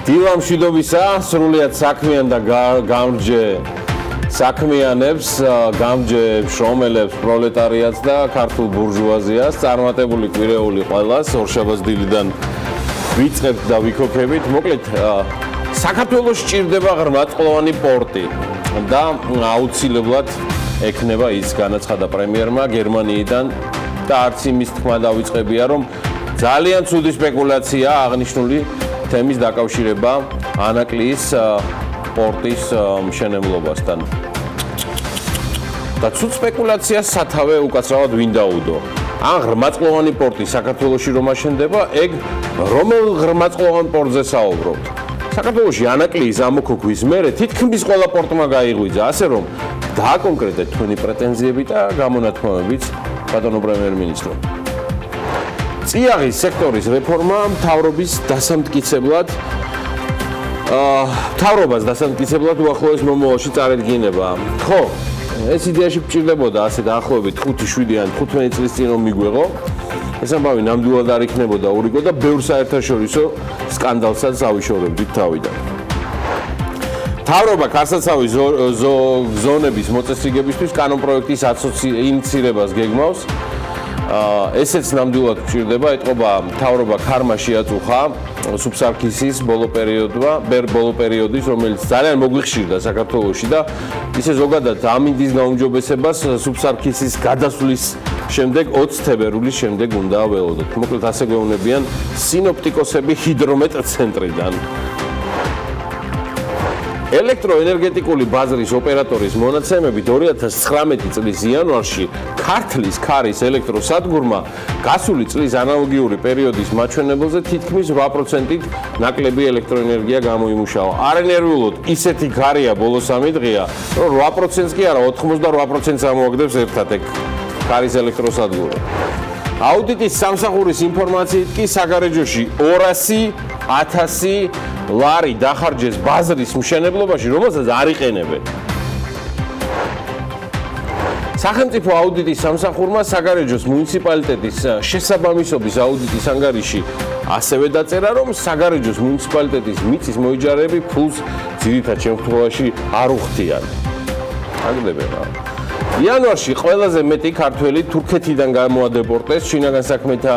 დილა მშვიდობისა, სრულად საქმიან და გამრჯე საქმიანებს, გამრჯე შრომელებს, პროლეტარიატს და ქართულ ბურჟუაზიას, წარმატებული კვირეული ყველას, ორშაბათს დილიდან ვიწყებთ და ვიქოქებით. მოკლედ, საქართველოს სჭირდება ღრმაწლოვანი პორტი და აუცილებლად ექნება ის განაცხადა პრემიერმა გერმანიიდან და არც იმის თქმა დავიწყებია, რომ ძალიან ცუდი სპეკულაცია აღნიშნული თემის დაკავშირება ანაკლიის პორტის მშენებლობასთან. და ცუდ სპეკულაციას სათავე უკაცრავად ვინ დაუდო? ან ღრმაწლოვანი პორტი საქართველოში რომ აშენდება, ეგ რომელ ღრმაწლოვან პორტზე საუბრობთ? საქართველოში ანაკლიის ამოქოქვის მერე თითქმის ყველა პორტმა გაიღვიძა, ასე რომ დააკონკრეტეთ თქვენი პრეტენზიები და გამონათქვამებიც ბატონო პრემიერ-მინისტრო. წიაღის სექტორის რეფორმა მთავრობას დასამტკიცებლად უახლოეს მომავალში წარედგინება. ხო, ეს იდეაში გჭირდებოდა ასე დაახლოებით 5-7 ან 15 წლის წინ რომ მიგვეღო. ეს ამბავი ნამდვილად არ იქნებოდა ურიგო და ბევრ საერთაშორისო სკანდალსაც ავიშორებდით თავიდან. მთავრობა ქარსაცავი ზონების მოწესრიგებისთვის კანონპროექტის ინიციირებას გეგმავს. ესეც ნამდვილად გჭირდება, ეტყობა მთავრობა ქარმა შეაწუხა სუბსარქისის ბოლო პერიოდის, რომელიც ძალიან მოგვიხშირდა საქართველოში და ისე ზოგადად ამინდის გაუმჯობესებას სუბსარქისის გადასვლის შემდეგ 20 თებერვლის შემდეგ უნდა ველოდოთ. მოკლედ ასე გვეუბნებიან სინოპტიკოსები ჰიდრომეტრცენტრიდან. ელექტროენერგეტიკული ბაზრის ოპერატორის მონაცემებით 2019 წლის იანვარში ქართლის ქარის ელექტროსადგურმა გასული წლის ანალოგიური პერიოდის მაჩვენებელზე თითქმის 8%-ით ნაკლები ელექტროენერგია გამოიმუშავა. არანერვიულოდ ისეთი ქარია ბოლოს 3 დღეა, რომ 8%-ს კი არა 88%-ს ამოაგდებს ერთად ეგ ქარის ელექტროსადგური. აუდიტის სამსახურის ინფორმაციით კი საგარეჯოში 200.000 ლარი დახარჯეს ბაზრის მშენებლობაში, რომელსაც არ იყენებენ. სახელმწიფო აუდიტის სამსახურმა საგარეჯოს მუნიციპალიტეტის შესაბამისობის აუდიტის ანგარიში ასევე დაწერა, რომ საგარეჯოს მუნიციპალიტეტის მიწის მოიჯარები ფულს ძირითად შემთხვევაში არ უხდიან. აგდებენ რა. იანვარში ყველაზე მეტი ქართველი თურქეთიდან გამოადეპორტეს შინაგან საქმეთა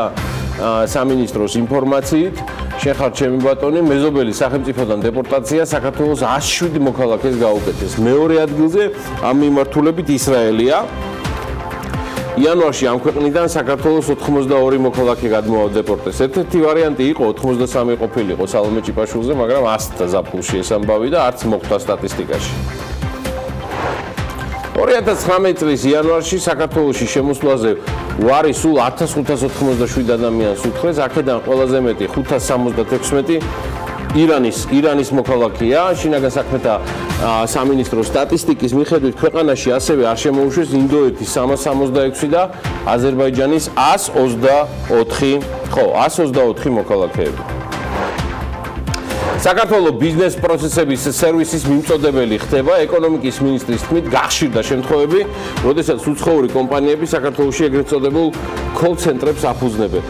სამინისტროს ინფორმაციით. შეხარ ჩემი ბატონი, მეზობელი სახელმწიფოდან დეპორტაცია საქართველოს 107 მოქალაქეს გაუკეთეს. მეორე ადგილზე ამ მიმართულებით ისრაელია. იანვარში ამ ქვეყნიდან საქართველოს 82 მოქალაქე გადმოადეპორტეს. ერთ-ერთი ვარიანტი იყო 83 ყოფილიყო სალომე ჭიპაშვილზე, მაგრამ 100 ზაფხულში ეს ამბავი და არც მოხვდა სტატისტიკაში. 2019 წლის იანვარში საქართველოში შემოსვლაზე ვარი სულ 1587 ადამიანს უთხრეს, აქედან ყველაზე მეტი 576 ირანის მოქალაქეა. შინაგან საქმეთა სამინისტროს სტატისტიკის მიხედვით ქვეყანაში ასევე არ შემოუშვეს ინდოეთის 366 და აზერბაიჯანის 124 მოქალაქეები. საქართველოს ბიზნეს პროცესების სერვისის მიმწოდებელი ხდება ეკონომიკის მინისტრის თქმით გახშირდა შემთხვევები, როდესაც უცხოური კომპანიები საქართველოში ეგრეთ წოდებულ კოლ-ცენტრებს აფუძნებენ.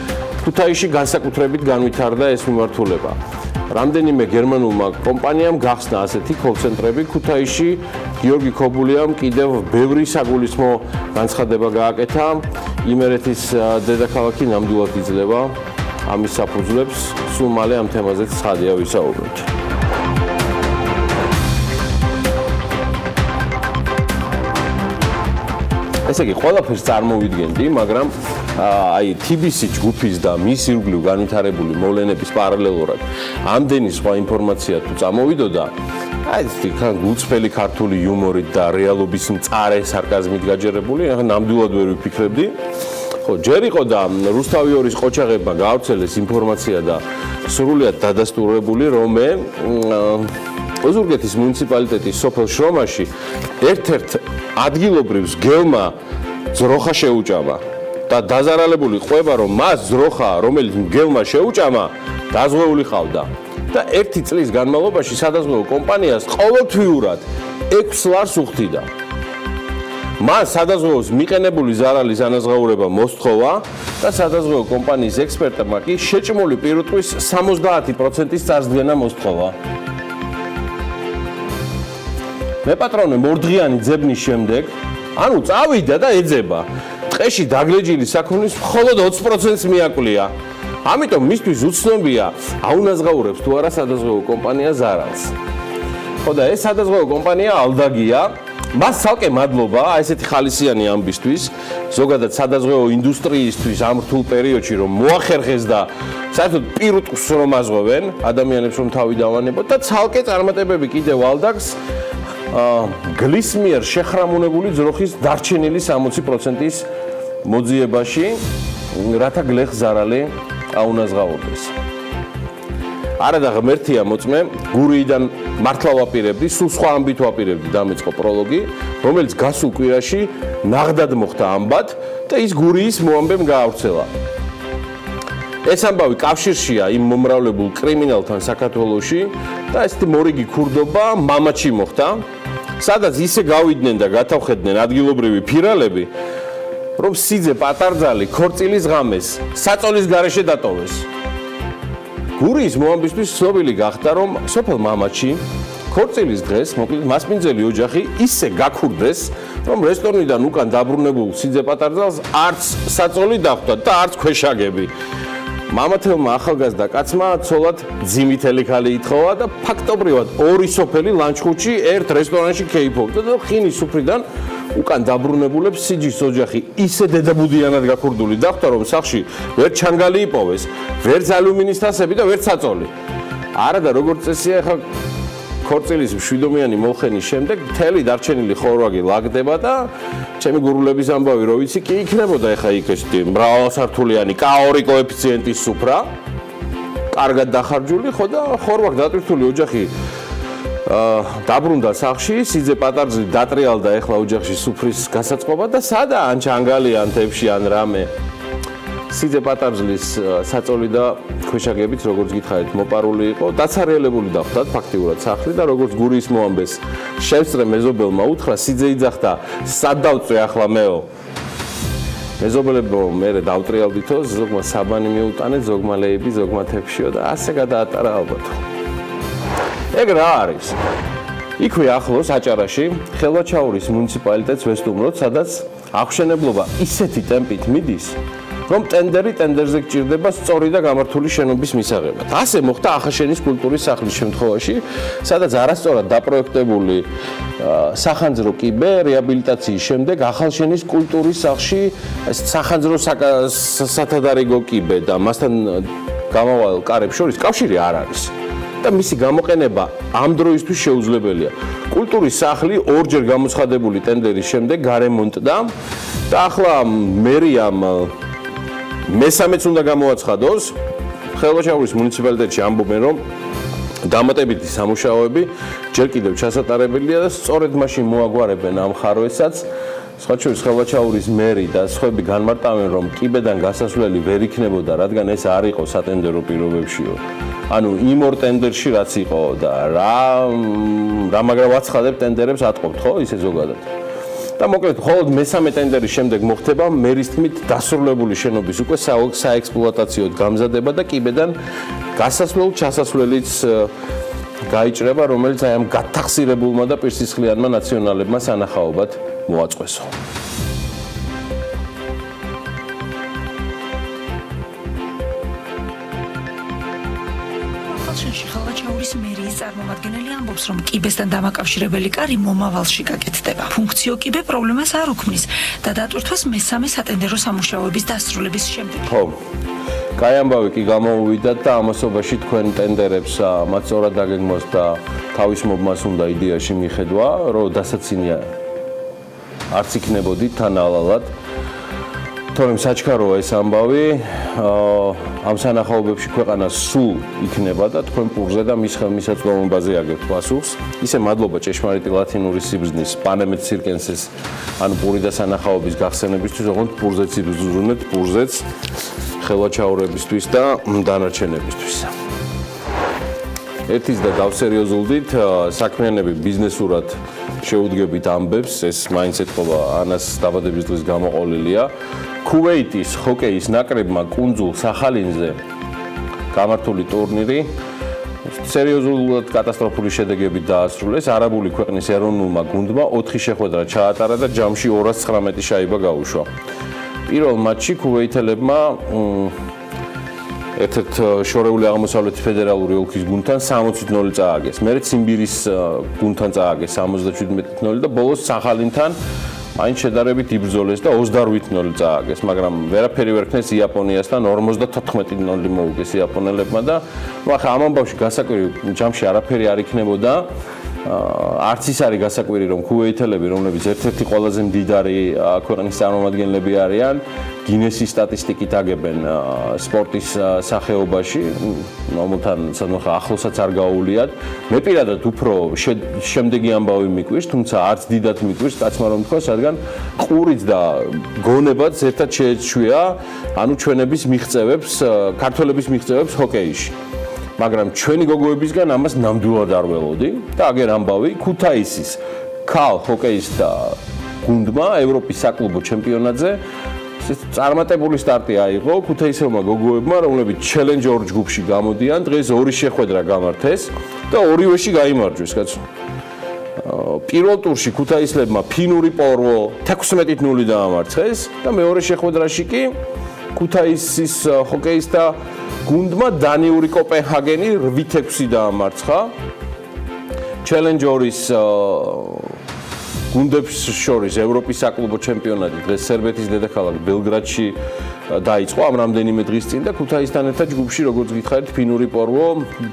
ქუთაისში განსაკუთრებით განვითარდა ეს მიმართულება. რამდენიმე გერმანულმა კომპანიამ გახსნა ასეთი კოლ-ცენტრები ქუთაისში. გიორგი ქობულიამ კიდევ ბევრი საგულისხმო განცხადება გააკეთა. იმერეთის დედაქალაქი ნამდვილად იძლევა ამის საფუძვლებს. სულ მალე ამ თემაზეც ცხადია ვისაუბროთ. ესე იგი, ყველაფერს წარმოვიდგენდი, მაგრამ აი TBC ჯგუფის და მის ირგვლივ განვითარებული მოვლენების პარალელურად ამდენი სხვა ინფორმაცია თუ წამოვიდოდა, აი ეს გულწრფელი ქართული იუმორით და რეალობის მწარე სარკაზმით გაჯერებული, ნამდვილად ვერ ვიფიქრებდი. ჯერ იყო და რუსთავიორის ყოჩაღებმა გაავრცელეს ინფორმაცია და სრულად დადასტურებული, რომ ოზურგეთის მუნიციპალიტეტის სოფელ შრომაში ერთ-ერთ ადგილობრივს გელმა ძროხა შეუჭამა და დაზარალებული ყვება, რომ მას ძროხა, რომელიც გელმა შეუჭამა, დაზღვეული ყავდა და 1 წლის განმავლობაში სადაზღვევო კომპანიას ყოველთვიურად 6 ლარს უხდიდა. მან სადაზღვეოს მიყენებული ზარალის ანაზღაურება მოსთხოვა და სადაზღვეო კომპანიის ექსპერტებმა კი შეჭმული პირუტყვის 70%-ის წარსდგენა მოსთხოვა. მეპატრონე მორდღიანი ძებნის შემდეგ, ანუ წავიდა და ეძება. ტყეში დაგლეჯილი საქონლის მხოლოდ 20%-ს მიაკვლია. ამიტომ მისთვის უცნობია, აუნაზღაურებს თუ არა სადაზღვეო კომპანია ზარალს. ხო და ეს სადაზღვეო კომპანია ალდაგია. მას ცალკე მადლობა ესეთი ხალისიანი ამბისთვის, ზოგადად სადაზღვეო ინდუსტრიისთვის ამ რთულ პერიოდში რომ მოახერხეს და საერთოდ პირუტყვს რომ აზღვევენ, ადამიანებს რომ თავი დავანებოთ და ცალკე წარმატებები კიდევ ალდაგს გლის მიერ შეხრამუნებული ძროხის დარჩენილი 60%-ის მოძიებაში, რათა გლეხ ზარალი აუნაზღაურდეს. არა და ღმერთია მოწმე, გურიიდან მართლა ვაპირებდი, სულ სხვა ამბით ვაპირებდი დამეწყო პროლოგი, რომელიც გასულ კვირაში ნაღდად მოხდა ამბად და ის გურიის მოამბემ გაავრცელა. ეს ამბავი კავშირშია იმ მომრავლებულ კრიმინალთან საქართველოში და ესეთი მორიგი ქურდობა მამაჩი მოხდა, სადაც ისე გავიდნენ და გათავხედდნენ ადგილობრივი ფირალები, რომ სიძე პატარძალი ქორწილის ღამეს საწოლის გარეშე დატოვეს. გურიის მოამბისთვის ცნობილი გახდა, რომ სოფელ მამაჩი ქორწილის დღეს, მოკლედ მასპინძელი ოჯახი ისე გაქურდეს, რომ რესტორნიდან უკან დაბრუნებულ სიძე პატარძალს არც საწოლი დახვდა და არც ქვეშაგები. მამათელმა ახალგაზრდა კაცმა ცოლად ძიმითელი ქალი ითხოვა და ფაქტობრივად ორი სოფელი ლანჩხუთში ერთ რესტორანში ქეიფობდა და ხინის სუფრიდან უკან დაბრუნებულებს სიჯის ოჯახი ისე დედაბუდიანად გაქურდული დახვდა, რომ სახლში ვერ ჩანგალი იპოვეს, ვერც ალუმინის თასები და ვერც საწოლი. არა და როგორც წესია, ახლა ქორწილის მშვიდობიანი molxenis შემდეგ მთელი დარჩენილი ხორვაგი ლაგდება და ჩემი გურულების ამბავი რო ვიცი კი იქნებოდა ახლა იქ ეს მრავალსართულიანი K2 კოეფიციენტის სუფრა, კარგად დახარჯული, ხო და ხორვაგ დატვირთული ოჯახი დაბრუნდა სახლში, სიძე პატარძალი დატრიალდა ახლა ოჯახში სუფრის გასაწყობა და სადა ან ჩანგალი ან თებში ან რამე. სიძე პატარძლის საწოლი და ქვეშაგებით, როგორც გითხარით, მოპარული იყო, დაცარიელებული დახვდათ ფაქტიურად სახლი და როგორც გურიის მოამბეს შევსწრე მეზობელმა უთხრა, სიძე იძახდა, სად დავწვე ახლა მეო. მეზობელებო მერე დავტრიალდითო, ზოგმა საბანი მიუტანეთ, ზოგმა ლეიბი, ზოგმა თებშიო და ასე გადაატარა ალბათო. ეგ რა არის? იქვე ახლოს აჭარაში, ხელვაჩაურის მუნიციპალიტეტს ვესტუმროთ, სადაც აღშენებლობა ისეთი ტემპით მიდის, რომ ტენდერზე გჭირდება სწორი და გამართული შენობის მისაღებად. ასე მოხდა ახაშენის კულტურის სახლის შემთხვევაში, სადაც არასწორად დაპროექტებული სახანძრო კიბე რეაბილიტაციის შემდეგ ახალშენის კულტურის სახლში სახანძრო სათადარიგო კიბე და მასთან გამავალ კარებს შორის კავშირი არ არის. და მისი გამოყენება ამ დროისთვის შეუძლებელია. კულტურის სახლი ორჯერ გამოცხადებული ტენდერის შემდეგ გარემონტდა და ახლა მერიამ მესამეც უნდა გამოაცხადოს. ხელვაჩაურის მუნიციპალიტეტში ამბობენ, რომ დამატებითი სამუშაოები ჯერ კიდევ ჩასატარებელია და სწორედ მაშინ მოაგვარებენ ამ ხარვესაც. სხვა შორის ხელვაჩაურის მერი და სხვები განმარტავენ, რომ კიბედან გასასვლელი ვერ იქნებოდა, რადგან ეს არ იყო სატენდერო პირობებშიო. ანუ იმ ორ ტენდერში რაც იყო და რა მაგრამ ვაცხადებ ტენდერებს ატყობთ, ხო, ისე ზოგადად. და მოკლედ, მხოლოდ მესამე ტენდერის შემდეგ მოხდება მერის თქმით დასრულებული შენობის უკვე საექსპლუატაციოდ გამზადება და კიბედან გასასვლელ-ჩასასვლელიც გაიჭრება, რომელიც აი ამ გათახსირებულმა და პირსისხლიანმა ნაციონალებმა სანახაობად მოაწყვესო. ხელვაჩაურის მერიის წარმომადგენელი ამბობს, რომ კიბესთან დამაკავშირებელი კარი მომავალში გაკეთდება. ფუნქციო კიბე პრობლემას არ უქმნის და დატვირთვას მესამე სატენდერო სამუშაოების დასრულების შემდეგ. ხო. კაი ამბავი კი გამოუვიდათ და ამასობაში თქვენ ტენდერებს მათ სწორად დაგეგმოს და თავის მომას უნდა იდეაში მიხედვა, რომ დასაცინია არც იქნებოდით თან ალალად. თორემ საჩქაროა ეს ამბავი, ამ სანახაობებში ქვეყანა სულ იქნება და თქვენ პურზე და მის ხელმისაწვდომობაზე აგებთ პასუხს. ისე მადლობა ჭეშმარიტი ლათინური სიბრძნის პანემეთ სირკენსეს ან პური და სანახაობის გახსენებისთვის, ოღონდ პურზეც იბრძუნეთ, პურზეც ხელვაჩაურებისთვის და დანარჩენებისთვის. ერთის და გავსერიოზულდით, საქმიანები ბიზნესურად შეუდგებით ამბებს, ეს მაინც ეთყობა ანას დაბადების დღის გამოყოლილია. ქუვეიტის ჰოკეის ნაკრებმა კუნძულ სახალინზე გამართული ტურნირი სერიოზულად კატასტროფული შედეგებით დაასრულეს. არაბული ქვეყნის ეროვნულმა გუნდმა 4 შეხვედრა ჩაატარა და ჯამში 219 შაიბა გაუშვა. პირველ მატჩში ქუვეითელებმა ერთ-ერთ შორეული აღმოსავლეთის ფედერალური ოლქის გუნდთან 60-0 წააგეს. მერე ციმბირის გუნდთან წააგეს 77-0 და ბოლოს სახალინთან მაინც შედარებით იბრძოლეს და 28-0 წააგეს, მაგრამ ვერაფერი ვერ ქნეს იაპონიასთან 54-0 მოუგეს იაპონელებმა და ახლა ამ ამბავში გასაკვირი ჯამში არაფერი არ იქნებოდა. არც ის არის გასაკვირი, რომ ქუვეითელები, რომლებიც ერთ-ერთი ყველაზე მდიდარი ქვეყნის წარმომადგენლები არიან, გინესის სტატისტიკით აგებენ სპორტის სახეობაში, რომელთან სადღაც ახლოსაც არ გაუვლიათ. მე პირადად უფრო შემდეგი ამბავი მიკვირს, თუმცა არც დიდად მიკვირს, კაცმა რომ თქვა, რადგან ყურიც და გონებაც ერთად შეეჩვია, ანუ ჩვენების მიღწევებს, ქართველების მიღწევებს ჰოკეიში. მაგრამ ჩვენი გოგოებისგან ამას ნამდვილად არ ველოდი და აგერ ამბავი ქუთაისის ქალ ჰოკეისტთა გუნდმა ევროპის საკლუბო ჩემპიონატზე წარმატებული სტარტი აიღო ქუთაისელმა გოგოებმა, რომლებიც ჩელენჯერ ჯგუფში გამოდიან, დღეს 2 შეხვედრა გამართეს და ორივეში გაიმარჯვეს, კაცო. პირველ ტურში ქუთაისლებმა ფინური პორვო 16-0 დაამარცხეს და მეორე შეხვედრაში კი ქუთაისის ჰოკეისტთა გუნდმა დანიური კოპენჰაგენი 8-6 დაამარცხა. ჩელენჯერის გუნდებს შორის ევროპის საკლუბო ჩემპიონატი დღეს სერბეთის დედაქალაქ ბელგრადში დაიწყო ამ რამდენიმე დღის წინ და ქუთაისთან ერთად ჯგუფში, როგორც გითხარით, ფინური პორვო,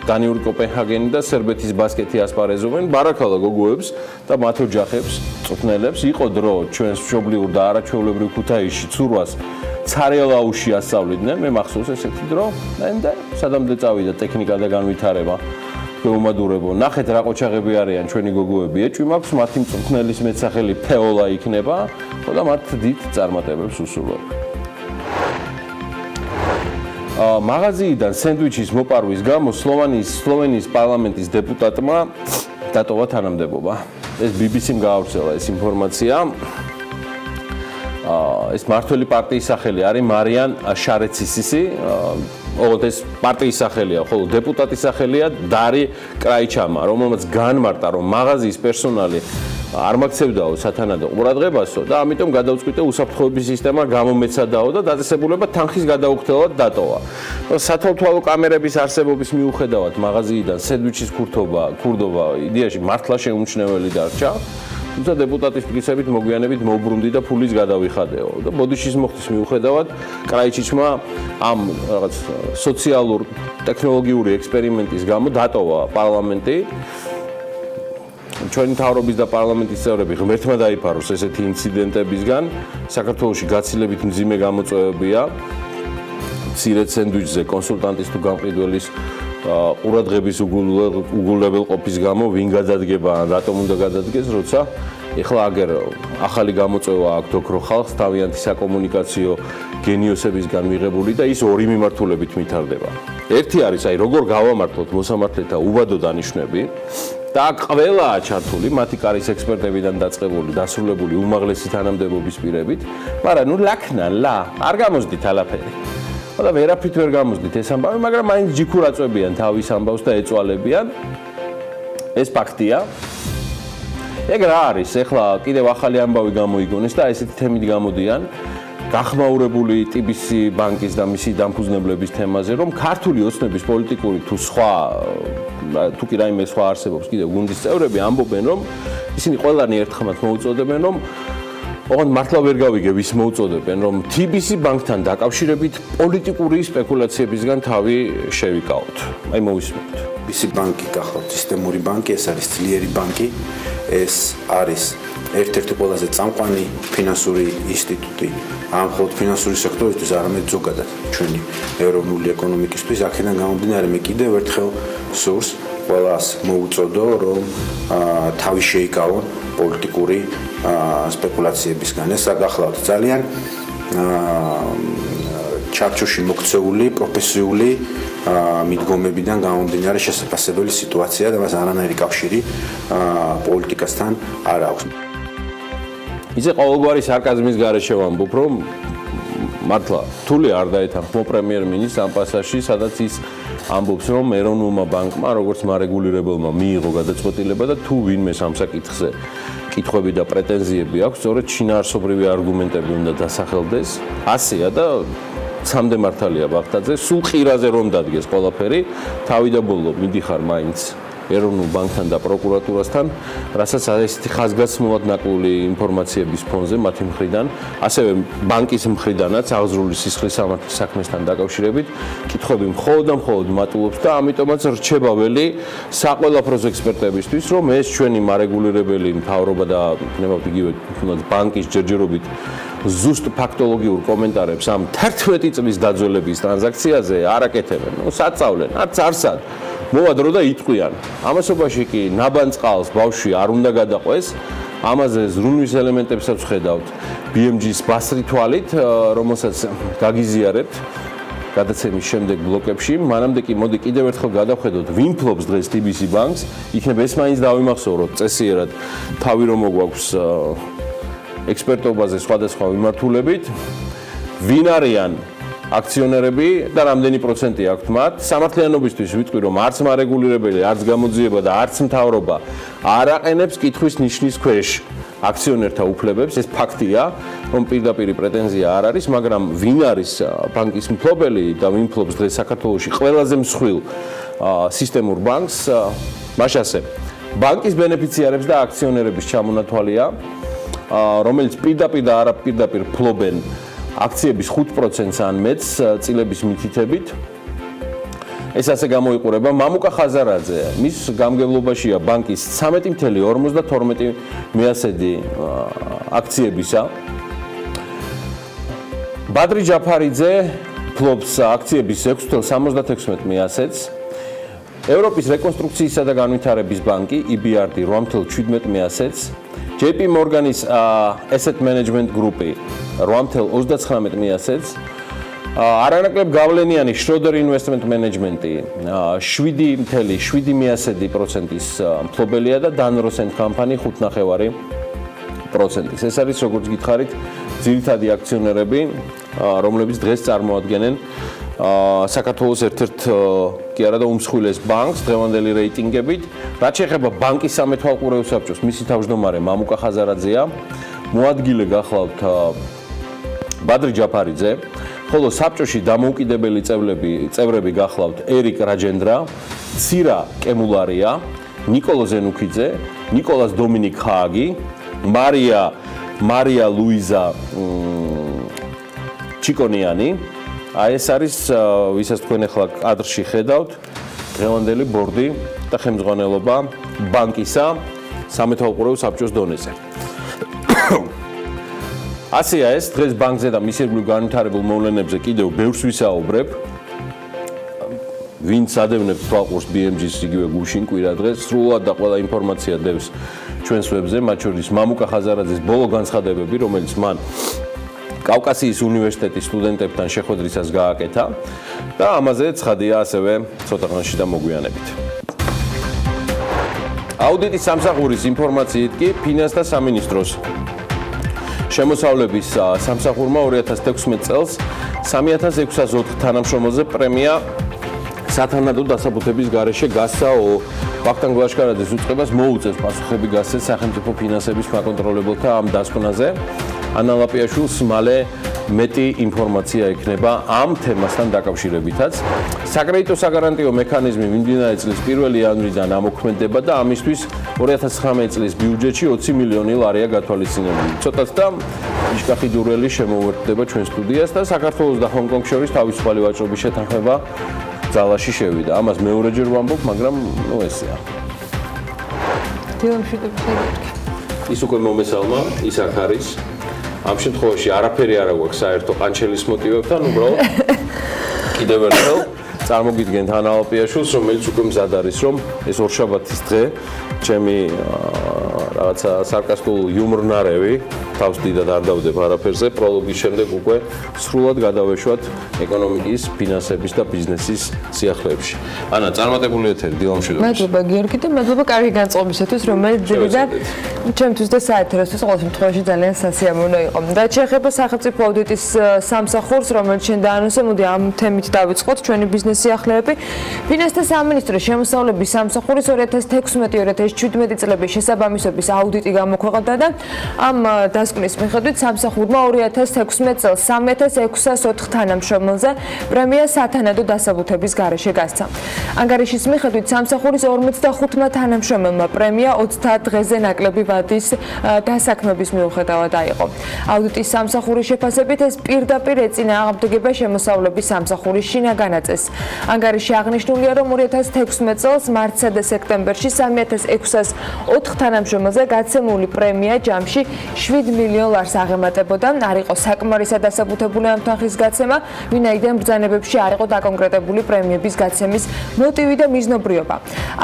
დანიური კოპენჰაგენი და სერბეთის ბასკეთი ასპარეზობენ. ბარაქალა გოგოებს და მათ ოჯახებს, წვრთნელებს. იყო დრო ჩვენს მშობლიურ და არაჩვეულებრივ ქუთაისში ცურვას ცარიელაუში ასწავლიდნენ, მე მახსოვს ესეთი დრო, და სადამდე წავიდა ტექნიკა და განვითარება. გეომადურებო, ნახეთ რა ყოჩაღები არიან ჩვენი გოგოები, ეჭვი მაქვს მათი მწვრთნელის მეტსახელი ფეოლა იქნება, და მათ დიდ წარმატებებს უსურვებ. მაღაზიიდან სენდვიჩის მოპარვის გამო სლოვენიის პარლამენტის დეპუტატმა დატოვა თანამდებობა. ეს BBC-მ გაავრცელა ეს ინფორმაცია. ეს მართველი პარტიის სახელი არის მარიან შარეცისისი, ეს პარტიის სახელია, ხოლო დეპუტატის სახელია დარი კრაიჩამა, რომელმაც განმარტა, რომ მაღაზიის პერსონალი არ მაქცევდაო სათანადო ყურადღებასო და ამიტომ გადაუწყვიტა უსაფრთხოების სისტემა გამომეცადაო და დაწესებულება თანხის გადაუხდელად დატოვა. სათვალთვალო კამერების არსებობის მიუხედავად მაღაზიიდან სენდვიჩის ქურდობა იდეაში მართლა შეუმჩნეველი დარჩა. თუმცა დეპუტატის პრინციპით მოგვიანებით მოუბრუნდი და ფულის გადავიხადეო და ბოდიშის მოხდის მიუხედავად კრაიჩიჩმა ამ რაღაც სოციალურ ტექნოლოგიური ექსპერიმენტის გამო დატოვა პარლამენტი. ჩვენი მთავრობის და პარლამენტის წევრები ღმერთმა დაიფაროს ესეთი ინციდენტებისგან. საქართველოში გაცილებით მძიმე გამოწვევებია მცირედ სენდვიჩზე კონსულტანტის თუ გამყიდველის ყურადღების უგულებელ ყოფის გამო ვინ გადადგება ან რატომ უნდა გადადგეს, როცა ეხლა აგერ ახალი გამოწვევა აქვს ოქრო ხალხს თავიანთი საკომუნიკაციო გენიოსებისგან მიღებული და ის ორი მიმართულებით ვითარდება. ერთი არის აი როგორ გავამართლოთ მოსამართლეთა უბადო დანიშვნები და აქ ყველაა ჩართული მათი კარის ექსპერტებიდან დაწყებული დასრულებული უმაღლესი თანამდებობის პირებით, მაგრამ ნუ ლაქნან ლა არ გამოსდით ალაფერი. და ვერაფრით ვერ გამოსდით ეს ამბავი, მაგრამ მაინც ჯიქურ აწვებიან თავის ამბავს და ეწვალებიან. ეს ფაქტია. ეგ რა არის? ეხლა კიდევ ახალი ამბავი გამოიგონეს და ესეთი თემით გამოდიან გახმაურებული TBC ბანკის და მისი დამფუძნებლების თემაზე, რომ ქართული ოცნების პოლიტიკური თუ სხვა თუ კი რაიმე სხვა არსებობს კიდევ გუნდის წევრები ამბობენ, რომ ისინი ყველანი ერთხმად მოუწოდებენ, რომ ოღონდ მართლა ვერ გავიგებ ის მოუწოდებენ, რომ TBC ბანკთან დაკავშირებით პოლიტიკური სპეკულაციებისგან თავი შევიკავოთ. აი მოვისმენთ. TBC ბანკი გახლავთ სისტემური ბანკი, ეს არის ძლიერი ბანკი, ეს არის ერთ-ერთი ყველაზე წამყვანი ფინანსური ინსტიტუტი ამ მხოლოდ ფინანსური სექტორისთვის, არამედ ზოგადად ჩვენი ეროვნული ეკონომიკისთვის. აქედან გამომდინარე მე კიდევ ერთხელ სურს ყველას მოუწოდო, რომ თავი შეიკავონ პოლიტიკური სპეკულაციებისგან. ეს გახლავთ ძალიან ჩარჩოში მოქცეული პროფესიული მიდგომებიდან გამომდინარე შესაძლებელი სიტუაცია და მას არანაირი კავშირი პოლიტიკასთან არ აქვს. ისე ყოველგვარი სარკაზმის გარეშე ვამბობ, რომ მართლა რთული არ დაეთანხმო პრემიერ-მინისტრს ამ პასაჟში, სადაც ის ამბობს, რომ ეროვნულმა ბანკმა, როგორც მარეგულირებელმა, მიიღო გადაწყვეტილება და თუ ვინმე სამსაკითხზე კითხვები და პრეტენზიები აქვს, სწორედ შინაარსობრივი არგუმენტები უნდა დასახელდეს. ასეა და ცამდე მართალია ბახტაძე, სულ ყირაზე რომ დადგეს ყველაფერი, თავი და ბოლო მიდიხარ მაინც ეროვნულ ბანკთან და პროკურატურასთან, რასაც ესეთი ხაზგასმულად ნაკლული ინფორმაციების ფონზე მათი მხრიდან, ასევე ბანკის მხრიდანაც აღზრული სისხლის სამართლის საქმესთან დაკავშირებით, კითხვები მხოლოდ და მხოლოდ მატულობს და ამიტომაც რჩება ველი საყველაფროს ექსპერტებისთვის, რომ ეს ჩვენი მარეგულირებელი მთავრობა და ნებავთ იგივე ბანკის ჯერჯერობით ზუსტ ფაქტოლოგიურ კომენტარებს ამ 11 წლის დაძველების ტრანზაქციაზე არ აკეთებენ. საწავლენ, არც არსად. მოვადრო და იტყვიან. ამასობაში კი ნაბან წყალს ბავშვი არ უნდა გადაყვეს. ამაზე ზრუნვის ელემენტებსაც ვხედავთ BMG-ს ბასრი თვალით, რომელსაც გაგიზიარებთ გადაცემის შემდეგ ბლოკებში. მანამდე კი მოდი კიდევ ერთხელ გადავხედოთ, ვინ ფლობს დღეს TBC ბანკს. იქნებ ეს მაინც დავიმახსოვროთ წესიერად თავი რომ მოგვაქვს ექსპერტობაზე სხვადასხვა მიმართულებით. ვინ არიან აქციონერები და რამდენი პროცენტი აქვთ მათ? სამართლიანობისთვის ვიტყვი, რომ არც მარეგულირებელი, არც გამოძიება და არც მთავრობა არ აყენებს კითხვის ნიშნის ქვეშ აქციონერთა უფლებებს. ეს ფაქტია, რომ პირდაპირი პრეტენზია არ არის, მაგრამ ვინ არის ბანკის მფლობელი და ვინ ფლობს დღეს საქართველოში ყველაზე მსხვილ სისტემურ ბანკს? მაშ ასე. ბანკის ბენეფიციარებს და აქციონერების ჩამონათვალია, რომელიც პირდაპირ და არაპირდაპირ ფლობენ აქციების 5%-ს ან მეტს წილების მითითებით. ეს ასე გამოიყურება მამუკა ხაზარაძე. მის გამგებლობაშია ბანკის 13.52% აქციებისა. ბადრი ჯაფარიძე ფლობს აქციების 6.76%-ს. ევროპის რეკონსტრუქციისა და განვითარების ბანკი EBRD 8.17%-ს. JP Morgan-ის Asset Management Group-ი 8.39%-ს. არანაკლებ გავლენიანი Schroeder Investment Management-ი 7.7%-ის მფლობელია და Dan Rosen Company 5.9%-ის. ეს არის როგორც გითხარით ძირითადი აქციონერები, რომლებიც დღეს წარმოადგენენ საქართველოს ერთ-ერთ კი არა და უმსხვილეს ბანკს დღევანდელი რეიტინგებით. რაც შეეხება ბანკის სამეთვალყურეო საბჭოს, მისი თავმჯდომარე მამუკა ხაზარაძეა. მოადგილე გახლავთ ბადრი ჯაფარიძე, ხოლო საბჭოში დამოუკიდებელი წევრები გახლავთ ერიკ რაჯენდრა, ცირა კემულარია, ნიკოლო ზენუქიძე, ნიკოლას დომინიკ ხააგი, მარია ლუიზა ჩიკონიანი. ეს არის ვისაც თქვენ ახლა კადრში ხედავთ, დღევანდელი ბორდი და ხელმძღვანელობა ბანკისა სამეთვალყურეო საბჭოს დონეზე. ასეა ეს დღეს ბანკზე და მის ირგვლივ განვითარებულ მოვლენებზე კიდევ ბევრს ვისაუბრებ. ვინც ადევნებს თვალყურს BMG-ს იგივე გუშინ კვირა დღეს სრულად და ყველა ინფორმაცია დევს ჩვენს ვებზე, მათ შორის მამუკა ხაზარაძის ბოლო განცხადებები, რომელიც მან კავკასიის უნივერსიტეტის სტუდენტებთან შეხვედრისას გააკეთა და ამაზე ცხადია ასევე ცოტა ხანში და მოგვიანებით. აუდიტის სამსახურის ინფორმაციით კი ფინანსთა სამინისტროს შემოსავლების სამსახურმა 2016 წელს 3604 თანამშრომელზე პრემია სათანადო დასაბუთების გარეშე გასცაო. ვახტანგ ლაშკარაძის უწყებას მოუწევს პასუხები გასცეს სახელმწიფო ფინანსების მაკონტროლებელთა ამ დასკვნაზე. ანა ლაპიაშვილს მალე მეტი ინფორმაცია ექნება ამ თემასთან დაკავშირებითაც. საკრედიტო საგარანტიო მექანიზმი მიმდინარე წლის 1 იანვრიდან ამოქმედება და ამისთვის 2019 წლის ბიუჯეტში 20 მილიონი ლარია გათვალისწინებული. ცოტაც და იშკახიდურელი შემოუერთდება ჩვენ სტუდიას და საქართველოს და ჰონკონგს შორის თავისუფალი ვაჭრობის შეთანხმება ძალაში შევიდა. ამას მეორეჯერ ვამბობ, მაგრამ ესეა. ის უკვე მომესალმა, ის აქ არის. ამ შემთხვევაში არაფერი არ აქვს საერთო ყანჩელის მოტივებთან, უბრალოდ კიდევ ერთხელ წარმოგიდგენთ ანა ლაპიაშვილს, რომელიც უკვე მზად არის, რომ ეს ორშაბათის დღე ჩემი რაღაცა სარკასტულ იუმორნარევი თავს დიდად არ დავდებ არაფერზე, პროლოგის შემდეგ უკვე სრულად გადავეშვათ ეკონომიკის, ფინანსების და ბიზნესის სიახლეებში. ანა, წარმატებული ეთერი, დილა მშვიდობის. მადლობა გიორგი და მადლობა კარგი განწყობისათვის, რომელიც ძირითადად ჩემთვის და საეთეროსთვის ყოველ შემთხვევაში ძალიან სასიამოვნო იყო. და შეეხება სახელმწიფო აუდიტის სამსახურს, რომელიც შენ დაანონსე, მოდი ამ თემით დავიწყოთ ჩვენი ბიზნეს სიახლეები. ფინანსთა სამინისტროს შემოსავლების სამსახურის 2016-2017 წლების შესაბამისობის აუდიტი გამოქვეყნდა და ამ დასკვნის მიხედვით სამსახურმა 2016 წელს 3604 თანამშრომელზე პრემია სათანადო დასაბუთების გარეშე გასცა. ანგარიშის მიხედვით სამსახურის 55 თანამშრომელმა პრემია 30 დღეზე ნაკლები ვადის დასაქმების მიუხედავად აიღო. აუდიტის სამსახურის შეფასებით ეს პირდაპირ ეწინააღმდეგება შემოსავლების სამსახურის შინაგანაწესს. ანგარიში აღნიშნულია, რომ 2016 წელს მარტსა და სექტემბერში 3604 თანამშრომელზე გაცემული პრემია ჯამში 7 მილიონ ლარს აღემატებოდა. არ იყო საკმარისად დასაბუთებული ამ თანხის გაცემა, ვინაიდან ბრძანებებში არ იყო დაკონკრეტებული პრემიების გაცემის მოტივი და მიზნობრიობა.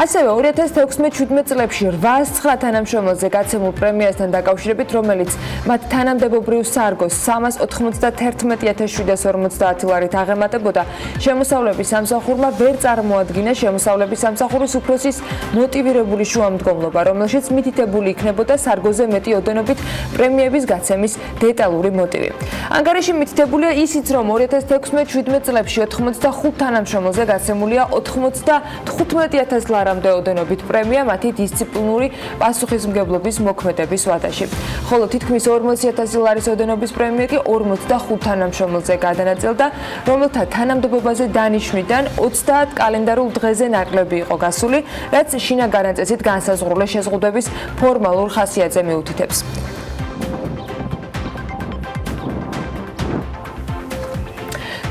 ასევე 2016-17 წლებში 809 თანამშრომელზე გაცემულ პრემიასთან დაკავშირებით, რომელიც მათ თანამდებობრივ სარგოს 391,750 ლარით აღემატებოდა, შემოსავლების სამსახურმა ვერ წარმოადგინა შემოსავლების სამსახურის უფროსის მოტივირებული შუამდგომლობა, რომელშიც მითითებული იქნებოდა სარგოზე მეტი ოდენობით პრემიების გაცემის დეტალური მოტივი. ანგარიში მითითებულია ისიც, რომ 2016-17 წლებში 85 თანამშრომელზე გაცემულია 95,000 ლარამდე ოდენობით პრემია მათი დისციპლინური პასუხისმგებლობის მოქმედების ვადაში. ხოლო თითქმის 40,000 ლარის ოდენობის პრემია კი 45 თანამშრომელზე გადანაწილდა, რომელთა თანამდებობაზე დანიშვნიდან 30 კალენდარულ დღეზე ნაკლები იყო გასული, რაც შინაგანაწესით განსაზღვრული შეზღუდვების ფორმალურ ხასიათზე მიუთითებს.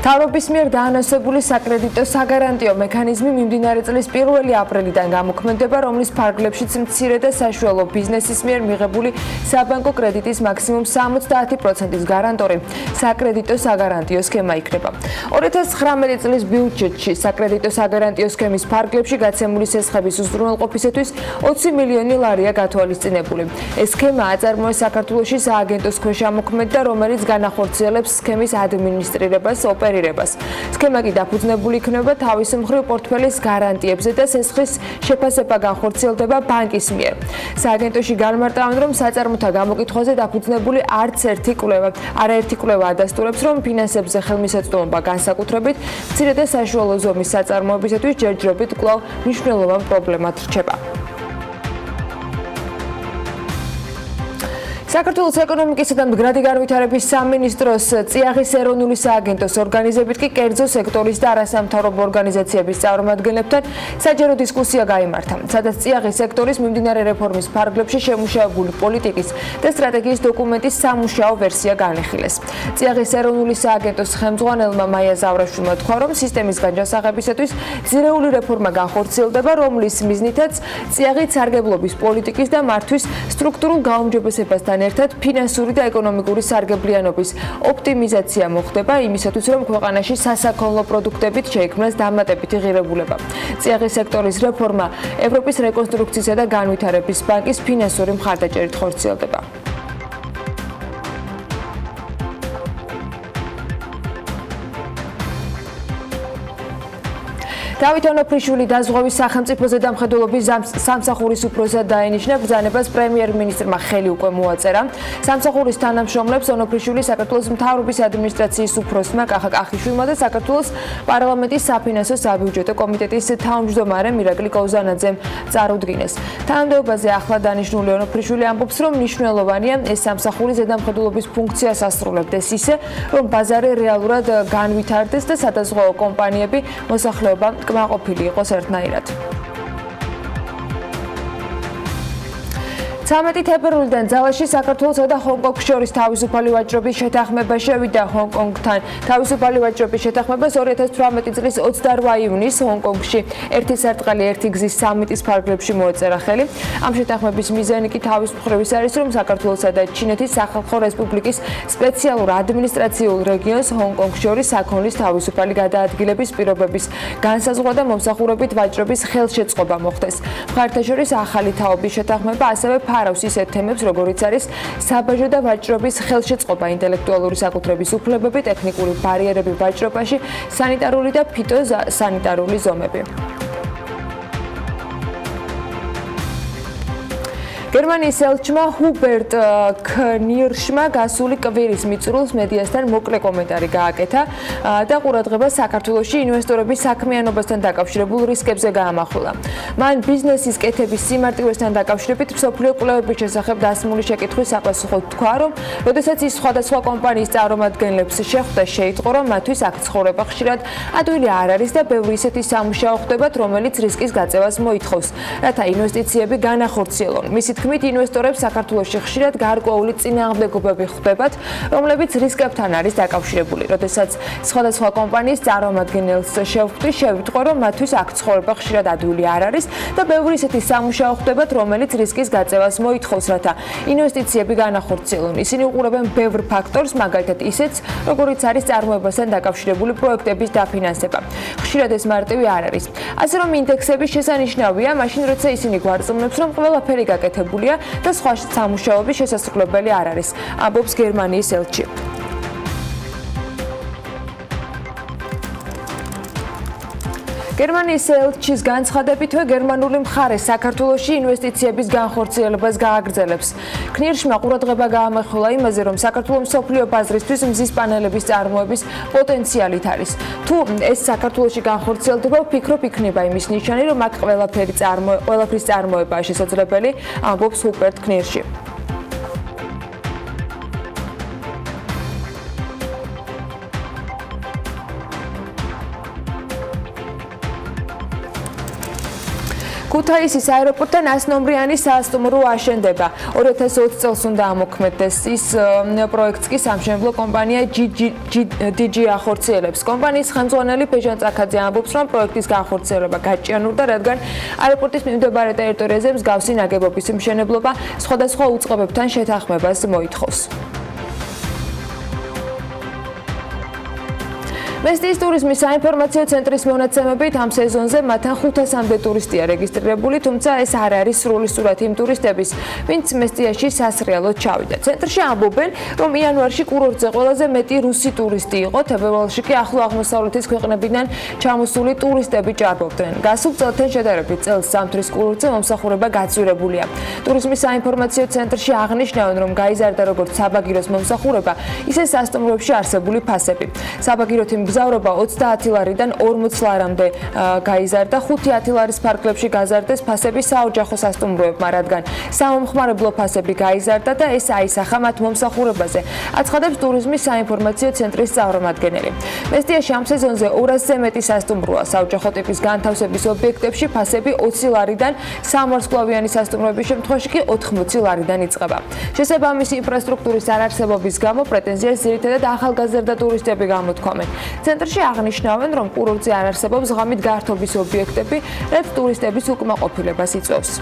მთავრობის მიერ დაანონსებული საკრედიტო საგარანტიო მექანიზმი მიმდინარე წლის 1 აპრილიდან გამოქმედება, რომლის ფარგლებშიც მცირე და საშუალო ბიზნესის მიერ მიღებული საბანკო კრედიტის მაქსიმუმ 70%-ის გარანტორი საკრედიტო საგარანტიო სქემა იქნება. 2019 წლის ბიუჯეტში საკრედიტო საგარანტიო სქემის ფარგლებში გაცემული სესხების უზრუნველყოფისათვის 20 მილიონი ლარია გათვალისწინებული. ეს სქემა აწარმოეს საქართველოში სააგენტოს ქვეშ ამოქმედდა, რომელიც განახორციელებს სქემის ადმინისტრირებას, სქემა კი დაფუძნებული იქნება თავის მხრივ პორტფელის გარანტიებზე და სესხის შეფასება განხორციელდება ბანკის მიერ. სააგენტოში განმარტავენ, რომ საწარმოთა გამოკითხვაზე დაფუძნებული არაერთი კვლევა ადასტურებს, რომ ფინანსებზე ხელმისაწვდომობა განსაკუთრებით მცირე და საშუალო ზომის საწარმოებისათვის ჯერჯერობით კვლავ მნიშვნელოვან პრობლემად რჩება. საქართველოს ეკონომიკისა და მდგრადი განვითარების სამინისტროს წიაღის ეროვნული სააგენტოს ორგანიზებით კი კერძო სექტორის და არასამთავრობო ორგანიზაციების წარმომადგენლებთან საჯარო დისკუსია გაიმართა, სადაც წიაღის სექტორის მიმდინარე რეფორმის ფარგლებში შემუშავებული პოლიტიკის და სტრატეგიის დოკუმენტის სამუშაო ვერსია განიხილეს. წიაღის ეროვნული სააგენტოს ხელმძღვანელმა მაია ზავრაშვილმა თქვა, რომ სისტემის განჯასაღებისათვის ძირეული რეფორმა განხორციელდება, რომლის მიზნითაც წიაღით სარგებლობის პოლიტიკის და მართვის სტრუქტურულ გაუმჯობესებასთან ერთად ფინანსური და ეკონომიკური სარგებლიანობის ოპტიმიზაცია მოხდება იმისათვის, რომ ქვეყანაში სასაქონლო პროდუქტებით შეიქმნას დამატებითი ღირებულება. წიაღის სექტორის რეფორმა ევროპის რეკონსტრუქციისა და განვითარების ბანკის ფინანსური მხარდაჭერით ხორციელდება. დავით ონოფრიშვილი დაზღვევის სახელმწიფო ზედამხედველობის სამსახურის უფროსად დაენიშნა, ბრძანებას პრემიერ-მინისტრმა ხელი უკვე მოაწერა. სამსახურის თანამშრომლებს ონოფრიშვილი საქართველოს მთავრობის ადმინისტრაციის უფროსმა კახა კახიშვილმა და საქართველოს პარლამენტის საფინანსო საბიუჯეტო კომიტეტის თავმჯდომარე მირაკლი კოზანაძემ წარუდგინეს. თანამდებობაზე ახლა დანიშნული ონოფრიშვილი ამბობს, რომ მნიშვნელოვანია ეს სამსახური ზედამხედველობის ფუნქციას ასრულებდეს ისე, რომ ბაზარი რეალურად განვითარდეს და სადაზღვეო კომპანიები მოსახლეობა კმაყოფილი იყოს ერთნაირად. 13 თებერვლიდან ძალაში საქართველოსა და ჰონკონგს შორის თავისუფალი ვაჭრობის შეთანხმება შევიდა. ჰონკონგთან თავისუფალი ვაჭრობის შეთანხმებას 2018 წლის 28 ივნისს ჰონკონგში ერთი სარტყელი ერთი გზის სამიტის ფარგლებში მოეწერა ხელი. ამ შეთანხმების მიზანი კი თავის მხრივ არის, რომ საქართველოსა და ჩინეთის სახალხო რესპუბლიკის სპეციალურ ადმინისტრაციულ რეგიონს ჰონკონგს შორის საქონლის თავისუფალი გადაადგილების პირობების განსაზღვრა და მომსახურებით ვაჭრობის ხელშეწყობა მოხდეს. მხარეთა შორის ახალი თაობის შეთანხმება ასევე ხარავს ისეთ თემებს, როგორიც არის საბაჟო და ვაჭრობის ხელშეწყობა, ინტელექტუალური საკუთრების უფლებები, ტექნიკური ბარიერები ვაჭრობაში, სანიტარული და ფიტოსანიტარული ზომები. გერმანიის ელჩმა ჰუბერტ კნირშმა გასული კვირის მიწურულს მედიასთან მოკლე კომენტარი გააკეთა და ყურადღებას საქართველოში ინვესტორების საქმიანობასთან დაკავშირებულ რისკებზე გაამახვილა. მან ბიზნესის კეთების სიმარტივესთან დაკავშირებით მსოფლიო კვლევების შესახებ დასმული შეკითხვის საპასუხოდ თქვა, რომ როდესაც ის სხვადასხვა კომპანიის წარმომადგენლებს შეხვდა, შეიტყო, რომ მათთვის აქ ცხოვრება ხშირად ადვილი არ არის და ბევრი ისეთი სამუშაო ხდებათ, რომელიც რისკის გაწევას მოითხოვს, რათა ინვესტიციები განახორციელონ. მისი თქმით, ინვესტორებს საქართველოში ხშირად გარკვეული წინააღმდეგობები ხდებათ, რომლებიც რისკებთან არის დაკავშირებული. როდესაც სხვადასხვა კომპანიის წარმომადგენელს შევხვდი, შევიტყო, რომ მათთვის აქ ცხოვრება ხშირად ადვილი არ არის და ბევრი ისეთი სამუშაო ხდებათ, რომელიც რისკის გაწევას მოითხოვს, რათა ინვესტიციები განახორციელონ. ისინი უყურებენ ბევრ ფაქტორს, მაგალითად ისეთს, როგორიც არის წარმოებასთან დაკავშირებული პროექტების დაფინანსება. ხშირად ეს მარტივი არ არის. ასე რომ ინდექსები შესანიშნავია, მაშინ როცა ისინი გვარწმუნებს, რომ ყველაფერი გაკეთებულია და სხვა სამუშაოები შესაძლებელი არ არის, ამბობს გერმანიის ელჩი. გერმანიის ელჩის განცხადებითვე გერმანული მხარე საქართველოში ინვესტიციების განხორციელებას გააგრძელებს. კნირშმა ყურადღება გაამახვილა იმაზე, რომ საქართველოს მსოფლიო ბაზრისთვის მზის პანელების წარმოების პოტენციალით არის. თუ ეს საქართველოში განხორციელდება, ვფიქრობ, იქნება იმის ნიშანი, რომ აქ ყველაფრის წარმოებაა შესაძლებელი, ამბობს ჰუბერტ კნირში. ქუთაისის აეროპორტთან 100 ნომრიანი საასტუმრო აშენდება. 2020 წელს უნდა ამოქმედდეს. ის პროექტს კი სამშენებლო კომპანია DG ახორციელებს. კომპანიის ხელმძღვანელი ბეჟან წაქაძე ამბობს, რომ პროექტის განხორციელება გაჭიანურდა, რადგან აეროპორტის მიმდებარე ტერიტორიაზე მსგავსი ნაგებობის მშენებლობა სხვადასხვა უწყებებთან შეთანხმებას მოითხოვს. მესტიის ტურიზმის საინფორმაციო ცენტრის მონაცემებით ამ სეზონზე მათთან 500-მდე ტურისტია რეგისტრირებული, თუმცა ეს არ არის სრული სურათი იმ ტურისტების, ვინც მესტიაში სასრიალოდ ჩავიდა. ცენტრში ამბობენ, რომ იანვარში კურორტზე ყველაზე მეტი რუსი ტურისტი იყო, თებერვალში კი ახლო აღმოსავლეთის ქვეყნებიდან ჩამოსული ტურისტები ჭარბობდნენ. გასულ წელთან შედარებით წელს ზამთრის კურორტზე მომსახურება გაძვირებულია. ტურიზმის საინფორმაციო ცენტრში აღნიშნავენ, რომ გაიზარდა როგორც საბაგიროს მომსახურება, ისე სასტუმროებში არსებული ფასები. საბაგიროთი მგზავრობა 30 ლარიდან 40 ლარამდე გაიზარდა, 5-10 ლარის ფარგლებში გაზარდეს ფასები საოჯახო სასტუმროებმა, რადგან სამომხმარებლო ფასები გაიზარდა და ეს აისახა მათ მომსახურებაზე, აცხადებს ტურიზმის საინფორმაციო ცენტრის წარმომადგენელი. მესტიაში ამ სეზონზე 200-ზე მეტი სასტუმროა, საოჯახო ტიპის განთავსების ობიექტებში ფასები 20 ლარიდან, სამარცვლავიანი სასტუმროების შემთხვევაში კი 80 ლარიდან იწყება. შესაბამისი ინფრასტრუქტურის არარსებობის გამო პრეტენზიას ძირითადად ახალგაზრდა ტურისტები გამოთქვამენ. ცენტრში აღნიშნავენ, რომ კურორტზე არ არსებობს ღამით გართობის ობიექტები, რაც ტურისტების უკმაყოფილებას იწვევს.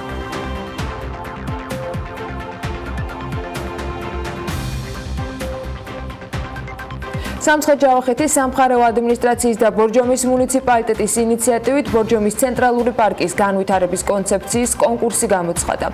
სამცხე-ჯავახეთის სამხარეო ადმინისტრაციის და ბორჯომის მუნიციპალიტეტის ინიციატივით ბორჯომის ცენტრალური პარკის განვითარების კონცეფციის კონკურსი გამოცხადა.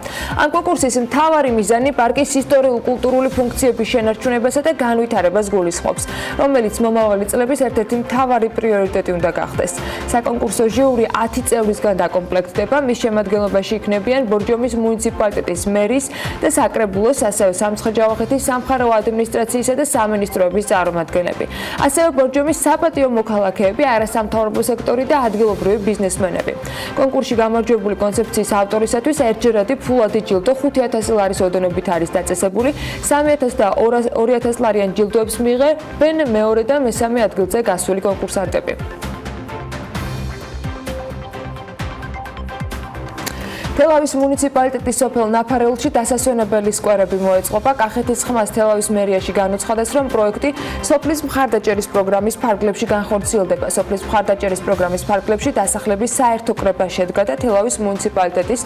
ამ კონკურსის მთავარი მიზანი პარკის ისტორიულ-კულტურული ფუნქციების შენარჩუნებასა და განვითარებას გულისხმობს, რომელიც მომავალი წლების ერთ-ერთი მთავარი პრიორიტეტი უნდა გახდეს. საკონკურსო ჟიური 10 წევრისგან დაკომპლექტდება, მის შემადგენლობაში იქნებიან ბორჯომის მუნიციპალიტეტის მერის და საკრებულოს, ასევე სამცხე-ჯავახეთის სამხარეო ადმინისტრაციისა და სამინისტროების წარმომადგენლები. ასევე ბორჯომის საპატიო მოქალაქეები, არასამთავრობო სექტორი და ადგილობრივი ბიზნესმენები. კონკურსში გამარჯვებული კონცეფციის ავტორისათვის ერთჯერადი ფულადი ჯილდო 5000 ლარის ოდენობით არის დაწესებული, 3000 და 2000 ლარიან ჯილდოებს მიიღებენ მეორე და მესამე ადგილზე გასული კონკურსანტები. თელავის მუნიციპალიტეტის სოფელ ნაფარელში დასასვენებელი სკვერები მოეწყობა. კახეთის ხმას თელავის მერიაში განუცხადეს, რომ პროექტი სოფლის მხარდაჭერის პროგრამის ფარგლებში განხორციელდება. სოფლის მხარდაჭერის პროგრამის ფარგლებში დასახლების საერთო კრება შედგა და თელავის მუნიციპალიტეტის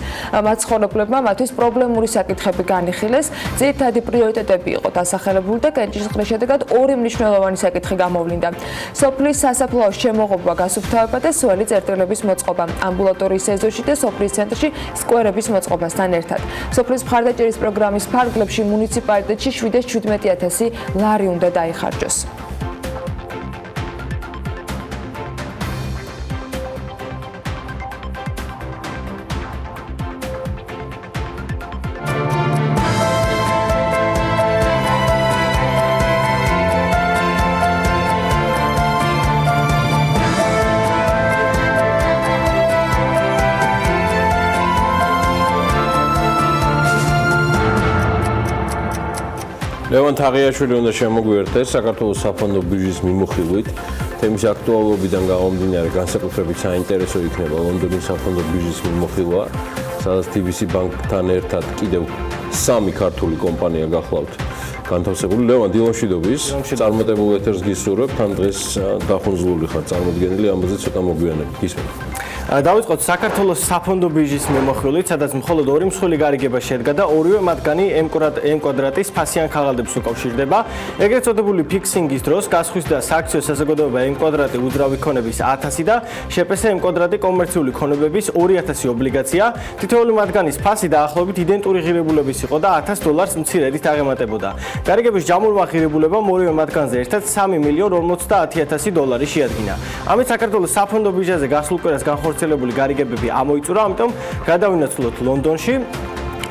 მაცხოვრებლებმა მათთვის პრობლემური საკითხები განიხილეს. ძირითადი პრიორიტეტები იყო დასახელებული და კენჭისყრის შედეგად ორი მნიშვნელოვანი საკითხი გამოვლინდა. სოფლის სასაფლაოს შემოღობა, გასუფთავება და სველი წერტილების მოწყობა. ამბულატორიის ეზოში და სოფლის ცენტრში სკვერების მოწყობასთან ერთად. სოფლის მხარდაჭერის პროგრამის ფარგლებში მუნიციპალიტეტში 717,000 ლარი უნდა დაიხარჯოს. ლევან თაღიაშვილი უნდა შემოგვიერთდეს საქართველოს საფონდო ბირჟის მიმოხილვით. თემის აქტუალობიდან გამომდინარე განსაკუთრებით საინტერესო იქნება ლონდონის საფონდო ბირჟის მიმოხილვა, სადაც TBC ბანკთან ერთად კიდევ 3 ქართული კომპანია გახლავთ განთავსებული. ლევან, დილამშვიდობის. წარმატებულ ეთერს გისურვებთ. თან დღეს დახუნძლული ხარ წარმოდგენილი, ამაზე ცოტა მოგვიანებით. გისმენთ. დავიწყოთ საქართველოს საფონდო ბირჟის მიმოხილვით, სადაც მხოლოდ 2 მსხვილი გარიგება შედგა და ორივე მათგანი M კვადრატის ფასიან ქაღალდებს უკავშირდება. ეგრეთ წოდებული ფიქსინგის დროს გასხვის და სააქციო საზოგადოება M კვადრატი უძრავი ქონების 1000 და შეპესე M კვადრატი კომერციული ქონებების 2000 ობლიგაცია. თითოეული მათგანის ფასი დაახლოებით იდენტური ღირებულების იყო და $1000 მცირედით აღემატებოდა. გარიგების ჯამურმა ღირებულებამ ორივე მათგანზე ერთად $3,50,000 შეადგინა. ამით საქართველოს საფონდო ბირჟაზე გასულ კვირას განხორციელებული გარიგებები ამოიწურა, ამიტომ გადავინაცვლოთ ლონდონში.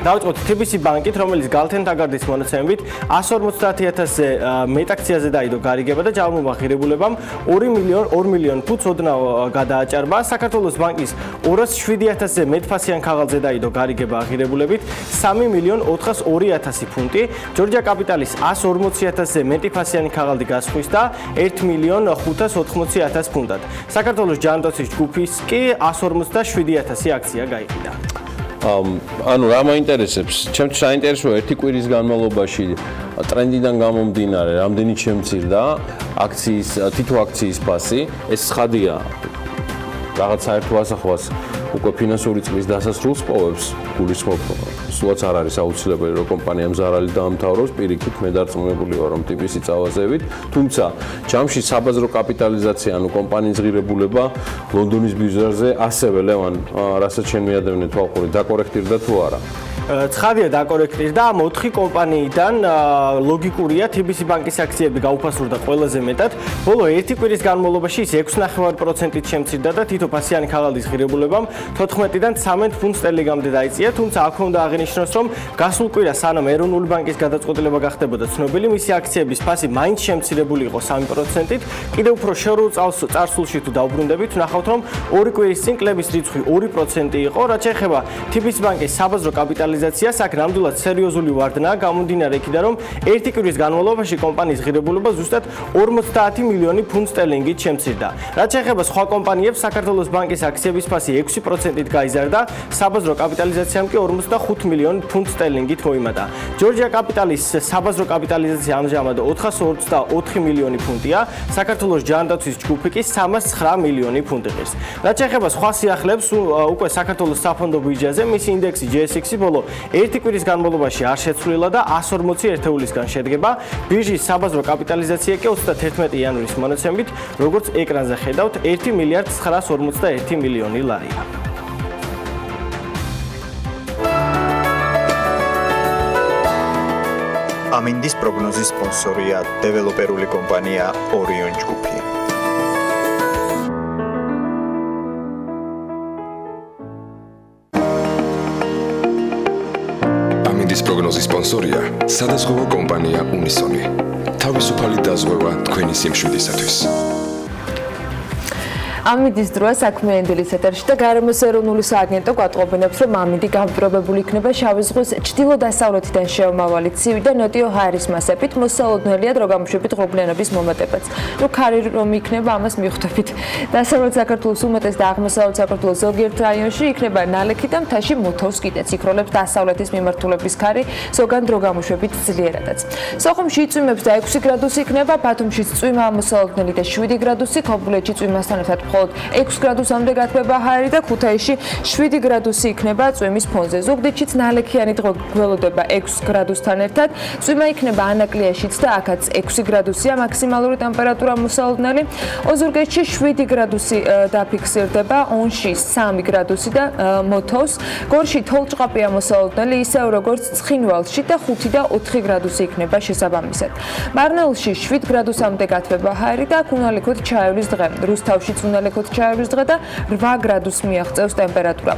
დავიწყოთ TBC ბანკით, რომელიც გალთენთაგარდის მონაცემებით 150,000-ზე მეტ აქციაზე დაიდო გარიგება და ჯამურმა ღირებულებამ 2 მილიონ ფუტს ოდნავ გადააჭარბა. საქართველოს ბანკის 207,000-ზე მეტ ფასიან ქაღალდზე დაიდო გარიგება ღირებულებით 3,402,000 ფუნტი. ჯორჯია კაპიტალის 140,000-ზე მეტი ფასიანი ქაღალდი გასხვის და 1,580,000 ფუნტად. საქართველოს ჯანდაცვის ჯგუფის კი 157,000 აქცია გაიყიდა. ანუ რა მაინტერესებს? ჩემთვის საინტერესოა ერთი კვირის განმავლობაში ტრენდიდან გამომდინარე, რამდენი შემცირდა თითო აქციის ფასი. ეს ცხადია. რაღაც საერთო ასახვას უკვე ფინანსური წლის დასასრულს პოვებს, გულისხმობ, სულაც არ არის აუცილებელი, რომ კომპანიამ ზარალი დაამთავროს, პირიქით მე დარწმუნებული ვარ, რომ TBC წავაზევით, თუმცა ჯამში საბაზრო კაპიტალიზაცია, ანუ კომპანიის ღირებულება ლონდონის ბირჟაზე ასევე ლევან, რასაც შენ მიადევნე თვალყური, დაკორექტირდა თუ არა? ცხადია დაკორექტირდა, ამ 4 კომპანიიდან ლოგიკურია TBC ბანკის აქციები გაუფასურდა ყველაზე მეტად. ბოლო 1 კვირის განმავლობაში ის 6.5%-ით შემცირდა და თითო ფასიანი ქაღალდის ღირებულებამ 14-დან 13 ფუნტ სტერლინგამდე დაიწია, თუმცა აქვე უნდა აღინიშნოს, რომ გასულ კვირას სანამ ეროვნული ბანკის გადაწყვეტილება გახდებოდა ცნობილი, მისი აქციების ფასი მაინც შემცირებული იყო 3%-ით. კიდევ უფრო შორეულ წარსულში თუ დავბრუნდებით, ვნახავთ, რომ 2 კვირის წინ კლების რიცხვი 2% იყო, რაც შეეხება TBC ბანკის საბაზრო კაპიტალიზაციას, აქ ნამდვილად სერიოზული ვარდნაა გამომდინარე იქიდან, რომ 1 კვირის განმავლობაში კომპანიის ღირებულება ზუსტად 50 მილიონი ფუნტ სტერლინგით შემცირდა. რაც შეეხება სხვა კომპანიებს, საქართველოს ბანკის აქციების ფასი 6%-ით გაიზარდა, საბაზრო კაპიტალიზაციამ კი 45 მილიონი ფუნტ სტერლინგით მოიმატა. ჯორჯია კაპიტალის საბაზრო კაპიტალიზაცია ამჟამად 424 მილიონი ფუნტია, საქართველოს ჯანდაცვის ჯგუფი კი 309 მილიონი ფუნტი ღირს. რაც შეეხება სხვა სიახლეებს, უკვე საქართველოს საფონდო ბირჟაზე მისი ინდექსი JSX ბოლო 1 კვირის განმავლობაში არ შეცვლილა და 140 ერთეულისგან შედგება. ბირჟის საბაზრო კაპიტალიზაცია კი 31 იანვრის მონაცემებით, როგორც ეკრანზე ხედავთ, 1,941 მილიონი ლარია. ამინდის პროგნოზის სპონსორია დეველოპერული კომპანია ორიონ ჯგუფი. ამინდის პროგნოზის სპონსორია სადაზღვევო კომპანია უნისონი. თავისუფალი დაზღვევა თქვენი სიმშვიდისათვის. ამინდის დროა საქმიანი დილის ეთერში და გარემოს ეროვნული სააგენტო გვატყობინებს, რომ ამინდი გამპირობებული იქნება შავი ზღვის ჩრდილო-დასავლეთიდან შემავალი ცივი და ნოტიო ჰაერის მასებით, მოსალოდნელია დრო გამოშვებით ღრუბლიანობის მომატებაც. თუ ქარი რომ იქნება, ამას მიხვდებით. დასავლეთ საქართველოს უმეტეს და აღმოსავლეთ საქართველოს ზოგიერთ რაიონში იქნება ნალექი და მთაში მოთოვს კიდეც იქროლებს დასავლეთის მიმართულების ქარი, ზოგან დრო გამოშვებით ძლიერადაც. სოხუმში წვიმებს და 6 გრადუსი იქნება, ბათუმში წვიმა ამოსალოდნელი და 7 გრადუსი, ქობულეთში წვიმასთან ერთად მხოლოდ 6 გრადუსამდე გათბება ჰაერი და ქუთაისში 7 გრადუსი იქნება წვიმის ფონზე. ზუგდიდშიც ნალექიანი დღე გველოდება 6 გრადუსთან ერთად. წვიმა იქნება ანაკლიაშიც და აქაც 6 გრადუსია მაქსიმალური ტემპერატურა მოსალოდნელი. ოზურგეთში 7 გრადუსი დაფიქსირდება, ონში 3 გრადუსი და მოთოვს. გორში თოვლჭყაპია მოსალოდნელი, ისევ როგორც ცხინვალში და 5 და 4 გრადუსი იქნება შესაბამისად. მარნეულში 7 გრადუსამდე გათბება ჰაერი და აქ უნალექოდ ჩაევრის დღე. რუსთავშიც უნალექოდ ჩაევრის დღე და 8 გრადუსს მიაღწევს ტემპერატურა.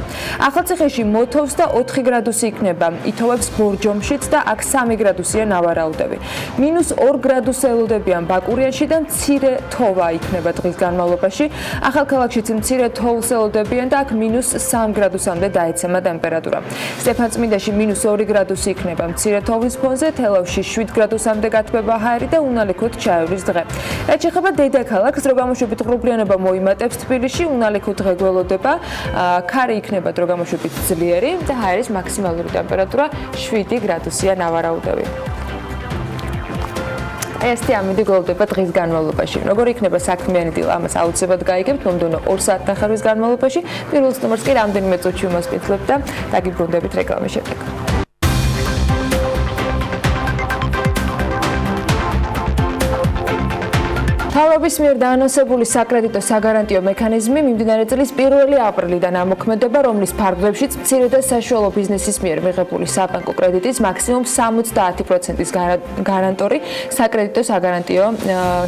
ახალციხეში მოთოვს და 4 გრადუსი იქნება. ითოვებს ბორჯომშიც და აქ 3 გრადუსია ნავარაუდები. -2 გრადუსს ელოდებიან ბაკურიანში და მცირე თოვა იქნება დღის განმავლობაში. ახალქალაქშიც მცირე თოვლს ელოდებიან და აქ -3 გრადუსამდე დაეცემა ტემპერატურა. სტეფანწმინდაში -2 გრადუსი იქნება მცირე თოვლის ფონზე, თელავში 7 გრადუსამდე გათბება ჰაერი და უნალექოდ ჩაევრის დღე. რაც შეეხება დედაქალაქს, დრო გამოშვებით ღრუბლიანობა მოიმატებს თბილისში, უნალექოდ დღე გველოდება, ქარი იქნება დრო გამოშვებით ძლიერი და ჰაერის მაქსიმალური ტემპერატურა 7 გრადუსია ნავარაუდები. ეს ამიდი გველოდება დღის განმავლობაში. როგორ იქნება საქმიანი დილა, ამას აუცილებლად გაიგებთ მომდევნო 2 საათნახევრის განმავლობაში. პირველ ნომერს კი რამდენიმე წუთში უმასპინძლებთ და დაგიბრუნდებით რეკლამის შემდეგ. მთავრობის მიერ დაანონსებული საკრედიტო საგარანტიო მექანიზმი მიმდინარე წლის 1 აპრილიდან ამოქმედება, რომლის ფარგლებშიც მცირე და საშუალო ბიზნესის მიერ მიღებული საბანკო კრედიტის მაქსიმუმ 70%-ის გარანტორი საკრედიტო საგარანტიო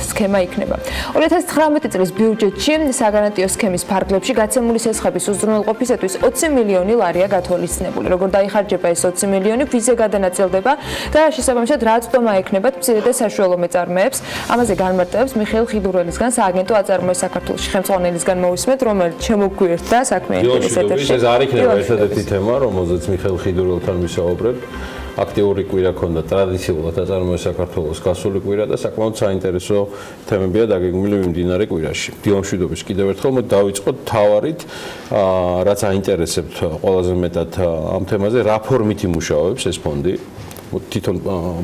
სქემა იქნება. 2019 წლის ბიუჯეტში საგარანტიო სქემის ფარგლებში გაცემული სესხების უზრუნველყოფისათვის 20 მილიონი ლარია გათვალისწინებული. როგორ დაიხარჯება ეს 20 მილიონი, ვიზე გადანაწილდება და შესაბამისად რა წვდომა ექნებათ მცირე და საშუალო მეწარმეებს. ამაზე განმარტებს მიხეილ ხიდურელისგან სააგენტო აწარმოების საქართველოში ხელმძღვანელისგან მოვისმენთ, რომელიც შემოგვიერთდა საქმიანი ეთერში. ეს არ იქნება ერთადერთი თემა, რომელზეც მიხეილ ხიდურელთან ვისაუბრებთ. აქტიური კვირა ქონდა ტრადიციულად აწარმოების საქართველოს გასული კვირა და საკმაოდ საინტერესო თემებია დაგეგმილი მიმდინარე კვირაში. დილამშვიდობის კიდევ ერთხელ მოდი დავიწყოთ თავარით, რაც აინტერესებთ ყველაზე მეტად ამ თემაზე, რა ფორმით იმუშავებს ეს ფონდი. თვითონ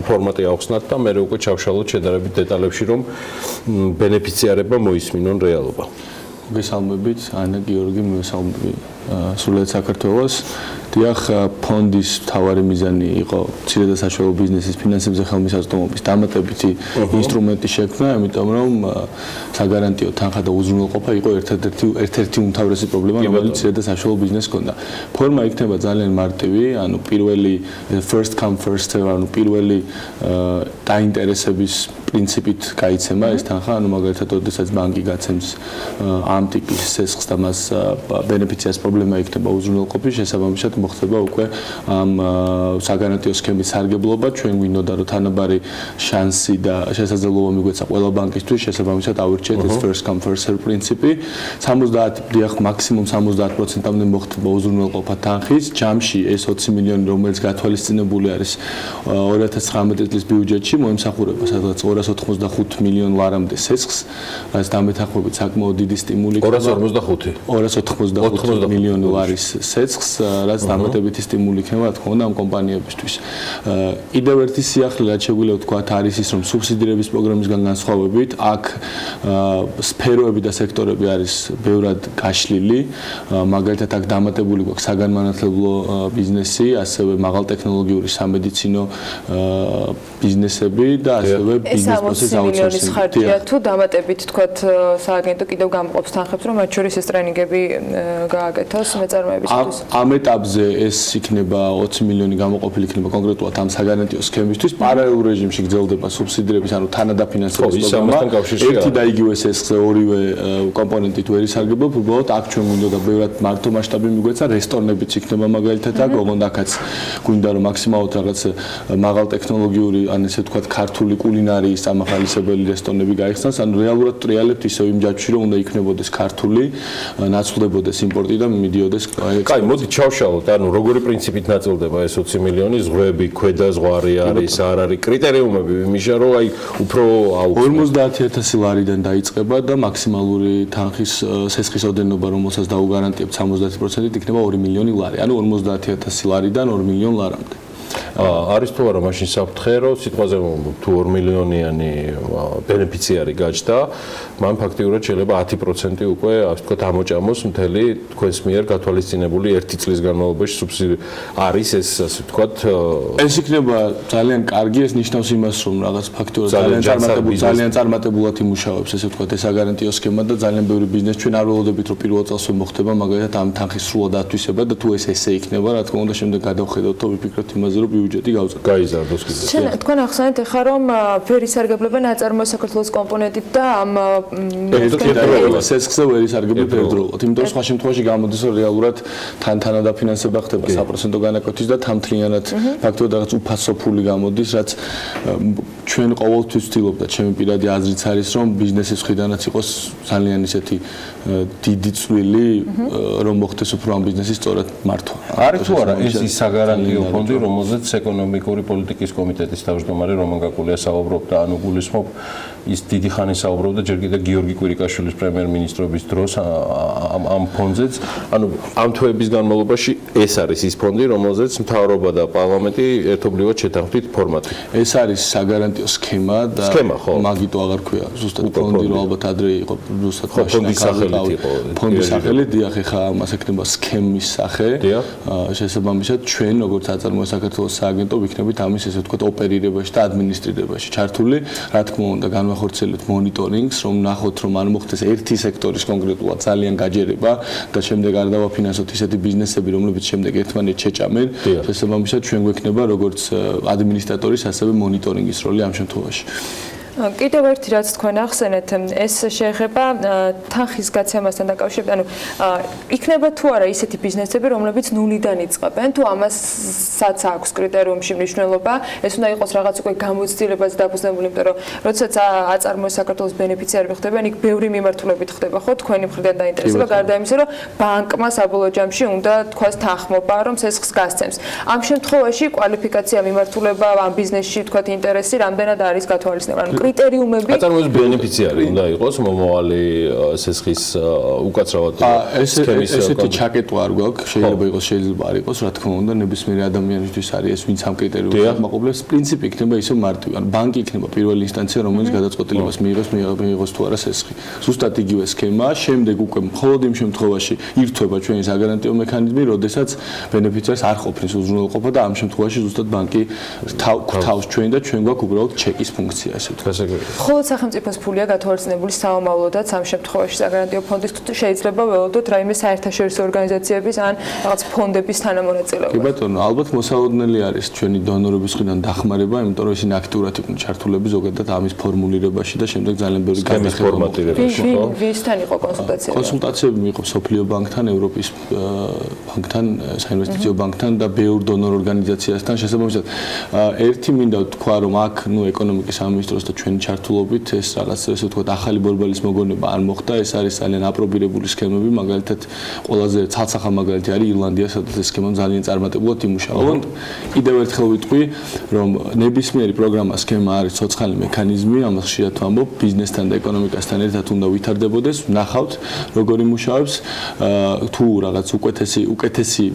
ფორმატი ახსნათ და მე უკვე ჩავშალოთ შედარებით დეტალებში, რომ ბენეფიციარებმა მოისმინონ რეალობა. გესალმებით, ანა გიორგი მესალმები სრულად საქართველოს. დიახ, ფონდის მთავარი მიზანი იყო მცირე და საშუალო ბიზნესის ფინანსებზე ხელმისაწვდომობის დამატებითი ინსტრუმენტის შექმნა, ამიტომ რომ საგარანტიო თანხა და უზრუნველყოფა იყო ერთ-ერთი უმთავრესი პრობლემა, რომელიც მცირე და საშუალო ბიზნესს ჰქონდა. ფორმა იქნება ძალიან მარტივი, ანუ პირველი first come first serve, ანუ პირველი დაინტერესების პრინციპით გაიცემა ეს თანხა, ანუ მაგალითად, როდესაც ბანკი გაცემს ამ ტიპის სესხს და მას ბენეფიციარს პრობლემა იქნება უზრუნველყოფის, შესაბამისად მოხდება უკვე ამ საგარანტიო სქემის სარგებლობა. ჩვენ გვინდოდა რომ თანაბარი შანსი და შესაძლებლობა მიგვეცა ყველა ბანკისთვის, შესაბამისად ავირჩიეთ ეს first come first serve პრინციპი. 70 დიახ, მაქსიმუმ 70%-მდე მოხდება უზრუნველყოფა თანხის. ჯამში ეს 20 მილიონი, რომელიც გათვალისწინებული არის 2019 წლის ბიუჯეტში, მოემსახურება სადღაც 285 მილიონ ლარამდე სესხს, რაც დამეთანხმებით საკმაოდ დიდი სტიმული იქნება. 285 მილიონი ლარის სესხს, რაც დამატებითი სტიმული იქნება, რა თქმა უნდა, ამ კომპანიებისთვის. კიდევ ერთი სიახლე, რაც შეგვიძლია ვთქვათ, არის ის, რომ სუბსიდირების პროგრამისგან განსხვავებით, აქ სფეროები და სექტორები არის ბევრად გაშლილი. მაგალითად, აქ დამატებული გვაქვს საგანმანათლებლო ბიზნესი, ასევე მაღალტექნოლოგიური სამედიცინო ბიზნესები და ასევე ბიზნეს პროცესის აუთსორსინგი. ხარჯია თუ დამატებით თქვათ სააგენტო კიდევ გამოყოფს თანხებს, რომ მათ შორის ეს ტრენინგები გააკეთოს მეწარმეებისთვის. ამ ეტაპზე ეს იქნება 20 მილიონი გამოყოფილი იქნება კონკრეტულად ამ საგარანტიო სქემისთვის. პარალელურ რეჟიმში გრძელდება სუბსიდირების, ანუ თანადაფინანსების პროგრამა. ერთი და იგივე სესხზე ორივე კომპონენტით ვერ ისარგებლობ, უბრალოდ აქ ჩვენ გვინდოდა ბევრად მარტო მასშტაბი მიგვეცა, რესტორნებიც იქნება მაგალითად აქ, ოღონდ აქაც გვინდა რომ მაქსიმალურად რაღაც მაღალტექნოლოგიური, ან ესე ვთქვათ, ქართული კულინარიის ამახალისებელი რესტორნები გაიხსნას, ანუ რეალურად ტრიალებთ ისევ იმ ჯაჭვში, რომ უნდა იქნებოდეს ქართული, ნაცვლებოდეს იმპორტი და მიდიოდეს. კაი, მოდი ჩავშალოთ, ანუ როგორი პრინციპით ნაწილდება ეს 20 მილიონი, ზღვები, ქვედა ზღვარი არის, არ არის კრიტერიუმები, იმისა რომ აი უფრო 50,000 ლარიდან დაიწყება და მაქსიმალური თანხის სესხის ოდენობა, რომელსაც დაუგარანტიებთ 70%-ით იქნება 2 მილიონი ლარი, ანუ 50,000 ლარიდან 2 მილიონ ლარამდე. არის თუ არა მაშინ საფრთხე, რომ სიტყვაზე ვამბობ, თუ 2 მილიონიანი ბენეფიციარი გაჩნდა, მან ფაქტიურად შეიძლება 10% უკვე, ასე ვთქვათ, ამოჭამოს მთელი თქვენს მიერ გათვალისწინებული 1 წლის განმავლობაში სუბსიდია არის ეს, ასე ვთქვათ, ეს იქნება ძალიან კარგი, ეს ნიშნავს იმას, რომ რაღაც ფაქტიურად ძალიან წარმატებულად იმუშავებს, ესე ვთქვათ, ეს აგარანტიო სქემა და ძალიან ბევრი ბიზნესი ჩვენ არ ველოდებით, რომ პირველ წელსვე მოხდება, მაგალითად ამ თანხის სრულად ათვისება და თუ ეს ესე იქნება, რა თქმა უნდა, შემდეგ გადავხედოთ და ვიფიქროთ იმაზე, რომ ბიუჯეტი გაიზარდოს კიდევ. თქვენ ახსენეთ ახლა, რომ ვერ ისარგებლებენ აწარმოების საქართველოს კომპონენტით და ამ სესხზე ვერ ისარგებლებ ერთდროულად. იმიტომ რომ სხვა შემთხვევაში გამოდის, რომ რეალურად თან-თანა დაფინანსება ხდება საპროცენტო განაკვეთის და თამთლიანად ფაქტობრივად რაღაც უფასო ფული გამოდის, რაც ჩვენ ყოველთვის ვცდილობთ და ჩემი პირადი აზრიც არის, რომ ბიზნესის მხრიდანაც იყოს ძალიან ისეთი დიდი წვლილი, რომ მოხდეს უფრო ამ ბიზნესის სწორად მართვა. არის თუ არა ეს ის საგარანტიო ფონდი, რომელზეც ეკონომიკური პოლიტიკის კომიტეტის თავმჯდომარე რომან გაკულია საუბრობდა, ანუ გულისხმობ ის დიდი ხანი საუბრობდა ჯერ კიდევ გიორგი კვირიკაშვილის პრემიერ-მინისტრობის დროს ამ ფონდზეც, ანუ ამ თვეების განმავლობაში ეს არის ის ფონდი, რომელზეც მთავრობა და პარლამენტი ერთობლივად შეთანხმდით ფორმატი. ეს არის საგარანტიო სქემა და მაგიტო აღარ ქვია, ზუსტად ფონდი, რომ ალბათ ადრე იყო ზუსტად ფონდის სახელით იყო. ფონდის სახელით, დიახ, ეხლა მას ექნება სქემის სახე. შესაბამისად, ჩვენ როგორც აწარმოების საქართველოს სააგენტო ვიქნებით ამის ესე ვთქვათ ოპერირებაში და ადმინისტრირებაში ჩართული, რა თქმა უნდა, განვახორციელებთ მონიტორინგს, რომ ნახოთ, რომ არ მოხდეს ერთი სექტორის კონკრეტულად ძალიან გაჯერება და შემდეგ არ დავაფინანსოთ ისეთი ბიზნესები, რომლებიც შემდეგ ერთმანეთს შეჭამენ. შესაბამისად, ჩვენ გვექნება როგორც ადმინისტრატორის, ასევე მონიტორინგის როლი ამ შემთხვევაში. კიდევ ერთი რაც თქვენ ახსენეთ, ეს შეეხება თანხის გაცემასთან დაკავშირებით, ანუ იქნება თუ არა ისეთი ბიზნესები, რომლებიც ნულიდან იწყებენ, თუ ამასაც აქვს კრიტერიუმში მნიშვნელობა, ეს უნდა იყოს რაღაც უკვე გამოცდილებაზე დაფუძნებული, იმიტომ რომ როდესაც აწარმოების საქართველოს ბენეფიციარები ხდებიან, იქ ბევრი მიმართულებით ხდება, ხო, თქვენი მხრიდან დაინტერესება, გარდა იმისა, რომ ბანკმა საბოლოო ჯამში უნდა თქვას თანხმობა, რომ სესხს გასცემს. ამ შემთხვევაში კვალიფიკაცია, მიმართულება ამ ბიზნესში, თქვათ, ინტერესი რამდენად არის გათვალისწინებული. კრიტერიუმები აწარმოების ბენეფიციარი უნდა იყოს მომავალი სესხის უკაცრავად სქემის ესეთი ჩაკეტვა არ გვაქვს, შეიძლება იყოს, შეიძლება არ იყოს, რა თქმა უნდა, ნებისმიერი ადამიანისთვის არის ეს, ვინც ამ კრიტერიუმებს აკმაყოფილებს, პრინციპი იქნება ისე მარტივი, ანუ ბანკი იქნება პირველი ინსტანცია, რომელიც გადაწყვეტილებას მიიღოს თუ არა სესხი. ზუსტად იგივე სქემა, შემდეგ უკვე მხოლოდ იმ შემთხვევაში ირთვება ჩვენი საგარანტიო მექანიზმი, როდესაც ბენეფიციარს არ ყოფნის უზრუნველყოფა და ამ შემთხვევაში ზუსტად ბანკი გვთავს ჩვენ და ჩვენ გვაქვს უბრალოდ ჩეკის ფუნქცია, ესე ვთქვათ. მხოლოდ სახელმწიფოს ფულია გათვალისწინებული საომავლოდაც ამ შემთხვევაში საგარანტიო ფონდის შეიძლება ველოდოთ რაიმე საერთაშორისო ორგანიზაციების ან რაღაც ფონდების თანამონაწილეობა. კი ბატონო, ალბათ მოსალოდნელი არის ჩვენი დონორების მხრიდან დახმარება, იმიტომ რომ ისინი აქტიურად იყვნენ ჩართულები ზოგადად ამის ფორმულირებაში და შემდეგ ძალიან ბევრი განხორციელებაში. ვისთან იყო კონსულტაციები? კონსულტაციები მიიღო სოფლიო ბანკთან, ევროპის ბანკთან, საინვესტიციო ბანკთან და ბევრ დონორ ორგანიზაციასთან. შესაბამისად, ერთი მინდა თქვა, რომ აქ ეკონომიკის სამინისტროს და ჩვენი ჩართულობით ეს რაღაც ესე ვთქვათ ახალი ბორბალის მოგონება არ მოხდა, ეს არის ძალიან აპრობირებული სქემები, მაგალითად ყველაზე ცალსახა მაგალითი არის ირლანდია, სადაც ეს სქემა ძალიან წარმატებულად იმუშავა. კიდევ ერთხელ ვიტყვი, რომ ნებისმიერი პროგრამა სქემა არის ცოცხალი მექანიზმი, ამას ხშირად ვამბობ, ბიზნესთან და ეკონომიკასთან ერთად უნდა ვითარდებოდეს, ვნახავთ როგორ იმუშავებს, თუ რაღაც უკეთესი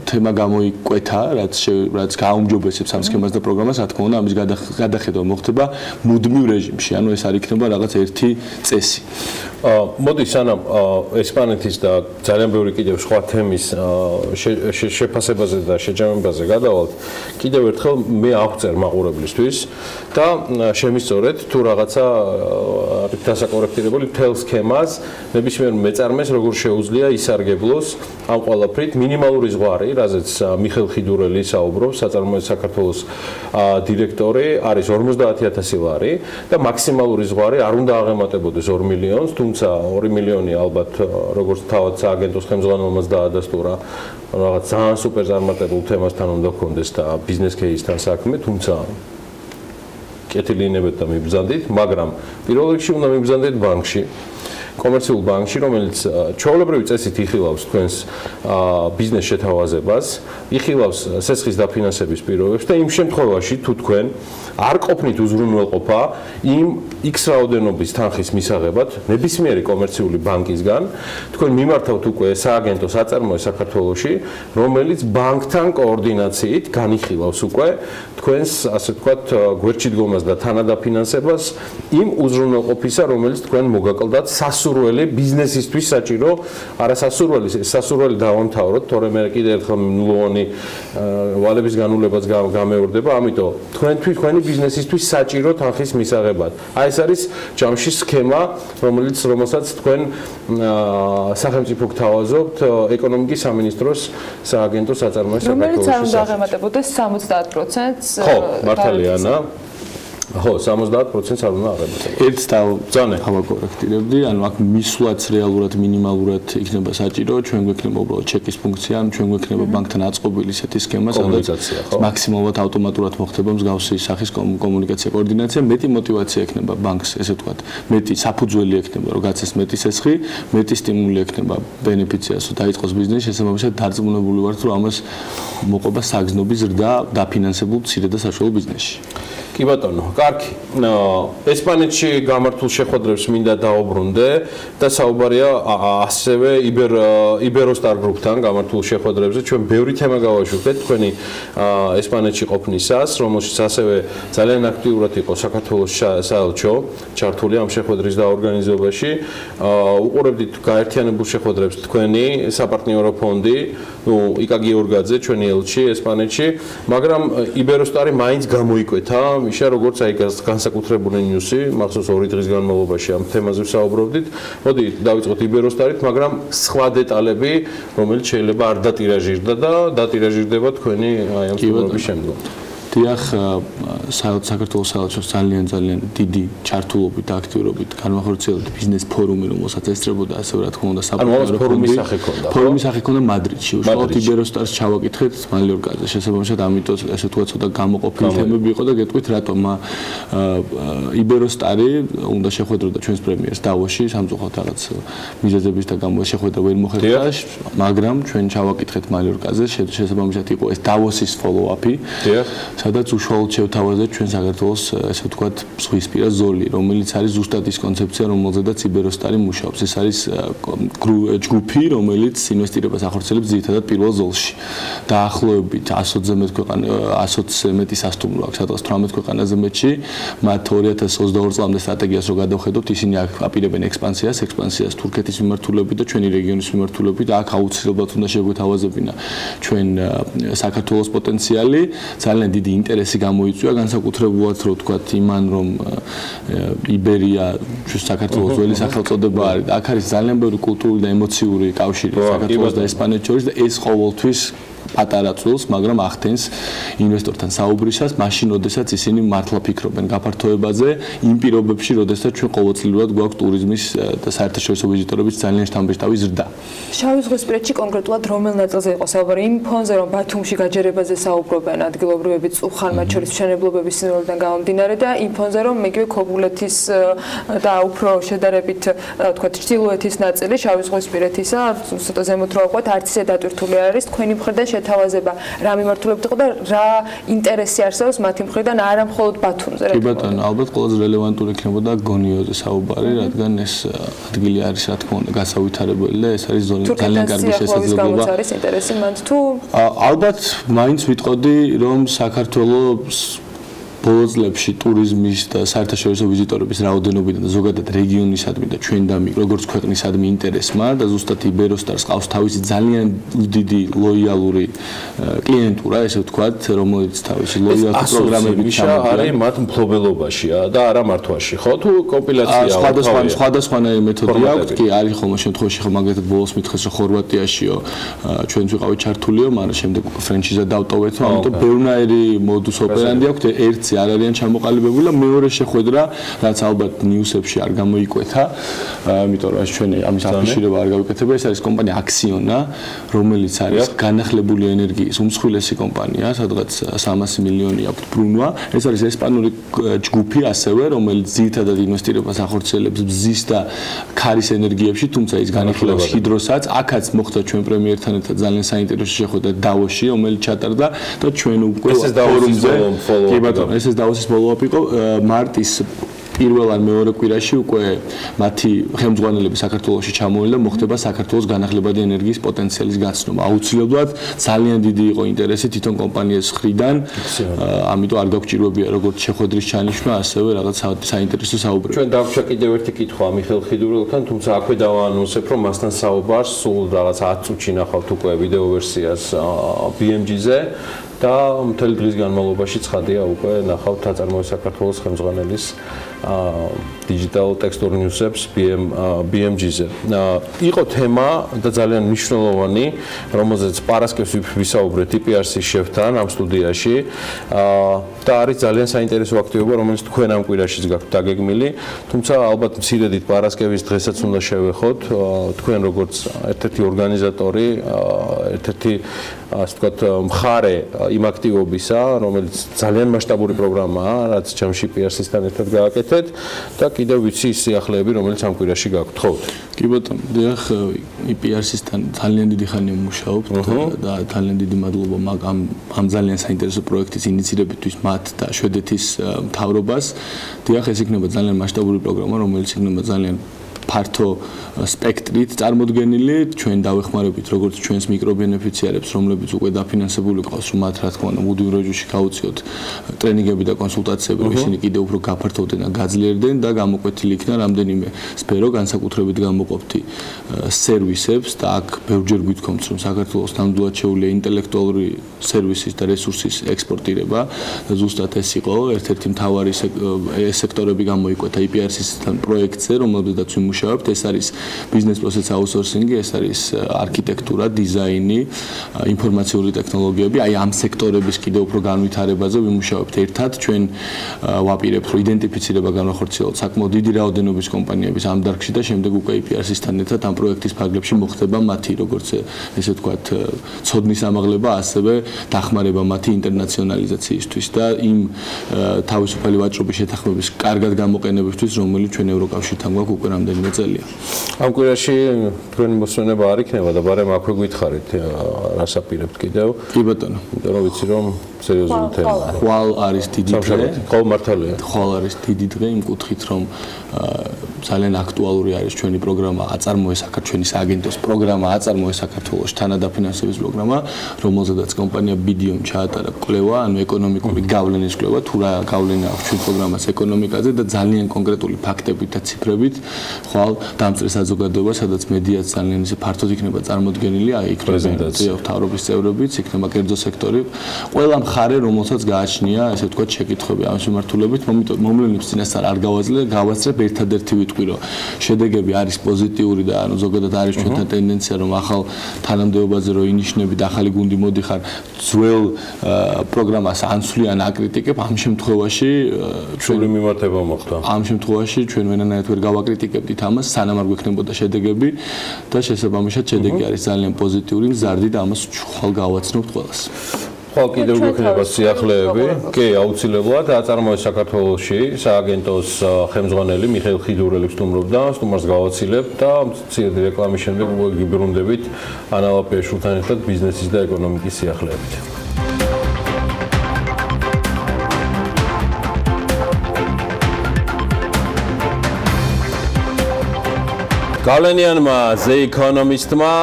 თემა გამოიკვეთა, რაც გააუმჯობესებს ამ სქემას და პროგრამას, რა თქმა უნდა, ამის გადახედვა მოხდება მუდმივ რეჟიმში, ანუ ეს არ იქნება რაღაც ერთი წესი. მოდი სანამ ესპანეთის და ძალიან ბევრი კიდევ სხვა თემის შეფასებაზე და შეჯამებაზე გადავალთ, კიდევ ერთხელ მე აღწერ მაყურებლისთვის და შემისწორეთ თუ რაღაცა არის დასაკორექტირებული მთელ სქემას, ნებისმიერ მეწარმეს როგორ შეუძლია ისარგებლოს ამ ყველაფრით მინიმალური ზღვარი, რაზეც მიხელ ხიდურელი საუბრობს, საწარმოების საქართველოს დირექტორი, არის 50,000 ლარი და მაქსიმალური ზღვარი არ უნდა აღემატებოდეს 2 მილიონს, თუმცა 2 მილიონი ალბათ როგორც თავად სააგენტოს ხელმძღვანელმაც დაადასტურა, რაღაც ძალიან სუპერ წარმატებულ თემასთან უნდა გქონდეს და ბიზნეს კეისთან საქმე, თუმცა კეთილინებეთ და მიბრძანდით, მაგრამ პირველ რიგში უნდა მიბრძანდით ბანკში. კომერციულ ბანკში, რომელიც ჩვეულებრივი წესით იხილავს თქვენს ბიზნეს შეთავაზებას, იხილავს სესხის დაფინანსების პირობებს და იმ შემთხვევაში თუ თქვენ არ ყოფნით უზრუნველყოფა იმ X რაოდენობის თანხის მისაღებად ნებისმიერი კომერციული ბანკისგან, თქვენ მიმართავთ უკვე სააგენტო საწარმოე საქართველოში, რომელიც ბანკთან კოორდინაციით განიხილავს უკვე თქვენს, ასე ვთქვათ, გვერდში დგომას და თანადაფინანსებას იმ უზრუნველყოფისა, რომელიც თქვენ მოგაკლდათ სასურველი ბიზნესისთვის საჭირო, არა სასურველი დავამთავროთ, თორემ მე კიდე ერთხელ ნულოვანი ვალების განულებაც გამეორდება, ამიტომ თქვენი ბიზნესისთვის საჭირო თანხის მისაღებად. აი ეს არის ჯამში სქემა, რომელსაც თქვენ სახელმწიფო გთავაზობთ ეკონომიკის სამინისტროს სააგენტო საწარმოე საქართველოში. რომელიც არ უნდა აღემატებოდეს 70%-ს. ხო, მართალია, ანა. ხო, 70%-ს არ უნდა აღემატებოდეს. ერთ დავაკორექტირებდი, ანუ აქ მისვლაც რეალურად მინიმალურად იქნება საჭირო, ჩვენ გვექნება უბრალოდ ჩეკის ფუნქცია, ჩვენ გვექნება ბანკთან აწყობილი ისეთი სქემა, სადაც მაქსიმალურად ავტომატურად მოხდება მსგავსი სახის კომუნიკაცია, კოორდინაცია, მეტი мотиваცია ექნება ბანკს, ესე ვთქვათ, მეტი საფუძველი ექნება, რომ გაცეს მეტი სესხი, მეტი სტიმული ექნება ბენეფიციას, რომ დაიწყოს ბიზნესი, შესაბამისად დარწმუნებული ვართ, რომ ამას მოყვება საგზნობის ზრდა დაფინანსებულ მცირე და საშუალო ბიზნესში. კი ბატონო, კარგი. ესპანეთში გამართულ შეხვედრებს მინდა დაუბრუნდე და საუბარია ასევე იბეროსტარ გრუპთან გამართულ შეხვედრებზე. ჩვენ ბევრი თემა გავაშვებთ თქვენი ესპანეთში ყოფნისას, რომელშიც ასევე ძალიან აქტიურად იყო საქართველოს საელჩო ჩართული ამ შეხვედრის დაორგანიზებაში. უყურებდით გაერთიანებულ შეხვედრებს თქვენი საპარტნიორო ფონდი, იკა გიორგაძე, ჩვენი ელჩი ესპანეთში, მაგრამ იბეროსტარი მაინც გამოიკვეთა. იშა როგორც აი განსაკუთრებული ნიუსი, მახსოვს 2 დღის განმავლობაში ამ თემაზე ვსაუბრობდით. მოდი დავიწყოთ იბეროსტარით, მაგრამ სხვა დეტალები, რომელიც შეიძლება არ დატირაჟირდა და დატირაჟირდება თქვენი აი ამ სტუმრობის შემდგომ. დიახ, საქართველოს საელჩოს ძალიან დიდი ჩართულობით და აქტიურობით განმახორციელებდა ბიზნეს ფორუმი, რომელსაც ესწრებოდა ასე რა თქმა უნდა საპარტნიორო ფორუმის სახე ქონდა. ფორუმის სახე ქონდა მადრიდში. უშუალოდ იბეროსტარს ჩავაკითხეთ მალიორკაზე. შესაბამისად, ამიტომ ესე თქვა ცოტა გამოყოფილი თემები იყო და გეტყვით რატომ იბეროსტარი უნდა შეხვედროდა ჩვენს პრემიერს დავოში, სამწუხაროდ რაღაც მიზეზების და გამო შეხვედრა ვერ მოხერხდა, მაგრამ ჩვენ ჩავაკითხეთ მალიორკაზე, შესაბამისად იყო ეს დავოსის follow-up-ი. სადაც უშუალოდ შევთავაზეთ ჩვენ საქართველოს ესე ვთქვათ ზღვისპირა ზოლი, რომელიც არის ზუსტად ის კონცეფცია, რომელზედაც იბეროსტარი მუშაობს. ეს არის ჯგუფი, რომელიც ინვესტირებას ახორციელებს ძირითადად პირველ ზოლში. დაახლოებით 100-ზე მეტ ქვეყანა 100-ზე მეტი სასტუმრო აქვს, სადღაც 18 ქვეყანაზე მეტში. მათ 2022 წლამდე სტრატეგიას რო გადავხედოთ, ისინი აქ აპირებენ ექსპანსიას თურქეთის მიმართულებით და ჩვენი რეგიონის მიმართულებით. აქ აუცილებლად უნდა შეგვეთავაზებინა ჩვენ საქართველოს პოტენციალი. ძალიან დიდი ინტერესი გამოიწვია განსაკუთრებულად რო ვთქვათ იმან რომ იბერია საქართველოს ძველი სახელწოდება არის. აქ არის ძალიან ბევრი კულტურული და ემოციური კავშირი საქართველოს და ესპანეთს შორის და ეს ყოველთვის პატარა წულს, მაგრამ ახდენს ინვესტორთან საუბრისას, მაშინ როდესაც ისინი მართლა ფიქრობენ გაფართოებაზე, იმ პირობებში, როდესაც ჩვენ ყოველწლიურად გვაქვს ტურიზმის და საერთაშორისო ვიზიტორების ძალიან შთამბეჭდავი ზრდა. შავი ზღვისპირეთში კონკრეტულად რომელ ნაწილზე იყო საუბარი? იმ ფონზე, რომ ბათუმში გაჯერებაზე საუბრობენ ადგილობრივები წუხან, მათ შორის მშენებლობების სინამდვილიდან გამომდინარე და იმ ფონზე, რომ მიგივე ქობულეთის და უფრო შედარებით, თქვათ, ჩრდილოეთის ნაწილი შავი ზღვისპირეთისა, ცოტა ზემოთ რო ვყვათ, არც ისე დატვირთული არის თქვენი მხრიდან შეთავაზება რა მიმართულებით იყო და რა ინტერესი არსებობს მათი მხრიდან არა მხოლოდ ბათუმზე. კი ბატონო, ალბათ ყველაზე რელევანტური იქნებოდა გონიოზე საუბარი, რადგან ეს ადგილი არის რა თქმა უნდა გასავითარებელი და ეს არის ძალიან კარგი შესაძლებლობა. არის ინტერესი მათ თუ ალბათ მაინც ვიტყოდი რომ საქართველოს ბოლო წლებში ტურიზმის და საერთაშორისო ვიზიტორების რაოდენობიდან და ზოგადად რეგიონისადმი და ჩვენდამი როგორც ქვეყნისადმი ინტერესმა და ზუსტად იბეროსტარს ყავს თავისი ძალიან დიდი ლოიალური კლიენტურა, ესე ვთქვათ, რომელიც თავისი ლოიალური პროგრამებით არის მათ მფლობელობაშია და არა მართვაში, ხო? თუ კომპილაციაა სხვადასხვანაირი მეთოდი აქვს, კი არის ხოლმე შემთხვევაში, ხო მაგალითად ბოლოს მითხეს, რომ ხორვატიაშიო ჩვენც ვიყავით ჩართულიო, მაგრამ შემდეგ ფრენჩიზა დავტოვეთო, ამიტომ ბევრნაირი მოდუს ოპერანდი აქვს, ერთ ერთმანეთზე არ არიან ჩამოყალიბებული და მეორე შეხვედრა, რაც ალბათ ნიუსებში არ გამოიკვეთა, იმიტომ რომ ჩვენ ამის აფიშირება არ გავიკეთება, ეს არის კომპანია აქსიონა, რომელიც არის განახლებული ენერგიის უმსხვილესი კომპანია, სადღაც 300 მილიონი აქვს ბრუნვა. ეს არის ესპანური ჯგუფი ასევე, რომელიც ძირითადად ინვესტირებას ახორციელებს მზის და ქარის ენერგიებში, თუმცა ის განიხილავს ჰიდროსაც. აქაც მოხდა ჩვენ პრემიერთან ერთად ძალიან საინტერესო შეხვედრა დავოსში, რომელიც ჩატარდა და ჩვენ უკვე ფორუმზე, კი ბატონო, ეს დავოსის ფოლოუაპ იყო მარტის პირველ ან მეორე კვირაში უკვე მათი ხელმძღვანელები საქართველოში ჩამოვიდნენ და მოხდება საქართველოს განახლებადი ენერგიის პოტენციალის გაცნობა. აუცილებლად ძალიან დიდი იყო ინტერესი თვითონ კომპანიას მხრიდან, ამიტომ არ გაგვჭირვებია როგორც შეხვედრის ჩანიშვნა, ასევე რაღაც საინტერესო საუბრები. ჩვენ დაგვჭა კიდევ ერთი კითხვა მიხეილ ხიდურულთან, თუმცა აქვე დავაანონსებ, რომ მასთან საუბარს სულ რაღაც 10 წუთში ნახავთ უკვე ვიდეო ვერსიას BMG-ზე. და მთელი დღის განმავლობაში ცხადია უკვე ნახავთ აწარმოების საქართველოს ხელმძღვანელის digital textual news-ებს BMG-ზე. იყო თემა და ძალიან მნიშვნელოვანი, რომელზეც პარასკევს ვისაუბრეთ IPRC-ის შევთან ამ სტუდიაში და არის ძალიან საინტერესო აქტივობა, რომელიც თქვენ ამ კვირაშიც გაქვთ დაგეგმილი, თუმცა ალბათ მცირედით პარასკევის დღესაც უნდა შევეხოთ, თქვენ როგორც ერთ-ერთი ორგანიზატორი, ერთ-ერთი ასე ვთქვათ მხარე იმ აქტივობისა, რომელიც ძალიან მასშტაბური პროგრამაა, რაც ჯამში IPRC-სთან ერთად გააკეთეთ და კიდევ ვიცი ის სიახლეები, რომელიც ამ კვირაში გაქვთ, ხო? კი ბატონო, დიახ, IPRC-სთან ძალიან დიდი ხანია მუშაობთ და ძალიან დიდი მადლობა ამ ძალიან საინტერესო პროექტის ინიციირებისთვის მათ და შვედეთის მთავრობას. დიახ, ეს იქნება ძალიან მასშტაბური პროგრამა, რომელიც იქნება ძალიან ფართო სპექტრით წარმოდგენილი, ჩვენ დავეხმარებით როგორც ჩვენს მიკრობენეფიციარებს, რომლებიც უკვე დაფინანსებული ყავს, რომ მათ რა თქმა უნდა მუდმივ რეჟიმში გავუწიოთ ტრენინგები და კონსულტაციები, ისინი კიდევ უფრო გაფართოვდნენ და გაძლიერდნენ და გამოკვეთილი იქნა რამდენიმე სფერო, განსაკუთრებით გამოყოფთი სერვისებს და აქ ბევრჯერ გვითხოვთ, რომ საქართველოს ნამდვილად შეუძლია ინტელექტუალური სერვისის და რესურსის ექსპორტირება და ზუსტად ეს იყო ერთ-ერთი მთავარი სექტორები გამოიკვეთა IPRC-სთან პროექტზე, რომელზედაც ვიმუშავებთ, ეს არის business process outsourcing-ი, ეს არის არქიტექტურა, დიზაინი, ინფორმაციული ტექნოლოგიები, აი ამ სექტორების კიდევ უფრო განვითარებაზე ვიმუშავებთ ერთად. ჩვენ ვაპირებთ, რომ იდენტიფიცირება განახორციელოთ საკმაოდ დიდი რაოდენობის კომპანიების ამ დარგში და შემდეგ უკვე IPRC-სთან ერთად ამ პროექტის ფარგლებში მოხდება მათი, როგორც ესე ვთქვათ, ცოდნის ამაღლება, ასევე დახმარება მათი ინტერნაციონალიზაციისთვის და იმ თავისუფალი ვაჭრობის შეთანხმების კარგად გამოყენებისთვის, რომელიც ჩვენ ევროკავშირთან გვაქვს უკვე რამდენიმე წელია. ამ კვირაში თქვენი მოსვენება არ იქნება და ბარემ აქვე გითხარით, რას აპირებთ კიდევ? კი ბატონო. იმიტომ რომ ვიცი რომ სერიოზული თემაა. ხვალ არის დიდი დღე. ხო, მართალია. ხვალ არის დიდი დღე იმ კუთხით, რომ ძალიან აქტუალური არის ჩვენი პროგრამა აწარმოე საქართველოს აგენტოს პროგრამა აწარმოე საქართველოს თანადაფინანსების პროგრამა, რომელზედაც კომპანია BDM ჩაატარა კვლევა, ანუ ეკონომიკური გავლენის კვლევა, თუ რა გავლენა აქვს ჩვენ პროგრამას ეკონომიკაზე და ძალიან კონკრეტული ფაქტებით და ციფრებით. ხვალ დამწრე საზოგადოება, სადაც მედიაც ძალიან ისე ფართოდ იქნება წარმოდგენილი, აი იქ პრეზენტაცია თავრობის წევრებიც, იქნება კერძო სექტორი, ყველა მხარე, რომელსაც გააჩნია, ესე ვთქვათ, შეკითხვები ამ მიმართულებით, მომლენებს წინასწარ არ გავაცრებ, ერთადერთი ვიტყვი, რომ შედეგები არის პოზიტიური და ანუ ზოგადად არის ჩვენთან ტენდენცია, რომ ახალ თანამდებობაზე რო ინიშნებით, ახალი გუნდი მოდიხარ, ძველ პროგრამას ანცვლიან აკრიტიკებ, ამ შემთხვევაში ჩვენი მიმართება მოხდა. ამ შემთხვევაში ჩვენ ვერანაირად ვერ გავაკრიტიკებდით ამას, სანამ არ გვექნებოდა შედეგები და შესაბამისად შედეგი არის ძალიან პოზიტიური, მზარდი და ამას ხვალ გავაცნობთ ყველას. ხვალ კიდევ გვექნება სიახლეები. კი, აუცილებლად აწარმოეს საქართველოში სააგენტოს ხელმძღვანელი მიხეილ ხიდურელი სტუმრობდა, სტუმარს გავაცილებთ და მცირედი რეკლამის შემდეგ უკვე გიბრუნდებით ანა ლაპიაშვილთან ერთად ბიზნესის და ეკონომიკის სიახლეებით. გავლენიანმა The Economist-მა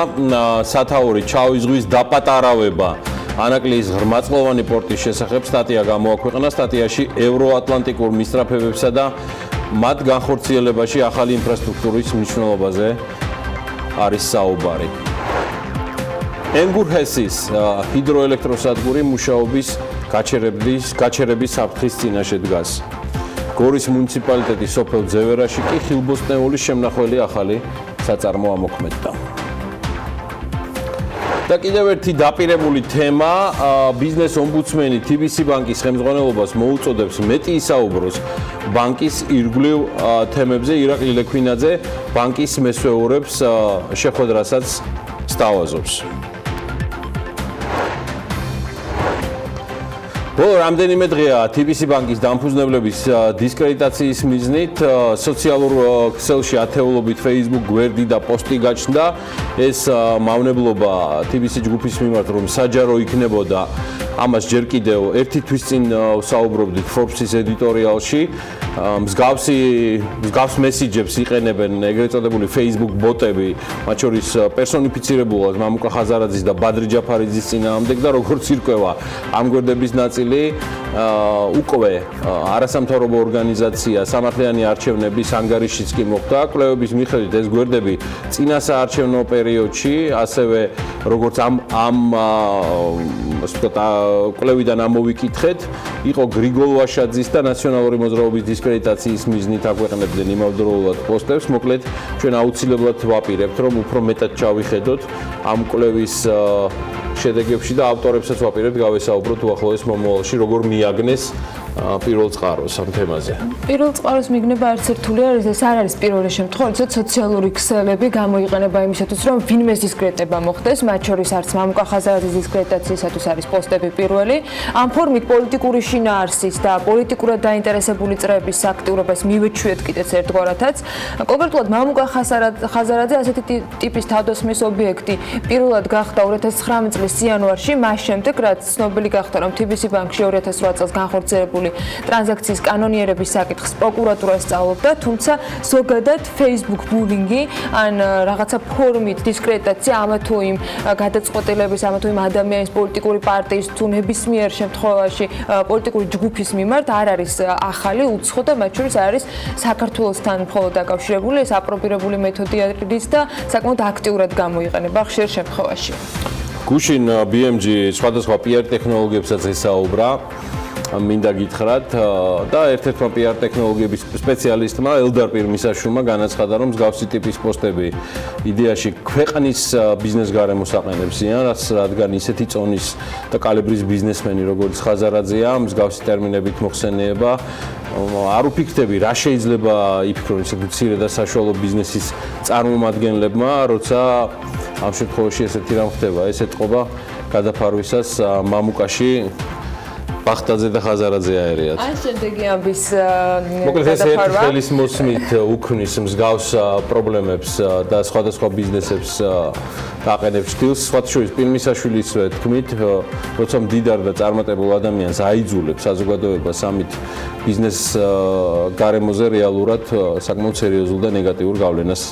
სათაური ჩაუზღვის დაპატარავება ანაკლიის ღრმაწლოვანი პორტის შესახებ სტატია გამოაქვეყნა. სტატიაში ევროატლანტიკურ მისწრაფებებსა და მათ განხორციელებაში ახალი ინფრასტრუქტურის მნიშვნელობაზე არის საუბარი. ენგურჰესის ჰიდროელექტროსადგური მუშაობის გაჩერების საფრთხის წინაშე დგას. გორის მუნიციპალიტეტის სოფელ ძევერაში კი ხილბოსტნეულის შემნახველი ახალი საწარმო ამოქმედდა. და კიდევ ერთი დაპირებული თემა, ბიზნეს ომბუდსმენი TBC ბანკის ხელმძღვანელობას მოუწოდებს მეტი ისაუბროს ბანკის ირგვლივ თემებზე. ირაკლი ლექვინაძე ბანკის მესვეურებს შეხვედრასაც სთავაზობს. რამდენიმე დღეა TBC ბანკის დამფუძნებლების დისკრედიტაციის მიზნით სოციალურ ქსელში ათეულობით Facebook გვერდი და პოსტი გაჩნდა. ეს მავნებლობა TBC ჯგუფის მიმართ რომ საჯარო იქნებოდა. ამას ჯერ კიდევ ერთი თვის წინ ვსაუბრობდით Forbes-ის ედიტორიალში. მსგავს მესიჯებს იყენებენ ეგრეთ წოდებული Facebook ბოტები, მათ შორის პერსონიფიცირებულად მამუკა ხაზარაძის და ბადრი ჯაფარიძის წინააღმდეგ და როგორც ირკვევა ამ გვერდების ნაწილი უკვე არასამთავრობო ორგანიზაცია სამართლიანი არჩევნების ანგარიშიც კი მოხდა. კვლევების მიხედვით ეს გვერდები წინა საარჩევნო პერიოდში, ასევე როგორც ამ კვლევიდან ამოვიკითხეთ, იყო გრიგოლ ვაშაძის და ნაციონალური მოძრაობის დისკრედიტაციის მიზნით აგვეყნებდნენ იმავდროულად პოსტებს. მოკლედ, ჩვენ აუცილებლად ვაპირებთ, რომ უფრო მეტად ჩავიხედოთ ამ კვლევის შედეგებში და ავტორებსაც ვაპირებთ გავესაუბროთ უახლოეს მომავალში, როგორ მიაგნეს პირველ წყაროს ამ თემაზე. პირველ წყაროს მიგნება არც ერთული არის, ეს არ არის პირველი შემთხვევა, როდესაც სოციალური ქსელები გამოიყენება იმისათვის, რომ ვინმეს დისკრედიტება მოხდეს, მათ შორის არც მამუკა ხაზარაძის დისკრედიტაციისათვის არის პოსტები პირველი. ამ ფორმით პოლიტიკური შინაარსის და პოლიტიკურად დაინტერესებული წრეების აქტიურობას მივეჩვიეთ კიდეც ერთგვარათაც. კონკრეტულად მამუკა ხაზარაძე ასეთი ტიპის თავდასხმის ობიექტი პირველად გახდა 2009 წლის იანვარში, მას შემდეგ რაც ცნობილი გახდა, რომ TBC ბანკში 2008 წელს განხორციელებული ტრანზაქციის კანონიერების საკითხს პროკურატურა სწავლობდა, თუმცა ზოგადად Facebook ბულინგი ან რაღაცა ფორმით დისკრედიტაცია ამა თუ იმ გადაწყვეტილების, ამა თუ იმ ადამიანის პოლიტიკური პარტიის თუ ნებისმიერ შემთხვევაში პოლიტიკური ჯგუფის მიმართ არ არის ახალი, უცხო და მათ შორის არის საქართველოსთან მხოლოდ დაკავშირებული, ეს აპრობირებული მეთოდი არის და საკმაოდ აქტიურად გამოიყენება ხშირ შემთხვევაში. გუშინ BMG სხვადასხვა PR ტექნოლოგიებსაც ესაუბრა. მინდა გითხრათ და ერთ-ერთმა PR ტექნოლოგიების სპეციალისტმა ელდარ პირმისაშვილმა განაცხადა, რომ მსგავსი ტიპის პოსტები იდეაში ქვეყნის ბიზნეს გარემოს აყენებსიან, რადგან ისეთი წონის და კალიბრის ბიზნესმენი, როგორც ხაზარაძეა, მსგავსი ტერმინებით მოხსენიება. არ უფიქრდები, რა შეიძლება იფიქრონ ისეთი მცირე და საშუალო ბიზნესის წარმომადგენლებმა, როცა ამ შემთხვევაში ესეთი რამ ხდება, ეს ეთყობა გადაფარვისას მამუკაში ბახტაძე და ხაზარაძე აერიათ. ან შემდეგი ამბის მოკლედ ეს ერთი ხელის მოსმით უქმნის მსგავს პრობლემებს და სხვადასხვა ბიზნესებს აყენებს სტილს. სხვათა შორის პირმისაშვილისვე თქმით, როცა მდიდარ და წარმატებულ ადამიანს აიძულებს საზოგადოება სამით ბიზნეს გარემოზე რეალურად საკმაოდ სერიოზულ და ნეგატიურ გავლენას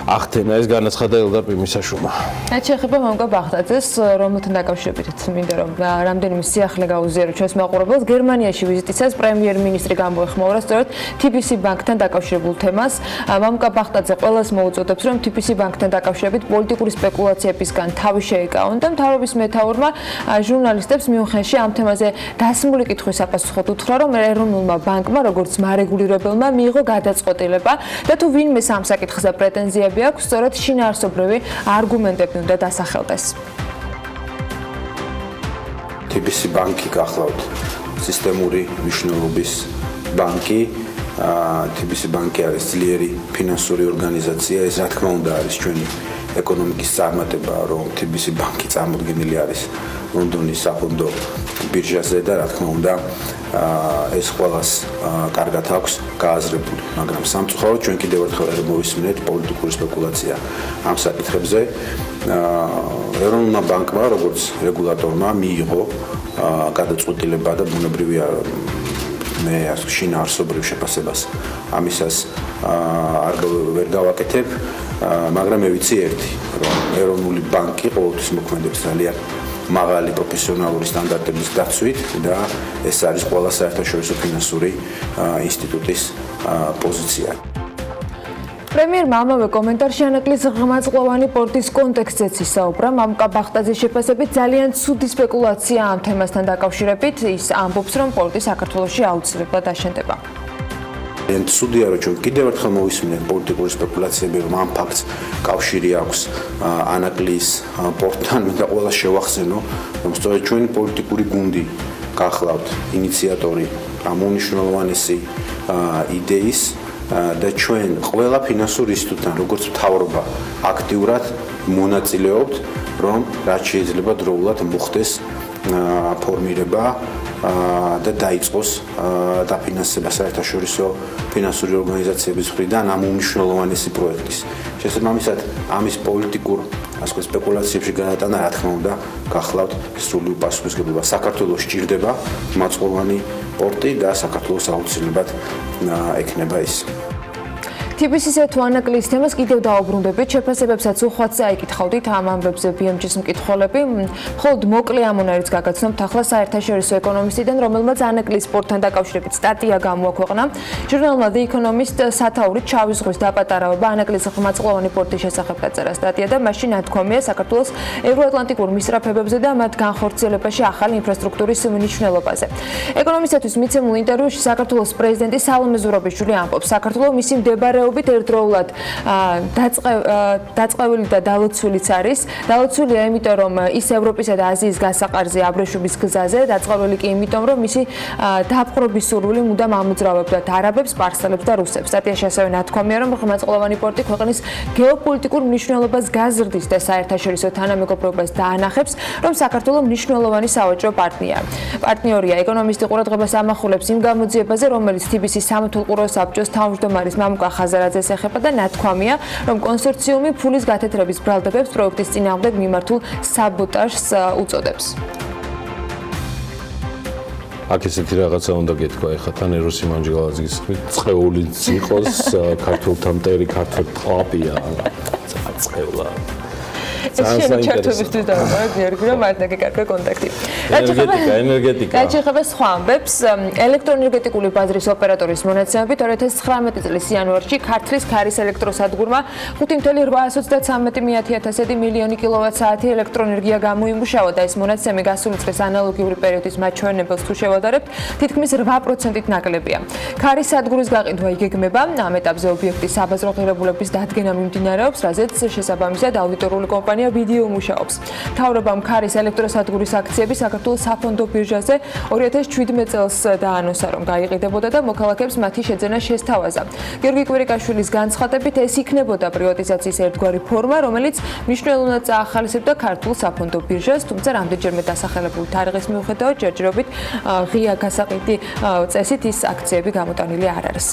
ახდენა. ეს განაცხადა ელდარ პირმისაშვილმა. რაც შეეხება მამუკა ბახტაძეს, რომელთან დაკავშირებით მინდა რომ რამდენიმე სიახლე გაუზიარო ჩვენს მაყურებელს. გერმანიაში ვიზიტისას პრემიერ-მინისტრი გამოეხმაურა სწორედ TBC ბანკთან დაკავშირებულ თემას. მამუკა ბახტაძე ყველას მოუწოდებს, რომ TBC ბანკთან დაკავშირებით პოლიტიკური სპეკულაციებისგან თავი შეეკავონ და მთავრობის მეთაურმა ჟურნალისტებს მიუნხენში ამ თემაზე დასმული კითხვის აპასუხოდ უთხრა, რომ ეროვნულმა ბანკმა როგორც მარეგულირებელმა მიიღო გადაწყვეტილება და თუ ვინმე ამ საკითხზე პრეტენზიები აქვს, სწორედ შინაარსობრივი არგუმენტები უნდა დასახელდეს. TBC ბანკი გახლავთ სისტემური მნიშვნელობის ბანკი. TBC ბანკი არის ძლიერი ფინანსური ორგანიზაცია. ეს რა თქმა უნდა არის ჩვენი ეკონომიკის წარმატება, რომ TBC ბანკი წარმოდგენილი არის ლონდონის საფონდო ბირჟაზე და რა თქმა უნდა ეს ყველას კარგად აქვს გააზრებული, მაგრამ სამწუხაროდ ჩვენ კიდევ ერთხელ მოვისმინეთ პოლიტიკური სპეკულაცია ამ საკითხებზე. ეროვნულმა ბანკმა, როგორც რეგულატორმა, მიიღო გადაწყვეტილება და ბუნებრივია მე შინაარსობრივ შეფასებას ამისას ვერ გავაკეთებ, მაგრამ მე ვიცი ერთი, რომ ეროვნული ბანკი ყოველთვის მოქმედებს ძალიან მაღალი პროფესიონალური სტანდარტების დაცვით და ეს არის ყველა საერთაშორისო ფინანსური ინსტიტუტის პოზიცია. პრემიერმა ამავე კომენტარში ანაკლის ღრმაწყვოვანი პორტის კონტექსტზეც ისაუბრა. მამუკა ბახტაძის შეფასებით ძალიან ცუდი სპეკულაცია ამ თემასთან დაკავშირებით. ის ამბობს, რომ პორტი საქართველოში აუცილებლად აშენდება. ძალიან ცუდია, რომ ჩვენ კიდევ ერთხელ მოვისმინეთ პოლიტიკური სპეკულაციები, რომ ამ ფაქტს კავშირი აქვს ანაკლიის პორტთან, მინდა ყველა შევახსენო, რომ სწორედ ჩვენი პოლიტიკური გუნდი გახლავთ ინიციატორი ამ უნიშნულოვანესი იდეის და ჩვენ ყველა ფინანსურ ინსტიტუტთან, როგორც მთავრობა, აქტიურად მონაწილეობთ, რომ რაც შეიძლება დროულად მოხდეს ფორმირება და დაიწყოს დაფინანსება საერთაშორისო ფინანსური ორგანიზაციების მხრიდან ამ უნიშნულოვანესი პროექტის. შესაბამისად, ამის პოლიტიკურ სპეკულაციებში გადატანა, რა თქმა უნდა, გახლავთ სრული უპასუხისმგებლობა. საქართველოს სჭირდება მაწყობანი პორტი და საქართველოს აუცილებლად ექნება ის. TBC-ზე თუ ანაკლიის თემას კიდევ დაუბრუნდებით, შეფასებებსაც უხვად წაიკითხავდით ამ ამბებზე BMG-ის მკითხველები. მხოლოდ მოკლე ამონარიც გაგაცნობთ ახლა საერთაშორისო ეკონომისტიდან, რომელმაც ანაკლიის პორტთან დაკავშირებით სტატია გამოაქვეყნა. ჟურნალმა The Economist სათაურით შავი ზღვის დაპატარავება ანაკლიის ღრმაწყლოვანი პორტის შესახებ დაწერა სტატია და მასში ნათქვამია საქართველოს ევროატლანტიკურ მისწრაფებებზე და მათ განხორციელებაში ახალი ინფრასტრუქტურის მნიშვნელობაზე. ეკონომისტების მიცემულ ინტერვიუში საქართველოს პრეზიდენტი სალომე ზურაბიშვილი ამბობს, საქართველოს მისი მდებარეობა ერთდროულად დაწყევილი და დალოცულიც არის. დალოცულია იმიტომ, რომ ის ევროპისა და აზიის გასაყარზე აბრეშობის გზაზე, დაწყევილი კი იმიტომ, რომ მისი დაპყრობის სურვილი მუდამ ამოძრავებდა არაბებს, სპარსელებს და რუსებს. სტატიაში ასევე ნათქვამია, რომ ღრმაწყლოვანი პორტი ქვეყნის გეოპოლიტიკურ მნიშვნელობას გაზრდის და საერთაშორისო თანამეგობრობას დაანახებს, რომ საქართველოს მნიშვნელოვანი სავაჭრო პარტნიორია. ეკონომისტი ყურადღებას ამახვილებს იმ გამოძიებაზე, რომელიც TBC-ის სამეთვალყურო საბჭოს თავმჯდომარის მამუკა ხაზარაძეს ეხება და ნათქვამია, რომ კონსორციუმი ფულის გათეთრების ბრალდებებს პროექტის წინააღმდეგ მიმართულ საბოტაჟს უწოდებს. აქ ესეთი რაღაცა უნდა გეთქვა, ეხლა თან ეროსი მანჯგალაძის წყეულიც იყოს, ქართულთა მტერი, ქართულ ყლაპია, წყევლა. ეს ჩართობისთვის დავამატებ გიორგი, რომ არ დაგეკარგა კონტაქტი. ენერგეტიკა. რაც შეეხება სხვა ამბებს, ელექტროენერგეტიკული ბაზრის ოპერატორის მონაცემებით 2019 წლის იანვარში ქართლის ქარის ელექტროსადგურმა 5,833 მილიონი კილოვატ-საათი ელექტროენერგია გამოიმუშავა და ეს მონაცემი გასული წლის ანალოგიური პერიოდის მაჩვენებელს თუ შევადარებთ, თითქმის 8%-ით ნაკლებია. ქარის სადგურის გაყიდვა იგეგმება, ამ ეტაპზე ობიექტის საბაზრო ღირებულების დადგენა მიმდინარეობს, რაზეც შესაბამისად აუდიტორული კომპანია ვიდეო მუშაობს. მთავრობამ ქარის ელექტროსადგურის აქციები საქართველოს საფონდო ბირჟაზე 2017 წელს დაანონსა, რომ გაიყიდებოდა და მოქალაქეებს მათი შეძენა შესთავაზა. გიორგი კვირიკაშვილის განცხადებით, ეს იქნებოდა პრივატიზაციის ერთგვარი ფორმა, რომელიც მნიშვნელოვნად წაახალისებდა ქართულ საფონდო ბირჟას, თუმცა რამდენჯერმე დასახელებული თარიღის მიუხედავად ჯერჯერობით ღია გასაყიდი წესით ის აქციები გამოტანილი არ არის.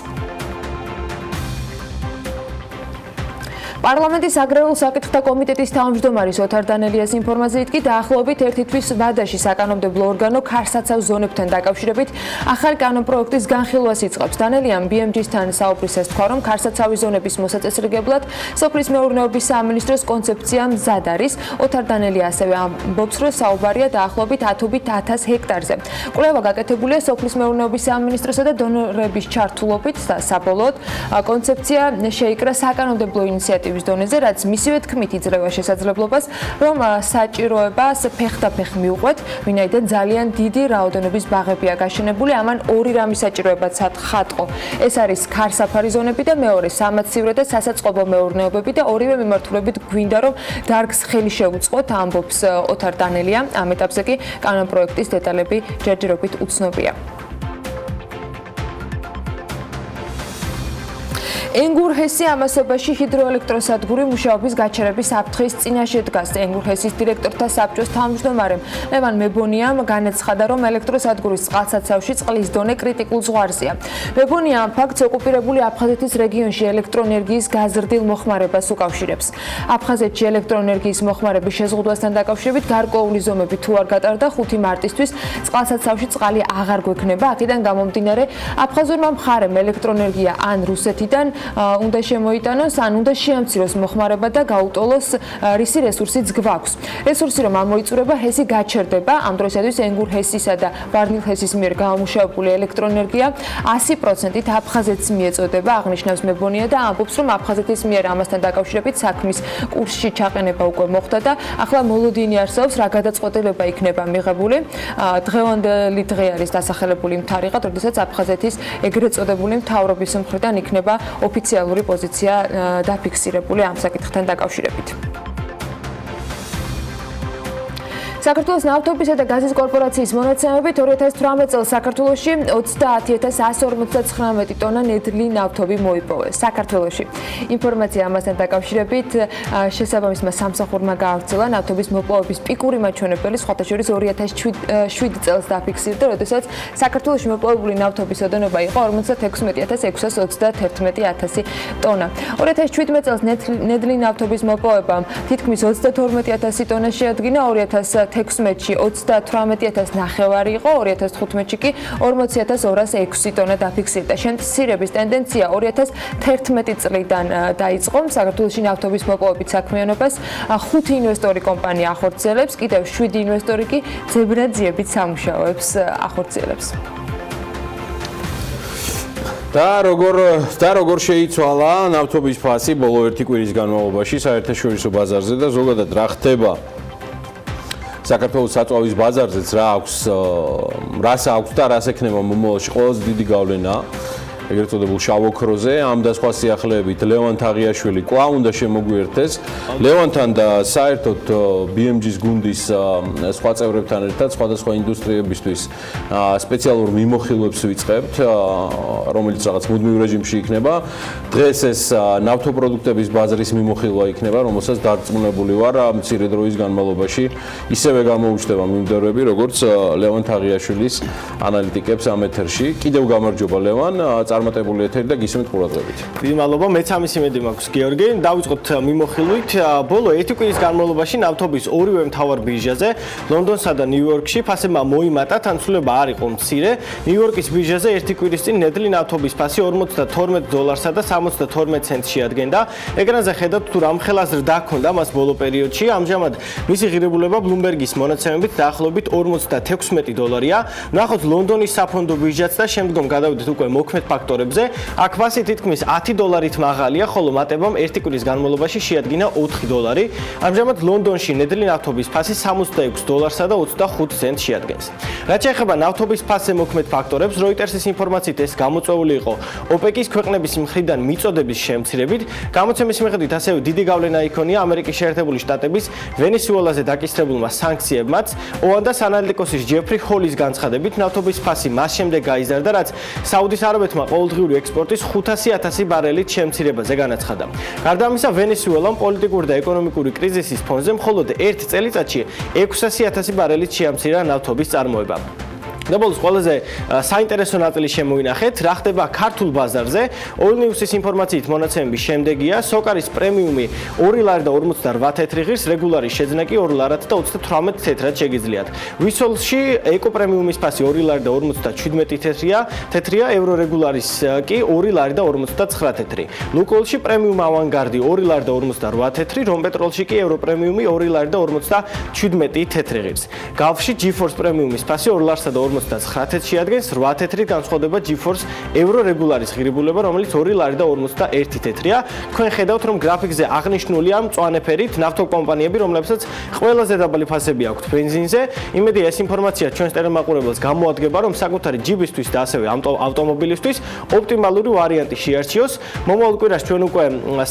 პარლამენტის აგრარულ საკითხთა კომიტეტის თავმჯდომარის ოთარ დანელიას ინფორმაციით კი დაახლოებით ერთი თვის ვადაში საკანონმდებლო ორგანო ქარსაცავ ზონებთან დაკავშირებით ახალი კანონპროექტის განხილვას იწყებს. დანელიამ BMG-სთან საუბრისას თქვა, რომ ქარსაცავის ზონების მოსაწესრიგებლად სოფლის მეურნეობის სამინისტროს კონცეფცია მზად არის. ოთარ დანელია ასევე ამბობს, რომ საუბარია დაახლოებით 10,000 ჰექტარზე. კვლევა გაკეთებულია სოფლის მეურნეობის სამინისტროსა და დონორების ჩართულობით და საბოლოოდ კონცეფცია შეიკრა საკანონმდებლო ინიციატივას დონეზე, რაც მისივე თქმით იძლევა შესაძლებლობას, რომ საჭიროებას ფეხდაფეხ მიუყვეთ, ვინაიდან ძალიან დიდი რაოდენობის ბაღებია გაშენებული, ამან ორი რამის საჭიროებაც ხატყო. ეს არის ქარსაფარი ზონები და მეორე სამაცივრო და სასაწყობო მეურნეობები და ორივე მიმართულებით გვინდა, რომ დარგს ხელი შეუწყოთ, ამბობს ოთარ დანელია. ამ ეტაპზე კი კანონპროექტის დეტალები ჯერჯერობით უცნობია. ენგურჰესი ამასობაში ჰიდროელექტროსადგური მუშაობის გაჩერების საფრთხის წინაშე დგას. ენგურჰესის დირექტორთა საბჭოს თავმჯდომარემ ლევან მებონიამ განაცხადა, რომ ელექტროსადგურის წყალსაცავში წყლის დონე კრიტიკულ ზღვარზეა. მებონია ამ ფაქტს ოკუპირებული აფხაზეთის რეგიონში ელექტროენერგიის გაზრდილ მოხმარებას უკავშირებს. აფხაზეთში ელექტროენერგიის მოხმარების შეზღუდვასთან დაკავშირებით გარკვეული ზომები თუ არ გატარდა 5 მარტისთვის წყალსაცავში წყალი აღარ გვექნება. აქედან გამომდინარე აფხაზურმა მხარემ ელექტროენერგია ან რუსეთიდან უნდა შემოიტანოს, ან უნდა შეამციროს მოხმარება და გაუტოლოს რისი რესურსიც გვაქვს. რესურსი რომ ამოიწურება, ჰესი გაჩერდება, ამ დროისათვის ენგურ ჰესისა და ვარნილ ჰესის მიერ გამომუშავებული ელექტროენერგია 100%-ით აფხაზეთს მიეწოდება, აღნიშნავს მებონია და ამბობს, რომ აფხაზეთის მიერ ამასთან დაკავშირებით საქმის კურსში ჩაყენება უკვე მოხდა და ახლა მოლოდინი არსებობს, რა გადაწყვეტილება იქნება მიღებული. დღევანდელი დღე არის დასახელებული თარიღად, როდესაც აფხაზეთის ეგრეთ წოდებული მთავრობის მხრიდან იქნება ოფიციალური პოზიცია დაფიქსირებული ამ საკითხთან დაკავშირებით. საქართველოს ნავთობისა და გაზის კორპორაციის მონაცემებით 2018 წელს საქართველოში 30149 ტონა ნედლი ნავთობი მოიპოვეს. საქართველოში ინფორმაცია ამასთან დაკავშირებით შესაბამისმა სამსახურმა გააგრძელა ნავთობის მოპოვების პიკური მაჩვენებელი სხვათა შორის 2007 წელს დაფიქსირდა, როდესაც საქართველოში მოპოვებული ნავთობის ოდენობა იყო 56631 ტონა. 2017 წელს ნედლი ნავთობის მოპოვებამ თითქმის 32000 ტონა შეადგინა, 2016-ში 38000 იყო, 2015-ში კი 40206 ტონა დაფიქსირდა. შემცირების ტენდენცია 2011 წლიდან დაიწყო. საქართველოში ნავთობის მოპოვებით საქმიანობას 5 ინვესტორი კომპანია ახორციელებს, კიდევ 7 ინვესტორი კი ძებრაძიებით სამუშაოებს ახორციელებს. და როგორ შეიცვალა ნავთობის ფასი ბოლო ერთი კვირის განმავლობაში საერთაშორისო ბაზარზე და ზოგადად რა ხდება საქართველოს საწვავის ბაზარზეც რას აქვს და რას ექნება მომავალში ყველაზე დიდი გავლენა ეგრეთ წოდებულ შავ ოქროზე. ამ და სხვა სიახლეებით ლევან თაღიაშვილი კვლავ უნდა შემოგვიერთდეს. ლევანთან და საერთოდ BMG-ს გუნდის სხვა წევრებთან ერთად სხვადასხვა ინდუსტრიებისთვის სპეციალურ მიმოხილვებს ვიწყებთ, რომელიც რაღაც მუდმივ რეჟიმში იქნება. დღეს ეს ნავთობპროდუქტების ბაზრის მიმოხილვა იქნება, რომელსაც დარწმუნებული ვარ, მცირე დროის განმავლობაში ისევე გამოუჩნდება მიმდევრები, როგორც ლევან თაღიაშვილის ანალიტიკებს ამ ეთერში. კიდევ გამარჯობა ლევან. წარმატებული ეთერი და გისმენთ ყურადღებით. დიდი მადლობა, მეც ამის იმედი მაქვს, გიორგი. დავიწყოთ მიმოხილვით. ბოლო ერთი კვირის განმავლობაში ნავთობის ორივე მთავარ ბირჟაზე, ლონდონსა და ნიუ-იორკში ფასებმა მოიმატა, თანხმობა არ იყო მცირე. ნიუ-იორკის ბირჟაზე ერთი კვირის წინ ნედლი ნავთობის ფასი $42 და 72 ცენტს შეადგენდა. ეკრანზე ხედავთ თუ რამხელა ზრდა ჰქონდა მას ბოლო პერიოდში. ამჟამად მისი ღირებულება ბლუმბერგის მონაცემებით დაახლოებით $46. ნახოთ ლონდონის საფონდო ბირჟაც და შემდგომ გადავიდეთ უკვე მოქმედ ფაქტორებზე. აქ ფასი თითქმის $10-ით მაღალია, ხოლო მატებამ ერთი კვირის განმავლობაში შეადგინა $4. ამჟამად ლონდონში ნედლი ნავთობის ფასი $66 და 25 ცენტს შეადგენს. რაც შეეხება ნავთობის ფასზე მოქმედ ფაქტორებს, Reuters-ის ინფორმაციით ეს გამოწვეული იყო ოპეკის ქვეყნების მხრიდან მიწოდების შემცირებით. გამოცემის მიხედვით ასევე დიდი გავლენა იქონია ამერიკის შეერთებული შტატების ვენესუელაზე დაკისრებულმა სანქციებმაც. ოანდას ანალიტიკოსის ჯეფრი ჰოლის განცხადებით, ნავთობის ფასი მას შემდეგ გაიზარდა, რაც საუდის არაბეთმა ყოველდღიური ექსპორტის 500,000 ბარელით შემცირებაზე განაცხადა. გარდა ამისა, ვენესუელამ პოლიტიკური და ეკონომიკური კრიზისის ფონზე მხოლოდ ერთ წელიწადში 600,000 ბარელით შეამცირა ნავთობის წარმოება. და ბოლოს ყველაზე საინტერესო ნაწილი შემოვინახეთ, რა ხდება ქართულ ბაზარზე. All News-ის ინფორმაციით მონაცემების შემდეგია, სოკარის პრემიუმი $2.48 ღირს, რეგულარი შეძენა კი $2.38 შეგიძლიათ. ვისოლში ეკო პრემიუმის ფასი $2.57 ევრო, რეგულარის კი $2.59. ლუკოლში პრემიუმ ავანგარდი $2.48, რომპეტროლში კი ევრო პრემიუმი $2.57 ღირს. გავში GeForce პრემიუმის ფასი $2.49 შეადგენს, 8 განსხვავდება GeForce ევრო რეგულარის ღირებულება, რომელიც $2.51. თქვენ ხედავთ, რომ გრაფიკზე აღნიშნულია მწვანე ფერით ნავთობკომპანიები, რომლებსაც ყველაზე დაბალი ფასები აქვთ ბენზინზე. იმედია ეს ინფორმაცია ჩვენს ტელემაყურებელს გამოადგება, რომ საკუთარი ჯიბისთვის და ასევე ავტომობილისთვის ოპტიმალური ვარიანტი შეარჩიოს. მომავალ კვირას ჩვენ უკვე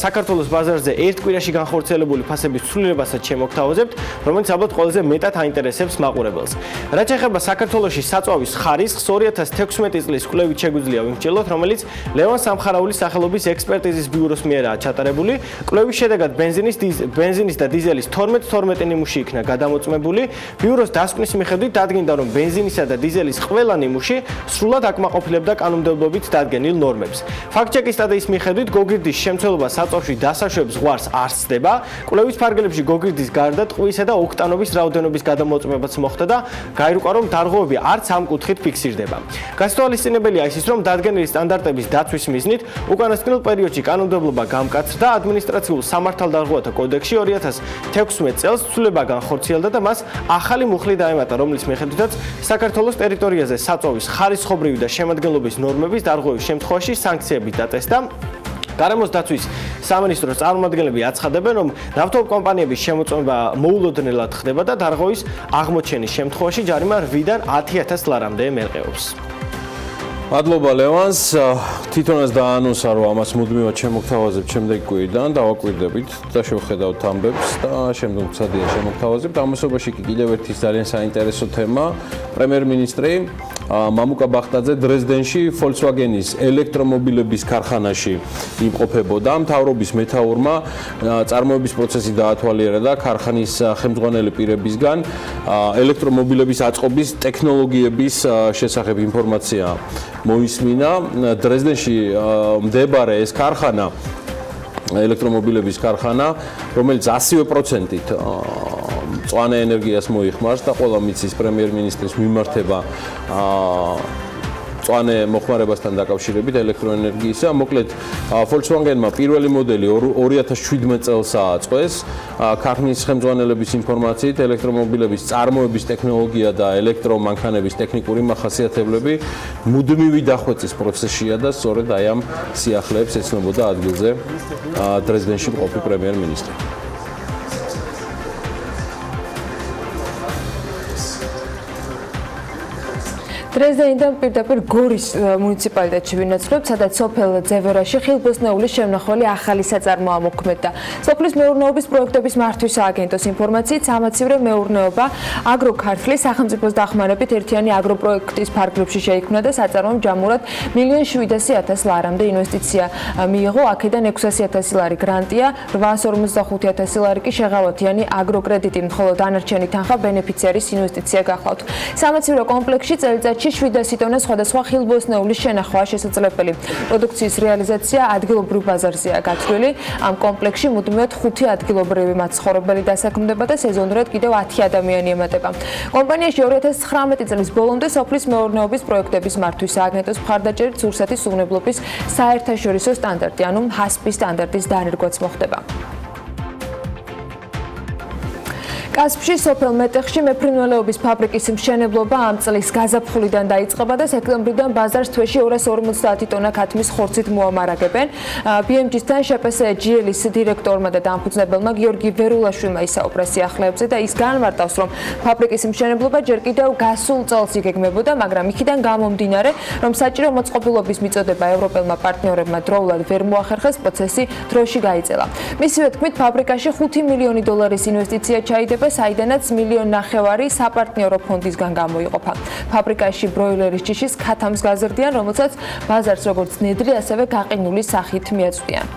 საქართველოს ბაზარზე ერთ კვირაში განხორციელებული ფასების ცვლილებასაც შემოგთავაზებთ, რომელიც ალბათ ყველაზე მეტად აინტერესებს მაყურებელს. რაც შეეხება საქართველოში საწვავის ხარისხს 2016 წლის კვლევით შეგვიძლია ვიმსჯელოთ, რომელიც ლევან სამხარაულის სახელობის ექსპერტიზის ბიუროს მიერაა ჩატარებული. კვლევის შედეგად ბენზინის და დიზელის 12 ნიმუში იქნა გადამოწმებული. ბიუროს დასკვნის მიხედვით დადგინდა, რომ ბენზინისა და დიზელის ყველა ნიმუში სრულად აკმაყოფილებდა კანონმდებლობით დადგენილ ნორმებს. ფაქტ-ჩეკის სტადიის მიხედვით გოგირდის შემცველობა საწვავში დასაშვებ ზღვარს არ სცდება. კვლევის ფარგლებში გოგირდის გარდა ტყვიისა და ოქტანობის რაოდენობის გადამოწმებაც მოხდა და გაირკვევა, რომ დარღვევები არც ამ კუთხით ფიქსირდება. გასათვალისწინებელია ის, რომ დადგენილი სტანდარტების დაცვის მიზნით უკანასკნელ პერიოდში კანონმდებლობა გამკაცრდა ადმინისტრაციულ სამართალდარღვევათა კოდექსში 2016 წელს ცვლილება განხორციელდა და მას ახალი მუხლი დაემატა, რომლის მიხედვითაც საქართველოს ტერიტორიაზე საწვავის ხარისხობრივი და შემადგენლობის ნორმების დარღვევის შემთხვევაში სანქციები დაწესდა. გარემოს დაცვის სამინისტროს წარმომადგენლები აცხადებენ, რომ ნავთობკომპანიების შემოწმება მოულოდნელად ხდება და დარღვევის აღმოჩენის შემთხვევაში ჯარიმა 8-დან 10.000 ლარამდე მერყეობს. მადლობა ლევანს, თვითონაც დაანონსა, რომ ამას მუდმივად შემოგთავაზებთ შემდეგი კვირიდან, დავაკვირდებით და შევხედავთ ამბებს და შემდგომ ცადიან შემოგთავაზებთ. ამასობაში კი კიდევ ერთი ძალიან საინტერესო თემა, პრემიერ-მინისტრი მამუკა ბახტაძე დრეზდენში Volkswagen-ის ელექტრომობილების ქარხანაში იმყოფებოდა. მთავრობის მეთაურმა წარმოების პროცესი დაათვალიერა ქარხანის ხელმძღვანელი პირებისგან ელექტრომობილების აწყობის ტექნოლოგიების შესახებ ინფორმაცია მოისმინა. დრეზდენში მდებარე ეს ქარხანა ელექტრომობილების ქარხანა, რომელიც 100%-ით მწვანე ენერგიას მოიხმარს და ყველა მიცის პრემიერ-მინისტრის მიმართება მწვანე მოხმარებასთან დაკავშირებით ელექტროენერგიისა. მოკლედ Volkswagen-მა პირველი მოდელი 2017 წელს ააწყვეს. ქარხნის ხელმძღვანელების ინფორმაციით ელექტრომობილების წარმოების ტექნოლოგია და ელექტრომანქანების ტექნიკური მახასიათებლები მუდმივი დახვეწის პროცესშია და სწორედ აი ამ სიახლეებს ეცნობოდა ადგილზე დრეზდენში მყოფი პრემიერ-მინისტრი. დრეზდენიდან პირდაპირ გორის მუნიციპალიტეტში ვინაცვლებ, სადაც სოფელ ძევერაში ხილბოსნეულის შემნახველი ახალი საწარმო ამოქმედდა. სოფლის მეურნეობის პროექტების მართვის სააგენტოს ინფორმაციით, სამაცივრე მეურნეობა აგროქართლის სახელმწიფოს დახმარებით ერთიანი აგროპროექტის ფარგლებში შეიქმნა და საწარმომ ჯამურად 1.700.000 ლარამდე ინვესტიცია მიიღო. აქედან 600.000 ლარი გრანტია, 855.000 ლარი კი შეღავათიანი აგროკრედიტი, ხოლო დანარჩენი თანხა ბენეფიციარის ინვესტიცია გახლავთ. სამაცივრო კომპლექსში წელიწადში 700 ტონას სხვადასხვა ხილბოსნეულის შენახვა შესაძლებელი. პროდუქციის რეალიზაცია ადგილობრივ ბაზარზეა გათვლილი. ამ კომპლექსში მუდმივად 5 ადგილობრივი მაცხოვრებელი დასაქმდება და სეზონურად კიდევ 10 ადამიანი ემატება. კომპანიაში 2019 წლის ბოლომდე სოფლის მეურნეობის პროექტების მართვის სააგენტოს მხარდაჭერით სურსათის უვნებლობის საერთაშორისო სტანდარტი, ანუ HACCP სტანდარტის დანერგვაც მოხდება. კასპში სოფელ მეტეხში მეფრინველეობის ფაბრიკის მშენებლობა ამ წლის გაზაფხულიდან დაიწყება და სექტემბრიდან ბაზარს თვეში 250 ტონა ქათმის ხორცით მოამარაგებენ. BMG-თან შპსGL-ის დირექტორმა და დამფუძნებელმა გიორგი ვერულაშვილმა ისაუბრა სიახლეებზე და ის განმარტავს, რომ ფაბრიკის მშენებლობა ჯერ კიდევ გასულ წელს იგეგმებოდა, მაგრამ იქიდან გამომდინარე, რომ საჭირო მოწყობილობის მიწოდება ევროპელმა პარტნიორებმა დროულად ვერ მოახერხეს, პროცესი დროში გაიწელა. მისივე თქმით, ფაბრიკაში 5 მილიონი დოლარის ინვესტიცია ჩაიდება, საიდანაც 1.5 მილიონი საპარტნიორო ფონდისგან გამოიყოფა. ფაბრიკაში ბროილერის ჯიშის ქათამს გაზრდიან, რომელსაც ბაზარს როგორც ნედლი, ასევე გაყინული სახით მიაწვდიან.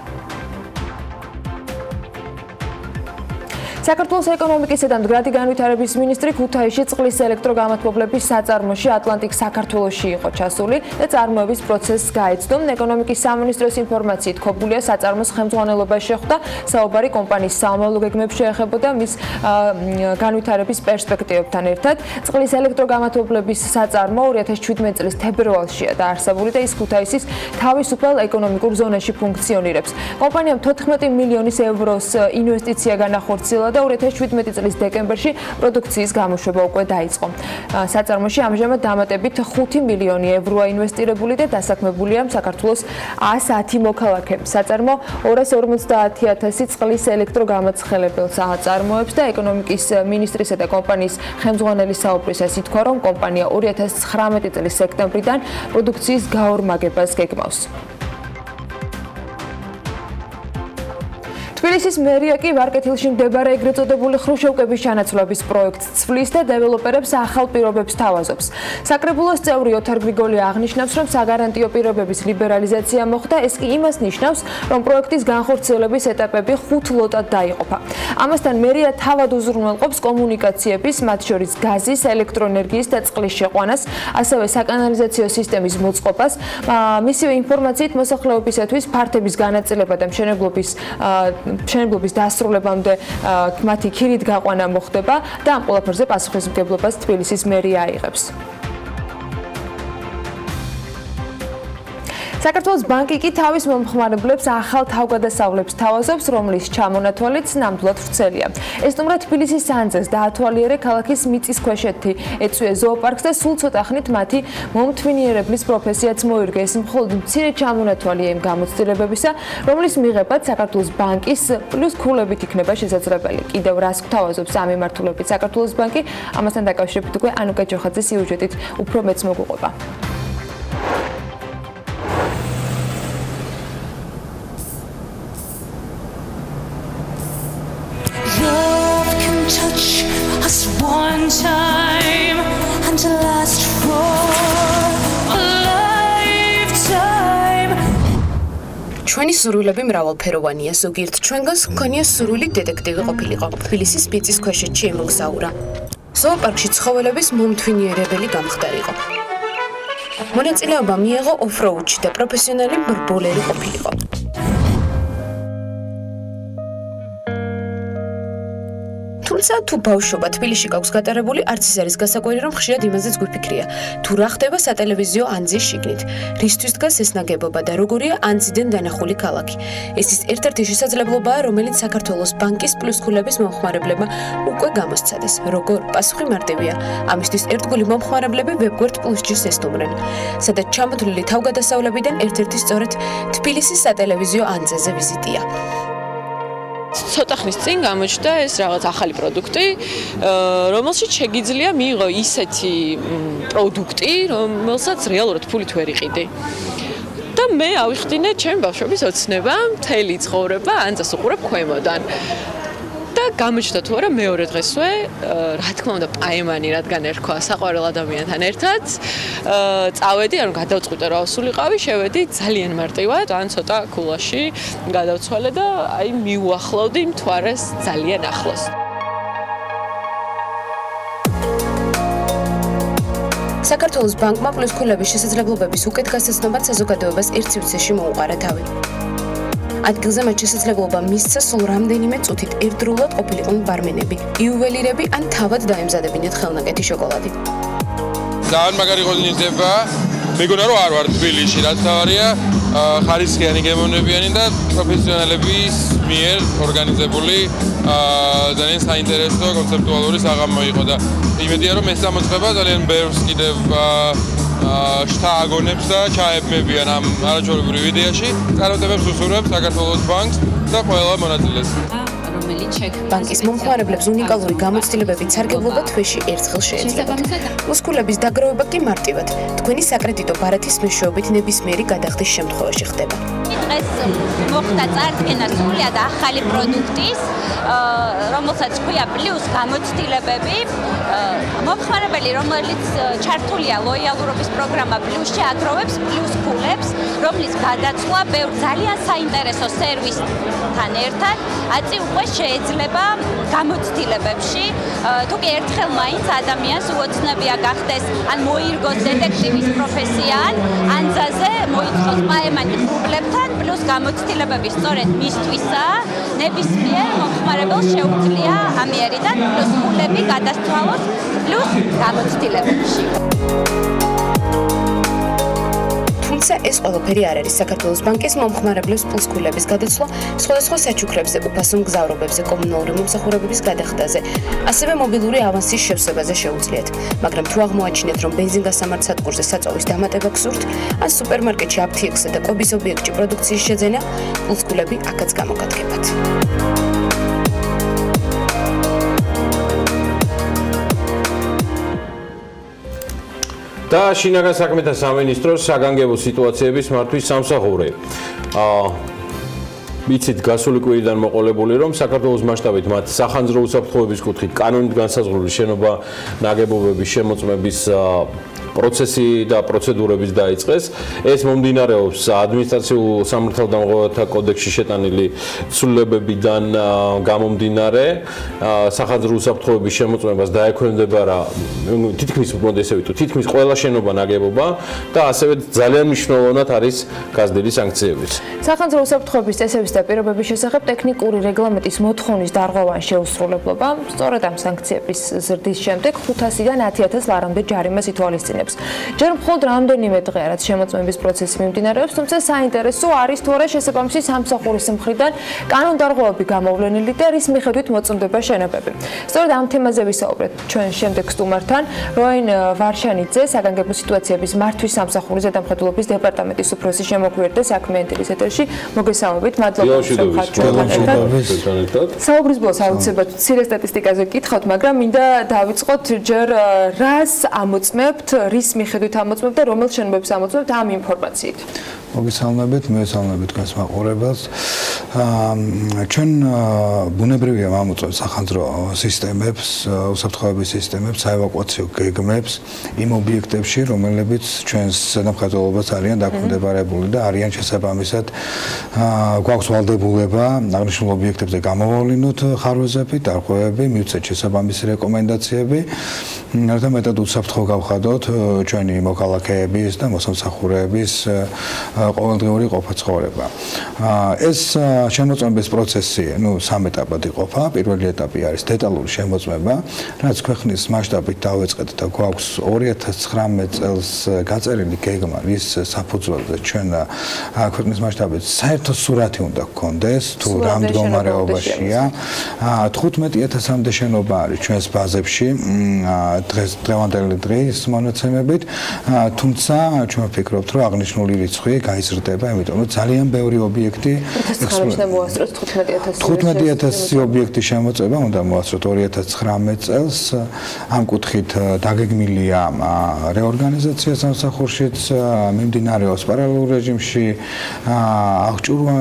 საქართველოს ეკონომიკისა და მდგრადი განვითარების მინისტრი ქუთაისში წყლის ელექტროგამათბობლების საწარმოში ატლანტიკ საქართველოში იყო ჩასული და წარმოების პროცესს გაეცნო. ეკონომიკის სამინისტროს ინფორმაციით, ქობულია საწარმოს ხელმძღვანელობა შეხვდა. საუბარი კომპანიის სამომავლო გეგმებს შეეხებოდა მის განვითარების პერსპექტივებთან ერთად. წყლის ელექტროგამათბობლების საწარმო 2017 წლის თებერვალშია დაარსებული და ის ქუთაისის თავისუფალ ეკონომიკურ ზონაში ფუნქციონირებს. კომპანიამ 14 მილიონის ევროს ინვესტიცია განახორციელა და 2017 წლის დეკემბერში პროდუქციის გამოშვება უკვე დაიწყო. საწარმოში ამჟამად დამატებით 5 მილიონი ევროა ინვესტირებული და დასაქმებულია საქართველოს 110 მოქალაქე. საწარმო 250.000 წყლის ელექტროგამაცხელებელს აწარმოებს და ეკონომიკის მინისტრისა და კომპანიის ხელმძღვანელის საუბრისას ითქვა, რომ კომპანია 2019 წლის სექტემბრიდან პროდუქციის გაორმაგებას გეგმავს. თბილისის მერია კი ვარკეთილში მდებარე ეგრეთ წოდებული ხრუშოვკების ჩანაცვლების პროექტს ცვლის და დეველოპერებს ახალ პირობებს თავაზობს. საკრებულოს წევრი ოთარ გრიგოლია აღნიშნავს, რომ საგარანტიო პირობების ლიბერალიზაცია მოხდა, ეს კი იმას ნიშნავს, რომ პროექტის განხორციელების ეტაპები 5 ლოტად დაიყოფა. ამასთან მერია თავად უზრუნველყოფს კომუნიკაციების, მათ შორის გაზის, ელექტროენერგიის და წყლის შეყვანას, ასევე საკანალიზაციო სისტემის მოწყობას. მისივე ინფორმაციით მოსახლეობისათვის ფართების განაწილება და მშენებლობის დასრულებამდე მათი ქირით გაყვანა მოხდება და ამ ყველაფერზე პასუხისმგებლობას თბილისის მერია აიღებს. საქართველოს ბანკი კი თავის მომხმარებლებს ახალ თავგადასავლებს თავაზობს, რომლის ჩამონათვალიც ნამდვილად ვრცელია. ეს ნომრა თბილისის სანძეს დაათვალიერე ქალაქის მიწისქვეშეთი ეწვია ზოოპარკს და სულ ცოტა ხნით მათი მომთვინიერებლის პროფესიაც მოირგა. ეს მხოლოდ მცირე ჩამონათვალია იმ გამოცდილებებისა, რომლის მიღებაც საქართველოს ბანკის პლუს ქულებით იქნება შესაძლებელი. კიდევ რას გვთავაზობს ამ მიმართულებით საქართველოს ბანკი? ამასთან დაკავშირებით უკვე ანუკა ჯოხაძის სიუჟეტით უფრო მეც მოგუყვება. One time and to last for a lifetime. ჩვენი სურვილები მრავალფეროვანია, ზოგიერთ ჩვენგანს ჰქონია სურვილი დეტექტივი ყოფილიყო. თბილისის მიწისქვეშეთში ემოგზაურა. ზოოპარკში ცხოველების მომთვინიერებელი გამხდარიყო. მონაწილეობა მიიღო ოფროუდში და პროფესიონალი მრბოლერი ყოფილიყო. თუმცა თუ ბავშვობა თბილისში გაქვს გატარებული, არც ის არის გასაკვირი, რომ ხშირად იმაზეც გვიფიქრია. თუ რა ხდება სატელევიზიო ანძის შიგნით, რისთვის დგას ეს ნაგებობა და როგორია ანძიდან დანახული ქალაქი. ეს ის ერთ-ერთი შესაძლებლობაა, რომელიც საქართველოს ბანკის პლუსქულების მომხმარებლებმა უკვე გამოსცადეს. როგორ? პასუხი მარტივია. ამისთვის ერთგული მომხმარებლები ვებგვერდ პლუსჯის ესტუმრენ. სადაც ჩამოთვლილი თავგადასავლებიდან ერთ-ერთი სწორედ თბილისის სატელევიზიო ანძეზე ვიზიტია. ცოტა ხნის წინ გამოჩნდა ეს რაღაც ახალი პროდუქტი, რომელშიც შეგიძლია მიიღო ისეთი პროდუქტი, რომელსაც რეალურად ფულით ვერ იყიდი. და მე ავიხდინე ჩემი ბავშვობის ოცნება, მთელი ცხოვრება ანძას უყურებ ქვემოდან. და გამოჩნდა თუ არა მეორე დღესვე, რა თქმა უნდა, პაემანი, რადგან ერქვა საყვარელ ადამიანთან ერთად, წავედი, ანუ გადავწყვიტე რომ ავსულიყავი, შევედი ძალიან მარტივად, ან ცოტა ქულაში გადავცვალე და აი მიუახლოვდი მთვარეს ძალიან ახლოს. საქართველოს ბანკმა პლუსქულების შესაძლებლობების უკეთ გასაცნობად საზოგადოებას ერთ სივრცეში მოუყარა თავი. ადგილზე მათ შესაძლებლობა მისცა სულ რამდენიმე წუთით ერთდროულად ყოფილიყვნენ ბარმენები, იუველირები ან თავად დაემზადებინათ ხელნაკეთი შოკოლადი. ძალიან მაგარი ღონისძიება. მეგონა რომ არ ვარ თბილისში, რაც თავარია, ხარისხიანი გემოვნებიანი და პროფესიონალების მიერ ორგანიზებული ძალიან საინტერესო კონცეპტუალური საღამო იყო და იმედია რომ ეს გამოცხება ძალიან ბევრს კიდევ შთა აგონებს და ჩაებმებიან ამ არაჩვეულებრივ იდეაში. წარმატებებს უსურვებ საქართველოს ბანკს და ყველა მონაწილეს. ბანკის მომხმარებლებს უნიკალური გამოცდილებებით სარგებლობა თვეში ერთხელ შეეძლებათ. პლუსქულების დაგროვება კი მარტივად, თქვენი საკრედიტო ბარათის მეშვეობით ნებისმიერი გადახდის შემთხვევაში ხდება. დღეს მოხდა წარდგენა სრულად ახალი პროდუქტის, რომელსაც ქვია პლუს გამოცდილებები. მომხმარებელი, რომელიც ჩართულია ლოიალურობის პროგრამა პლუსში, აგროვებს პლუს ქულებს, რომლის გადაცვლა ბევრ ძალიან საინტერესო სერვისთან ერთად აწი უკვე შეიძლება გამოცდილებებში. თუ კი ერთხელ მაინც ადამიანს უოცნებია გახდეს, ან მოირგოს დეტექტივის პროფესია, ან ძაზე მოიწყოს პაემანი რუბლებთან, პლუს გამოცდილებები სწორედ მისთვისაა, ნებისმიერ მომხმარებელს შეუძლია ამიერიდან პლუს ქულები გადასცვალოს პლუს გამოცდილებებში. თუმცა ეს ყველაფერი არ არის საქართველოს ბანკის მომხმარებლებს პლუსქულების გადაცვლა სხვადასხვა საჩუქრებზე, უფასო მგზავრობებზე, კომუნალური მომსახურებების გადახდაზე, ასევე მობილური ავანსის შევსებაზე შეუძლიათ. მაგრამ თუ აღმოაჩინეთ, რომ ბენზინგასამართ სადგურზე საწვავის დამატება გსურთ, ან სუპერმარკეტში აფთიექსა და კვების ობიექტში პროდუქციის შეძენა, პლუსქულები აქაც გამოგადგებათ. და შინაგან საქმეთა სამინისტროს საგანგებო სიტუაციების მართვის სამსახური. ვიცით გასული კვირიდან მოყოლებული, რომ საქართველოს მასშტაბით მათ სახანძრო უსაფრთხოების კუთხით კანონით განსაზღვრული შენობა ნაგებობების შემოწმების პროცესი და პროცედურების დაიწყეს. ეს მომდინარეობს ადმინისტრაციულ სამართალდამღებელთა კოდექსში შეტანილი ცვლილებებიდან გამომდინარე. სახანძრო უსაფრთხოების შემოწმებას დაექვემდებარა თითქმის მოდესები თუ თითქმის ყველა შენობა ნაგებობა და ასევე ძალიან მნიშვნელოვნად არის გაზრდილი სანქციებიც. სახანძრო უსაფრთხოების წესების და პირობების შესახებ ტექნიკური რეგლამენტის მოთხოვნის დარღვევან შეუსრულებლობა სწორედ ამ სანქციების ზრდის შემდეგ 500-დან 10,000 ლარამდე ჯარიმას ითვალისწინებს. ახსნებს. ჯერ მხოლოდ რამდენიმე დღეა რაც შემოწმების პროცესი მიმდინარეობს, თუმცა საინტერესო არის თუ არა შესაბამისი სამსახურის მხრიდან კანონდარღვევები გამოვლენილი და რის მიხედვით მოწმდება შენობები. სწორედ ამ თემაზე ვისაუბრეთ ჩვენ შემდეგ სტუმართან, როინ ვარშანიძე, საგანგებო სიტუაციების მართვის სამსახურის ზედამხედველობის დეპარტამენტის უფროსი შემოგვიერთდა საქმიანი დილის ეთერში. მოგესალმებით, მადლობა რომ ხართ ჩვენთან. საუბრის ბოლოს აუცილებლად მცირე სტატისტიკაზე გითხავთ, მაგრამ მინდა დავიწყოთ ჯერ რას ამოწმებთ, რის მიხედვით ამოწმებთ და რომელ შენობებს ამოწმებთ ამ ინფორმაციით. მოგესალმებით, მოგესალმებით გასმაყურებელს. ჩვენ ბუნებრივია ვამოწმებთ სახანძრო სისტემებს, უსაფრთხოების სისტემებს, საევაკუაციო გეგმებს იმ ობიექტებში, რომლებიც ჩვენს ზედამხედველობას არიან დაქვემდებარებული და არიან შესაბამისად გვაქვს ვალდებულება აღნიშნულ ობიექტებზე გამოავლინოთ ხარვეზები, დარღვევები, მივცეთ შესაბამისი რეკომენდაციები, და მეტად უსაფრთხო გავხადოთ ჩვენი მოქალაქეების და მოსამსახურეების ყოველდღიური ყოფა-ცხოვრება. ეს შემოწმების პროცესი, სამ ეტაპად იყოფა. პირველი ეტაპი არის დეტალური შემოწმება, რაც ქვეყნის მასშტაბით დავიწყეთ და გვაქვს 2019 წელს გაწერილი გეგმა, რის საფუძველზე ჩვენ ქვეყნის მასშტაბით საერთო სურათი უნდა გქონდეს, თუ რა მდგომარეობაშია. 15,000-მდე შენობა არის ჩვენს ბაზებში, დღევანდელი დღის მონაცემებით, თუმცა ჩვენ ვფიქრობთ, რომ აღნიშნული რიცხვი გაიზრდება, იმიტომ რომ ძალიან ბევრი ობიექტი 15,000 ობიექტი შემოწმება უნდა მოასწროთ 2019 წელს. ამ კუთხით დაგეგმილია რეორგანიზაცია სამსახურშიც, მიმდინარეობს პარალელურ რეჟიმში აღჭურვა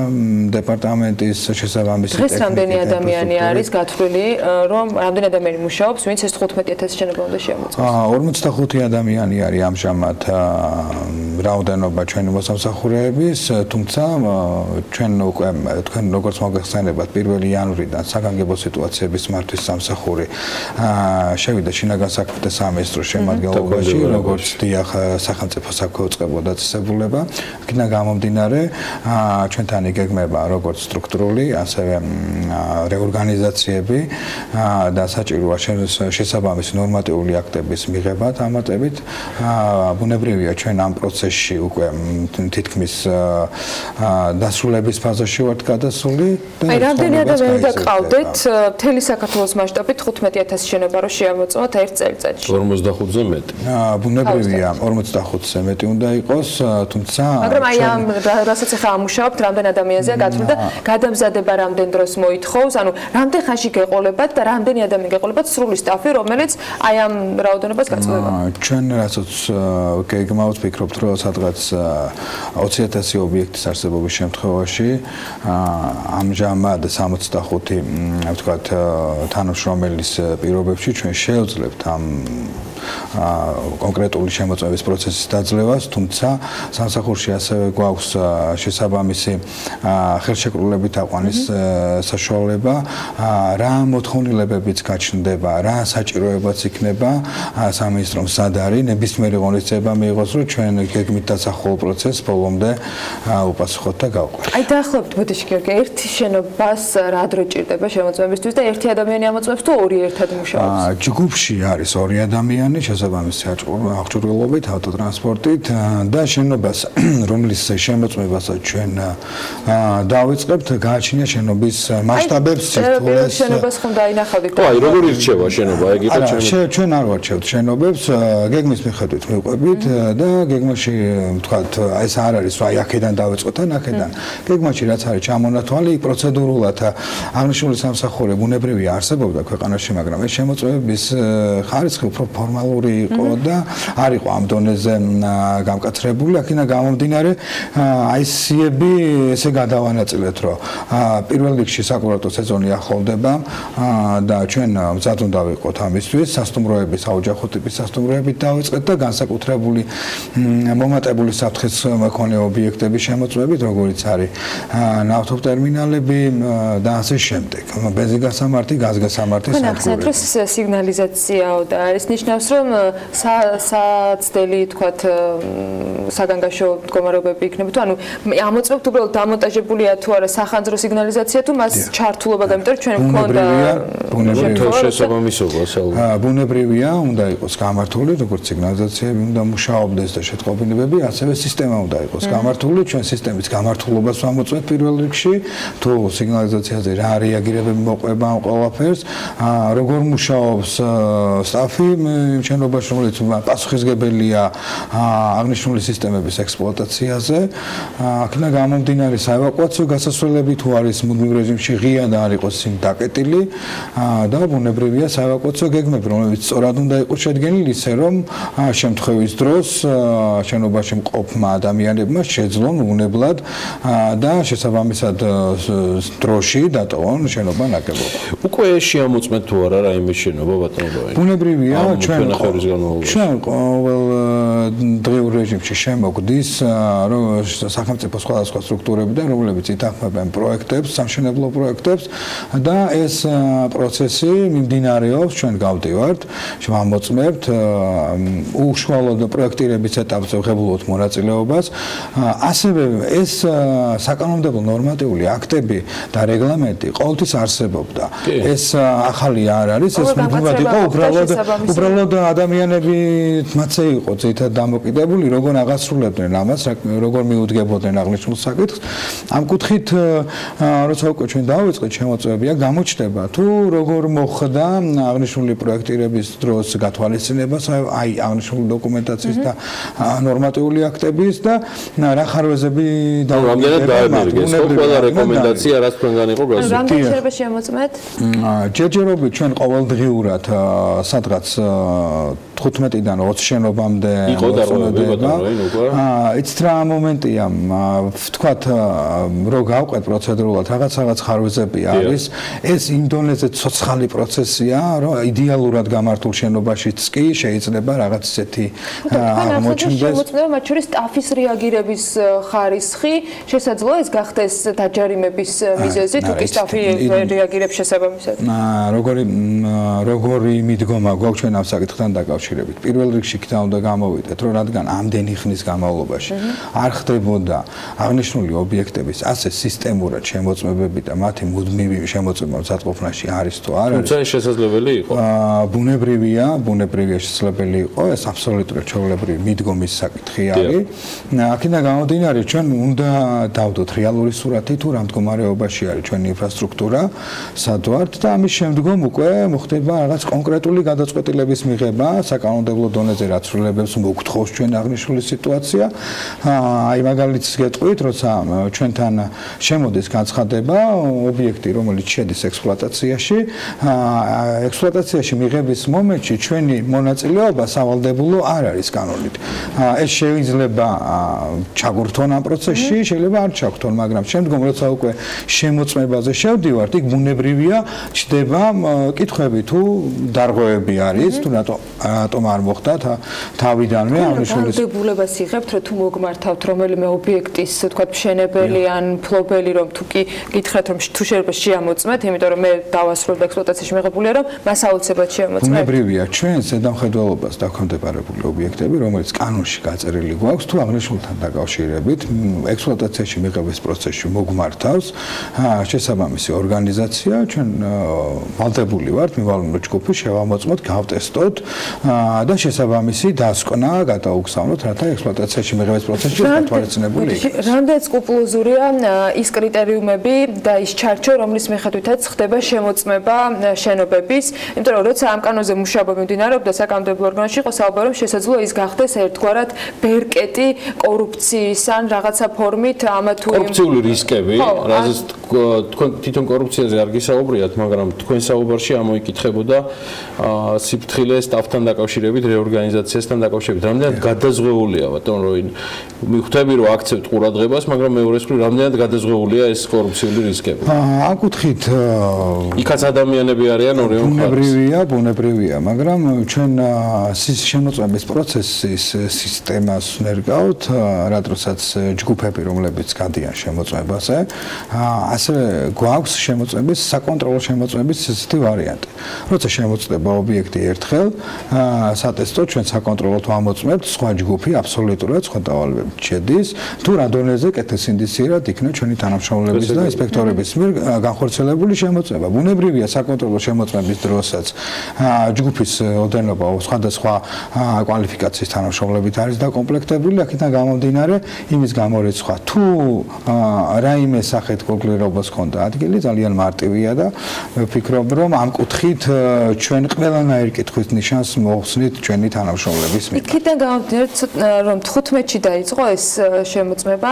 დეპარტამენტის შესაბამისი დღეს რამდენი ადამიანი არის გათვლილი, რომ რამდენი ადამიანი მუშაობს, ვინც ეს 15,000 შენობა უნდა შემოწმოს? 45 ადამიანი არის ამჟამად რაოდენობა ჩვენი მოსამსახურეების, თუმცა ჩვენ უკვე თქვენ როგორც მოგეხსენებათ 1 იანვრიდან საგანგებო სიტუაციების მართვის სამსახური შევიდა შინაგან საქმეთა სამინისტროს შემადგენლობაში, როგორც დიახ სახელმწიფო საქვეუწყებო დაწესებულება. იქიდან გამომდინარე ჩვენთან იგეგმება როგორც სტრუქტურული, ასევე რეორგანიზაციები და საჭიროა შესაბამისი ნორმატიული აქტების მიღება დამატებით. ბუნებრივია ჩვენ ამ პროცესში უკვე თითქმის დასრულების ფაზაში ვართ გადასული და რამდენი ადამიანი დაგყავდეთ მთელი საქართველოს მასშტაბით 15,000 შენობა რო შეამოწმოთ ერთ წელიწადში? 45-ზე მეტი. ბუნებრივია 45-ზე მეტი უნდა იყოს, თუმცა მაგრამ აი ამ რასაც ახლა ამუშავებთ, რამდენ ადამიანზეა გათვლილი და გადამზადება რამდენ დროს მოითხოვს, ანუ რამდენ ხანში გეყოლებათ და რამდენი ადამიანი გეყოლებათ სრული სტაფი, რომელიც აი ამ რაოდენობას გაწყვეტება? ჩვენ რასაც გეგმავთ, ვფიქრობთ, რომ სადღაც 20,000 ობიექტის არსებობის შემთხვევაში ამჟამად 65 ვთქვათ თანამშრომელის პირობებში ჩვენ შევძლებთ ამ კონკრეტული შემოწმების პროცესის დაძლევას, თუმცა სამსახურში ასევე გვაქვს შესაბამისი ხელშეკრულებით აყვანის საშუალება, რა მოთხოვნილებებიც გაჩნდება, რა საჭიროებაც იქნება სამინისტრომ სად არის ნებისმიერი ღონისძიება მიიღოს, რომ ჩვენ გეგმით დასახულ პროცესს ბოლომდე უპასუხოთ და გავყვეთ. აი დაახლოებით ბოდიში გიორგი, ერთი შენობას რა დრო ჭირდება შემოწმებისთვის და ერთი ადამიანი ამოწმებს თუ ორი ერთად მუშაობს? ჯგუფში არის ორი ადამიანი შესაბამისი აღჭურვილობით, ავტოტრანსპორტით და შენობას, რომლის შემოწმებასაც ჩვენ დავიწყებთ, გააჩნია შენობის მასშტაბებს, სირთულეს. შენობას ხომ დაინახავდით? აი, როგორ ირჩევა შენობა? ეგეთად ჩვენ არ ვარჩევთ შენობებს, გეგმის მიხედვით მივყვებით და გეგმაში, ვთქვათ, ეს არ არის, აი, აქედან დავიწყოთ ან აქედან. გეგმაში რაც არის ჩამონათვალი, პროცედურულად აღნიშნული სამსახური ბუნებრივია არსებობდა ქვეყანაში, მაგრამ ეს შემოწმების ხარისხი უფრო ფორმალური იყო და არ იყო ამ დონეზე გამკაცრებული, აქედან გამომდინარე, აი სიები ესე გადავანაწილეთ, რომ პირველ რიგში საკურორტო სეზონი ახლოვდება და ჩვენ მზად უნდა ვიყოთ ამისთვის, სასტუმროების, საოჯახო ტიპის სასტუმროებით დავიწყეთ და განსაკუთრებული მომატებული საფრთხის მქონე ობიექტების შემოწმებით, როგორიც არის ნავთობტერმინალები და ასე შემდეგ. ბენზინგასამართი, გაზგასამართი, სადგურები. ახსენეთ, რომ სიგნალიზაციაო და არის ნიშნავს, რომ საცდელი თქვათ საგანგაშო მდგომარეობები იქნება თუ ანუ ამოწმებთ უბრალოდ დამონტაჟებულია თუ არა სახანძრო სიგნალიზაცია თუ მას ჩართულობა გამიტომ ჩვენ მქონდა ბუნებრივია უნდა იყოს გამართული როგორც სიგნალიზაციები უნდა მუშაობდეს და შეტყობინებები ასევე სისტემა უნდა იყოს გამართული ჩვენ სისტემის გამართულობას ვამოწმებთ პირველ რიგში თუ სიგნალიზაციაზე რა რეაგირებები მოყვება ამ ყველაფერს როგორ მუშაობს სტაფი მშენობაში რომელიც პასუხისგებელია აღნიშნული სისტემების ექსპლუატაციაზე აქედან გამომდინარე საევაკუაციო გასასვლელები თუ არის მუდმივ რეჟიმში ღია და არ იყოს იმ დაკეტილი და ბუნებრივია საევაკუაციო გეგმები რომელიც სწორად უნდა იყოს შედგენილი ისე რომ შემთხვევის დროს შენობაში მყოფმა ადამიანებმა შეძლონ უნებლად და შესაბამისად დროში დატოვონ შენობა ნაკლებობა უკვე შეამოწმეთ თუ არა რაიმე შენობა ბატონო ბუნებრივია ჩვენ ყოველ დღეურ რეჟიმში შემოგდის რომ სახელმწიფო სხვადასხვა სტრუქტურებიდან რომლებიც ითანხმებენ პროექტებს სამშენებლო პროექტებს და ეს პროცესი მიმდინარეობს ჩვენ გავდივართ შევამოწმებთ უშუალოდ პროექტირების ეტაპზე ვღებულობთ მონაწილეობას ასევე ეს საკანონმდებლო ნორმატიული აქტები და რეგლამენტი ყოველთვის არსებობდა ეს ახალი არ არის ეს მუდმივად იყო უბრალოდ ადამიანები მათზე იყო ზეითად დამოკიდებული როგორ აღასრულებდნენ ამას როგორ მიუდგებოდნენ აღნიშნულ საკითხს ამ კუთხით როცა უკვე ჩვენ დავიწყეთ შემოწმებია გამოჩნდება თუ როგორ მოხდა აღნიშნული პროექტირების დროს გათვალისწინება აი აღნიშნული დოკუმენტაციის და ნორმატიული აქტების და რა ხარვეზები დავამერგეს ყველა რეკომენდაცია რაც თქვენგან იყო გასული რამდენი შეიძლება შემოწმეთ ჯერჯერობით ჩვენ ყოველდღიურად სადღაც 15-დან 20 შენობამდე მოწმდება. იცით რა მომენტია, ვთქვათ, რომ გავყვეთ პროცედურულად რაღაც ხარვეზები არის, ეს იმ დონეზე ცოცხალი პროცესია, რომ იდეალურად გამართულ შენობაშიც კი შეიძლება რაღაც ისეთი აღმოჩნდეს. შემოწმება მათ შორის სტაფის რეაგირების ხარისხი, შესაძლოა ეს გახდეს დაჯარიმების მიზეზი, თუ კი სტაფი რეაგირებს შესაბამისად. როგორი მიდგომა გვაქვს ჩვენ ამ საკითხთან დაკავშირებით. პირველ რიგში იქ უნდა გამოვიდეთ, რომ რადგან ამდენი ხნის განმავლობაში არ ხდებოდა აღნიშნული ობიექტების ასე სისტემურად შემოწმებები და მათი მუდმივი შემოწმება სათყოფნაში არის თუ არ არის. თუმცა შესაძლებელი იყო. ბუნებრივია შესაძლებელი იყო, ეს აბსოლუტურად ჩვეულებრივი მიდგომის საკითხი არის. აქედან გამომდინარე, ჩვენ უნდა დავდოთ რეალური სურათი თუ რა მდგომარეობაში არის ჩვენი ინფრასტრუქტურა, სად ვართ და ამის შემდგომ უკვე მოხდება რაღაც კონკრეტული გადაწყვეტილების მიღება საკანონმდებლო დონეზე რაც სრულებებს მოგთხოვს ჩვენ აღნიშნული სიტუაცია. აი მაგალითს გეტყვით, როცა ჩვენთან შემოდის განცხადება ობიექტი, რომელიც შედის ექსპლუატაციაში, ექსპლუატაციაში მიღების მომენტში ჩვენი მონაწილეობა სავალდებულო არ არის კანონით. ეს შეიძლება ჩაგვრთონ ამ პროცესში, შეიძლება არ ჩაგვრთონ, მაგრამ შემდგომ როცა უკვე შემოწმებაზე შევდივართ, იქ ბუნებრივია ჩდება კითხვები თუ დარღვევები არის, თუ რატომ არ მოხდა თავიდანვე აღნიშნული დებულებას იღებთ, რომ თუ მოგმართავთ რომელიმე ობიექტის, თქვა მშენებელი ან ფლობელი, რომ თუ კი გითხრათ, რომ თუ შეიძლება შეამოწმეთ, იმიტომ რომ მე დავასრულებ ექსპლუატაციაში მიღებულია, რომ მას აუცილებლად შეამოწმეთ. ბუნებრივია, ჩვენ ზედამხედველობას დაქვემდებარებული ობიექტები, რომელიც კანონში გაწერილი გვაქვს, თუ აღნიშნულთან დაკავშირებით ექსპლუატაციაში მიღების პროცესში მოგმართავს შესაბამისი ორგანიზაცია, ჩვენ ვალდებული ვართ მივალუნოთ ჯგუფი, შევამოწმოთ, გავტესტოთ და შესაბამისი დასკვნა გადაუგზავნოთ, რათა ექსპლუატაციაში მიღების პროცესში გათვალისწინებული იყოს. რამდენიც სკრუპულოზურია ის კრიტერიუმები და ის ჩარჩო, რომლის მიხედვითაც ხდება შემოწმება შენობების, იმიტომ რომ როცა ამ კანონზე მუშაობა მიმდინარეობდა საკანონმდებლო ორგანოში, იყო საუბარი, რომ შესაძლოა ის გახდეს ერთგვარად ბერკეტი კორუფციის ან რაღაცა ფორმით ამა თუ იმ კორუფციული რისკები, რაზეც თქვენ თვითონ კორუფციაზე არ გისაუბრიათ, მაგრამ თქვენ საუბარში ამოიკითხებოდა სიფრთხილე სტაფთან დაკავშირებით, რეორგანიზაციასთან დაკავშირებით. რამდენად გადაზღვეულია, ბატონო, რომ მიხვდები, რომ აქცევთ ყურადღებას, მაგრამ მეორეს მხრივ რამდენად გადაზღვეულია ეს კორუფციული რისკები. ამ კუთხით იქაც ადამიანები არიან ორივე ბუნებრივია, მაგრამ ჩვენ შემოწმების პროცესის სისტემას ნერგავთ, რა დროსაც ჯგუფები, რომლებიც გადიან შემოწმებაზე, ასევე გვაქვს შემოწმების საკონტროლო შემოწმების ესეთი ვარიანტი. როცა შემოწმდება ობიექტი ერთხელ, სატესტო ჩვენ საკონტროლოდ ვამოწმებთ სხვა ჯგუფი აბსოლუტურად სხვა დავალებებით შედის თუ რა დონეზე კეთილსინდისიერად იქნება ჩვენი თანამშრომლების და ინსპექტორების მიერ განხორციელებული შემოწმება. ბუნებრივია საკონტროლო შემოწმების დროსაც ჯგუფის ოდენობა სხვადასხვა კვალიფიკაციის თანამშრომლებით არის დაკომპლექტებული, აქედან გამომდინარე იმის გამორიცხვა თუ რაიმე სახით კონკრეტობას ჰქონდა ადგილი ძალიან მარტივია და ვფიქრობ რომ ამ კუთხით ჩვენ ყველანაირ კითხვის ნიშანს მოხსნით ჩვენი თანამშრომლების მიერ. იქიდან გამომდინარე რომ 15-ში დაიწყო ეს შემოწმება,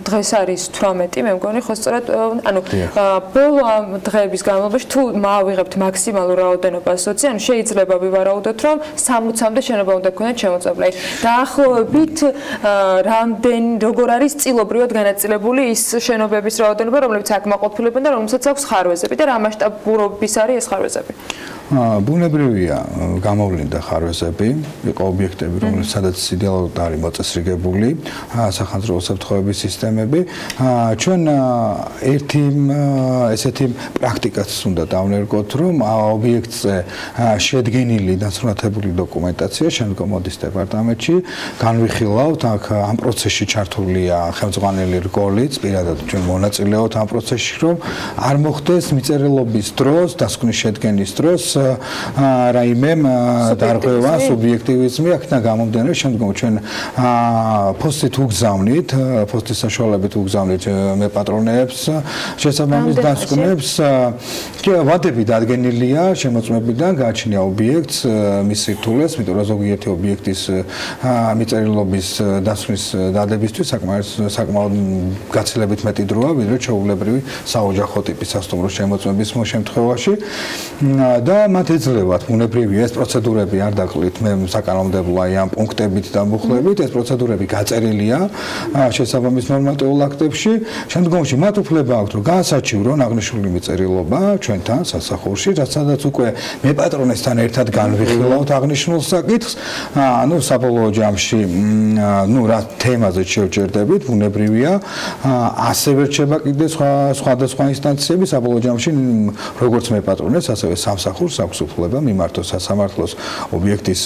დღეს არის 18, მე მგონი ხო სწორად ანუ ბოლო ამ დღეების განმავლობაში თუ მოვიღებთ მაქსიმალურ რაოდენობას სოციალ, ანუ შეიძლება ვივარაუდოთ რომ 60-მდე შენობა უნდა გქონდეთ შემოწმება. დაახლოებით როგორ არის წილობრივად განაწილებული ის შენობების რაოდენობა, რომლებიც აქ მაყოფილებენ და რომელსაც აქვს ხარვეზები და რა მასშტაბურობის არის ეს ხარვეზები? ბუნებრივია გამოვლინდა ხარვეზები, იყო ობიექტები, რომელსაც იდეალურად არის მოწესრიგებული სახანძრო უსაფრთხოების სისტემები. ჩვენ ერთი ესეთი პრაქტიკაც უნდა დავნერგოთ, რომ ობიექტზე შედგენილი დასრულებული დოკუმენტაცია შემდგომ მოდის დეპარტამენტში, განვიხილავთ, აქ ამ პროცესში ჩართულია ხელმძღვანელი რგოლიც, პირადად ჩვენ მონაწილეობთ ამ პროცესში, რომ არ მოხდეს მიწერილობის დროს, დასკვნის შედგენის დროს რაიმე დარღვევა, სუბიექტივიზმი, აქედან გამომდინარე შემდგომ ჩვენ პოსტით უგზავნით, პოსტის საშუალებით უგზავნით მეპატრონეებს, შესაბამის დასკვნებს, ვადები დადგენილია შემოწმებიდან, გააჩნია ობიექტს, მის სირთულეს, იმიტომ რომ ზოგიერთი ობიექტის მიწერილობის დასკვნის დადებისთვის საკმაოდ გაცილებით მეტი დროა, ვიდრე ჩვეულებრივი საოჯახო ტიპის სასტუმრო შემოწმების შემთხვევაში და მათ ეძლევათ ბუნებრივია ეს პროცედურები არ დაკლით მე საკანონმდებლო აი ამ პუნქტებით და მუხლებით ეს პროცედურები გაწერილია შესაბამის ნორმატიულ აქტებში შემდგომში მათ უფლება აქვთ რომ გაასაჩივრონ აღნიშნული მიწერილობა ჩვენთან სასახურში სადაც უკვე მეპატრონესთან ერთად განვიხილავთ აღნიშნულ საკითხს ანუ საბოლოო ჯამში რა თემაზე შევჭერდებით ბუნებრივია ასევე რჩება კიდე სხვადასხვა ინსტანციები საბოლოო ჯამში როგორც მეპატრონეს ასევე სამსახურს აქვს უფლება მიმართოს სასამართლოს ობიექტის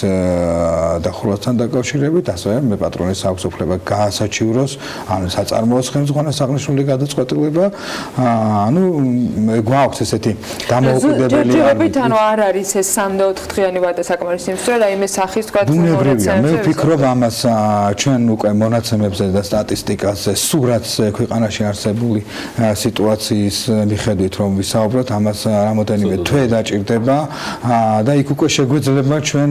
დახურვასთან დაკავშირებით, ასევე მეპატრონის აქვს უფლება გაასაჩივროს, ანუ საწარმოოს ხელმძღვანელს აღნიშნული გადაწყვეტილება, ანუ გვაქვს ესეთი დამოუკიდებელი ჯერჯერობით, ანუ არ არის ეს 3 და 4 დღიანი ვადა საკმარისი იმისთვის, რომ რაიმე სახის თქვა ბუნებრივია, მე ვფიქრობ ამას ჩვენ უკვე მონაცემებზე და სტატისტიკაზე, სურათს ქვეყანაში არსებული სიტუაციის მიხედვით რომ ვისაუბროთ, ამას რამოდენიმე თვე დაჭირდება და იქ უკვე შეგვეძლება ჩვენ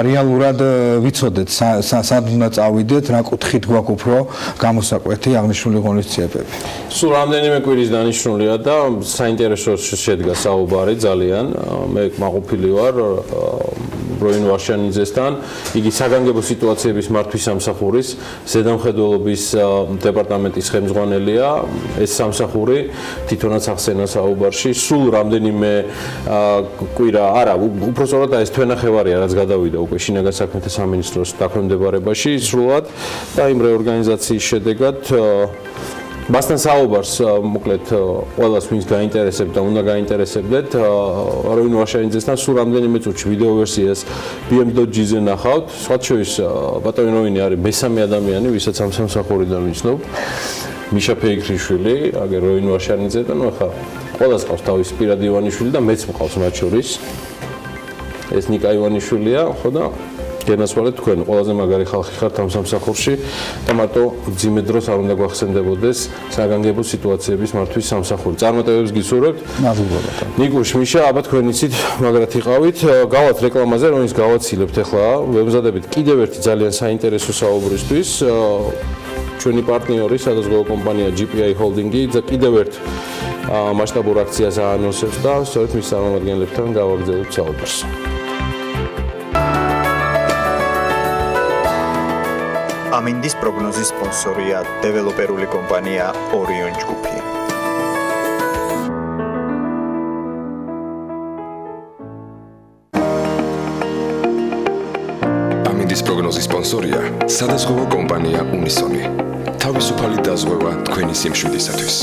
რეალურად ვიცოდეთ სად უნდა წავიდეთ, რა კუთხით გვაქვს უფრო გამოსაკვეთი აღნიშნული ღონისძიებები. სულ რამდენიმე კვირის დანიშნულია და საინტერესო შედგა საუბარი ძალიან. მე მაყოფილი ვარ როინ ვაშანიძესთან, იგი საგანგებო სიტუაციების მართვის სამსახურის ზედამხედველობის დეპარტამენტის ხელმძღვანელია. ეს სამსახური თვითონაც ახსენა საუბარში, სულ რამდენიმე კვირა არა, უпростоრად ეს თვენახევარია, რაც გადავიდა უკვე შინაგან საქმეთა სამინისტროს დაქვემდებარებაში, სრულად და იმ რეორგანიზაციის შედეგად მასთან საუბარს მოკლედ ყველას ვინც გაინტერესებთ და უნდა გაინტერესებდეთ როინ ვაშანიძესთან სულ რამდენიმე წუთში ვიდეო ვერსიას bm.gz-ზე ნახავთ. სხვა შორის ბატონი როინი არის მესამე ადამიანი, ვისაც ამ სამსახურიდან ვიცნობ. მიშა ფეიქრიშვილი, აგერ როინ ვაშანიძე და ნუ ახლა ყველას ყავს თავის პირადი ივანიშვილი და მეც მყავს მათ შორის. ეს ნიკა ივანიშვილია, ხო და გენასვალეთ თქვენ ყველაზე მაგარი ხალხი ხართ ამ სამსახურში და მარტო ძიმე დროს არ უნდა გვახსენდებოდეს საგანგებო სიტუაციების მართვის სამსახური. წარმატებებს გისურვებთ. მადლობა. ნიკუშ, მიშა, აბა თქვენ იცით, მაგრად იყავით. გავალთ რეკლამაზე, რომის გავაცილებთ ახლა. ვემზადებით კიდევ ერთი ძალიან საინტერესო საუბრისთვის. ჩვენი პარტნიორი, სადაზღვევო კომპანია GPI Holding-ი და კიდევ ერთ მასშტაბურ აქციას აანონსებს და სწორედ მის წარმომადგენლებთან გავაგრძელებთ საუბარს. ამინდის პროგნოზის სპონსორია დეველოპერული კომპანია ორიონ ჯგუფი. ამინდის პროგნოზის სპონსორია სადაზღვევო კომპანია უნისონი. თავისუფალი დაზღვევა თქვენი სიმშვიდისათვის.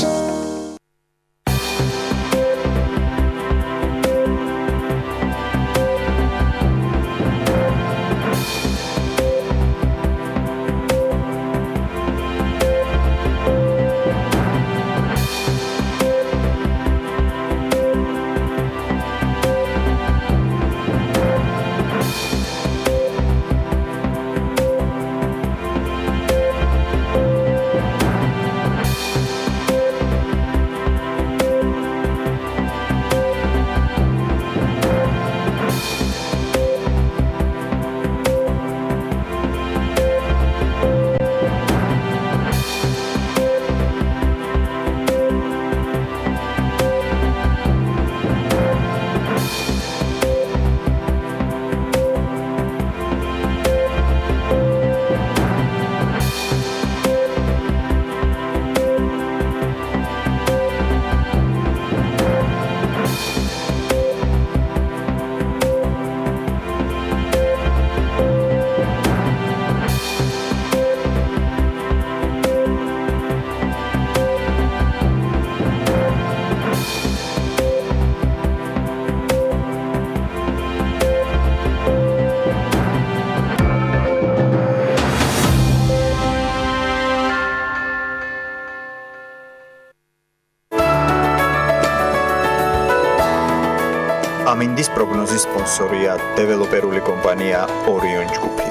ამინდის პროგნოზის სპონსორია დეველოპერული კომპანია ორიონ ჯგუფი.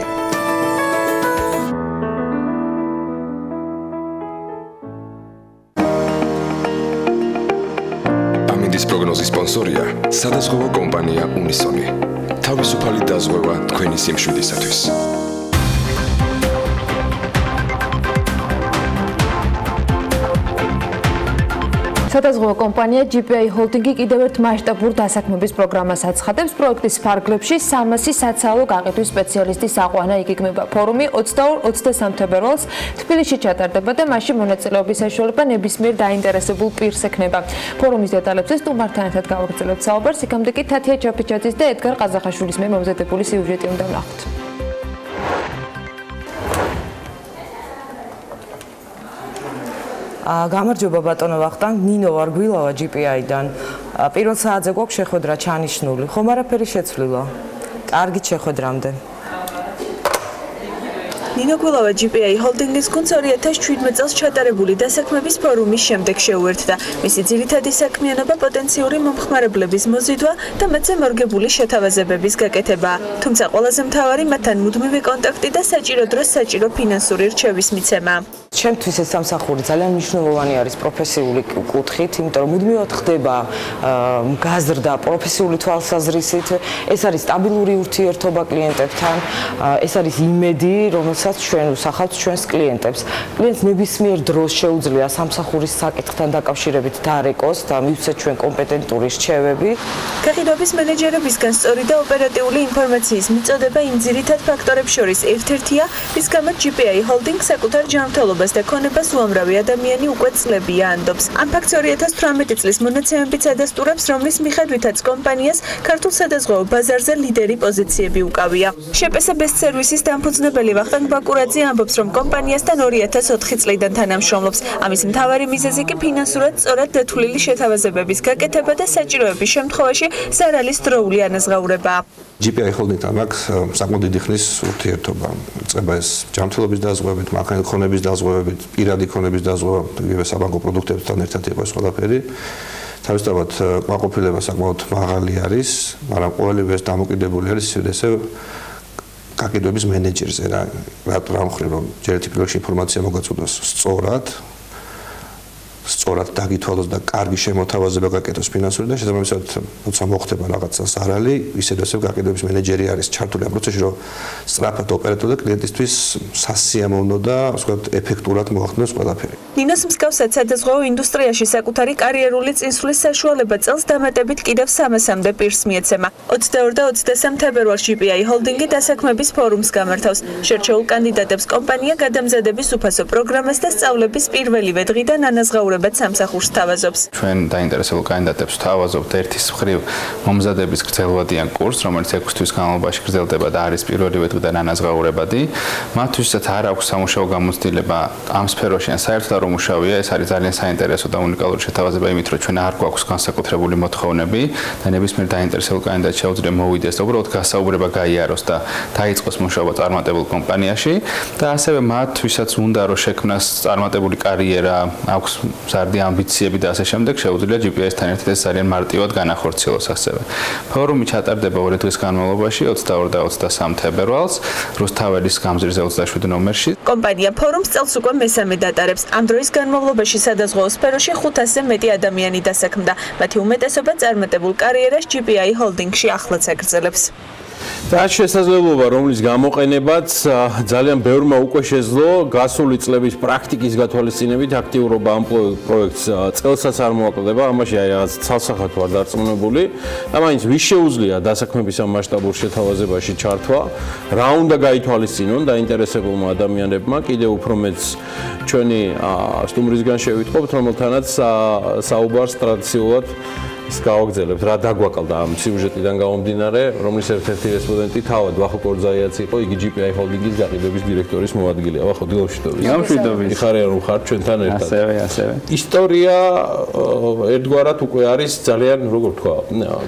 ამინდის პროგნოზის სპონსორია სადაზღვევო კომპანია უნისონი. თავისუფალი დაზღვევა თქვენი სიმშვიდისათვის. სადაზღვევო კომპანია GPI ჰოლდინგი კიდევ ერთ მასშტაბურ დასაქმების პროგრამას აცხადებს. პროექტის ფარგლებში 300 საცალო გაყიდვის სპეციალისტის აყვანა იგეგმება. ფორუმი 22-23 თებერვალს თბილისში ჩატარდება და მასში მონაწილეობის საშუალება ნებისმიერ დაინტერესებულ პირს ექნება. ფორუმის დეტალებზე სტუმართან ერთად გავაგრძელებთ საუბარს. იქამდე კი თათია ჩაფიჩაძის და ედგარ ყაზახაშვილის მიერ მომზადებული სიუჟეტი უნდა ვნახოთ. გამარჯობა ბატონო ვახტანგ, ნინო ვარ გვილავა GPI-დან. პირველ საათზე გვაქვს შეხვედრა ჩანიშნული. ხომ არაფერი შეცვლილა? კარგით შეხვედრამდე. ნინო გვილავა GPI ჰოლდინგის გუნდს 2017 წელს ჩატარებული დასაქმების ფორუმის შემდეგ შეუერთდა. მისი ძირითადი საქმიანობა პოტენციური მომხმარებლების მოზიდვა და მათზე მორგებული შეთავაზებების გაკეთება. თუმცა ყველაზე მთავარი მათთან მუდმივი კონტაქტი და საჭირო დროს საჭირო ფინანსური რჩევის მიცემა. ჩემთვის ეს სამსახური ძალიან მნიშვნელოვანი არის პროფესიული კუთხით, იმიტომ რომ მუდმივად ხდება გაზრდა პროფესიული თვალსაზრისით. ეს არის სტაბილური ურთიერთობა კლიენტებთან, ეს არის იმედი, რომელსაც ჩვენ ვსახავთ ჩვენს კლიენტებს. კლიენტს ნებისმიერ დროს შეუძლია სამსახურის საკითხთან დაკავშირებით დარეკოს და მივცეთ ჩვენ კომპეტენტური რჩევები. გაყიდვების მენეჯერებისგან სწორი და ოპერატიული ინფორმაციის მიწოდება იმ ძირითად ფაქტორებს შორის ერთ-ერთია, რის გამოც GPI ჰოლდინგ საკუთარ ჯანმრთელობას და ქონებას უამრავი ადამიანი უკვე წლებია ანდობს. ამ ფაქტს 2018 წლის მონაცემებიც ადასტურებს, რომლის მიხედვითაც კომპანიას ქართულ სადაზღვევო ბაზარზე ლიდერი პოზიციები უკავია. შპს ბესტ სერვისის დამფუძნებელი ვახტანგ ბაკურაძე ამბობს, რომ კომპანიასთან 2004 წლიდან თანამშრომლობს. ამის მთავარი მიზეზი კი ფინანსურად სწორად დათვლილი შეთავაზებების გაკეთება და საჭიროების შემთხვევაში ზარალის დროული ანაზღაურება. GPI ჰოლდინგთან აქვს საკმაოდ დიდი ხნის ურთიერთობა. იწყება ეს ჯანმრთელობის დაზღვევებით, მანქანათი ქონების დაზღვევებით, პირადი ქონების დაზღვევა, იგივე საბანკო პროდუქტებთან ერთად იყო ეს ყველაფერი. თავისთავად კმაყოფილება საკმაოდ მაღალი არის, მაგრამ ყოველივე ეს დამოკიდებული არის ესე გაყიდვების მენეჯერზე რა მხრივ რომ ჯერ ერთი პირველში ინფორმაცია მოგაწოდოს სწორად დაგითვალოს და კარგი შემოთავაზება გაკეთოს ფინანსური და შესაბამისად როცა მოხდება რაღაცა ზარალი, ისედაც ესე გაყიდვების მენეჯერი არის ჩართული ამ პროცესში, რომ სწრაფად ოპერატორი და კლიენტისთვის სასიამოვნო და ვთქვათ ეფექტურად მოახდინოს ყველაფერი. ნინოს მსგავსად სადაზღვევო ინდუსტრიაში საკუთარი კარიერული წინსვლის საშუალება წელს დამატებით კიდევ 300-მდე პირს მიეცემა. 22 და 23 თებერვალს GPI ჰოლდინგი დასაქმების ფორუმს გამართავს. შერჩეულ კანდიდატებს კომპანია გადამზადების უფასო პროგრამას და სწავლების პირველივე დღიდან ანაზღაურებაც სამსახურს თავაზობს. ჩვენ დაინტერესებულ კანდიდატებს თავაზობთ ერთის მხრივ მომზადების გრძელვადიან კურსს, რომელიც 6 თვის განმავლობაში გრძელდება და არის პირველივე დღიდან ანაზღაურებადი. მათთვისაც არ აქვს სამუშაო გამოცდილება ამ სფეროში ან საერთოდ არ უმუშავია, ეს არის ძალიან საინტერესო და უნიკალური შეთავაზება იმით, რომ ჩვენ არ გვაქვს განსაკუთრებული მოთხოვნები და ნებისმიერ დაინტერესებულ კანდიდატს შეუძლია მოვიდეს და უბრალოდ გასაუბრება გაიაროს და დაიწყოს მუშაობა წარმატებულ კომპანიაში და ასევე მათთვისაც უნდა რომ შექმნას წარმატებული კარიერა, აქვს მზარდი ამბიციები და ასე შემდეგ, შეუძლია GPS-თან ერთად ეს ძალიან მარტივად განახორციელოს ასევე. ფორუმი ჩატარდება 2 დღის განმავლობაში 22 და 23 თებერვალს რუსთაველის გამზირზე 27 ნომერში. კომპანია ფორუმს წელს უკვე მესამე დატარებს. ამ დროის განმავლობაში სადაზღვევო სფეროში 500-ზე მეტი ადამიანი დასაქმდა. მათი უმეტესობა წარმატებულ კარიერას GPI ჰოლდინგში ახლაც აგრძელებს. და შესაძლებლობა, რომლის გამოყენებაც ძალიან ბევრმა უკვე შეძლო გასული წლების პრაქტიკის გათვალისწინებით აქტიურობა ამ პროექტს წელსაც არ მოაკლდება, ამაში აი რაღაც ცალსახად ვარ დარწმუნებული. და მაინც ვის შეუძლია დასაქმების ამ მასშტაბურ შეთავაზებაში ჩართვა, რა უნდა გაითვალისწინონ დაინტერესებულმა ადამიანებმა, კიდევ უფრო მეც ჩვენი სტუმრისგან შევიტყობთ, რომელთანაც საუბარს ტრადიციულად გავაგზავნებთ რა დაგვაკლდა ამ სიუჟეტიდან გამომდინარე, რომლის ერთ-ერთი რესპონდენტი თავად ვახო კორძაიაც იყო, იგი GPI ჰოლდინგის გაყიდვების დირექტორის მოადგილეა. ვახო, დილოშიტოვის. გამშვიდობის. ხარია რომ ხარ ჩვენთან ერთად. ასევე. ისტორია ერთგვარად უკვე არის ძალიან, როგორ ვთქვა,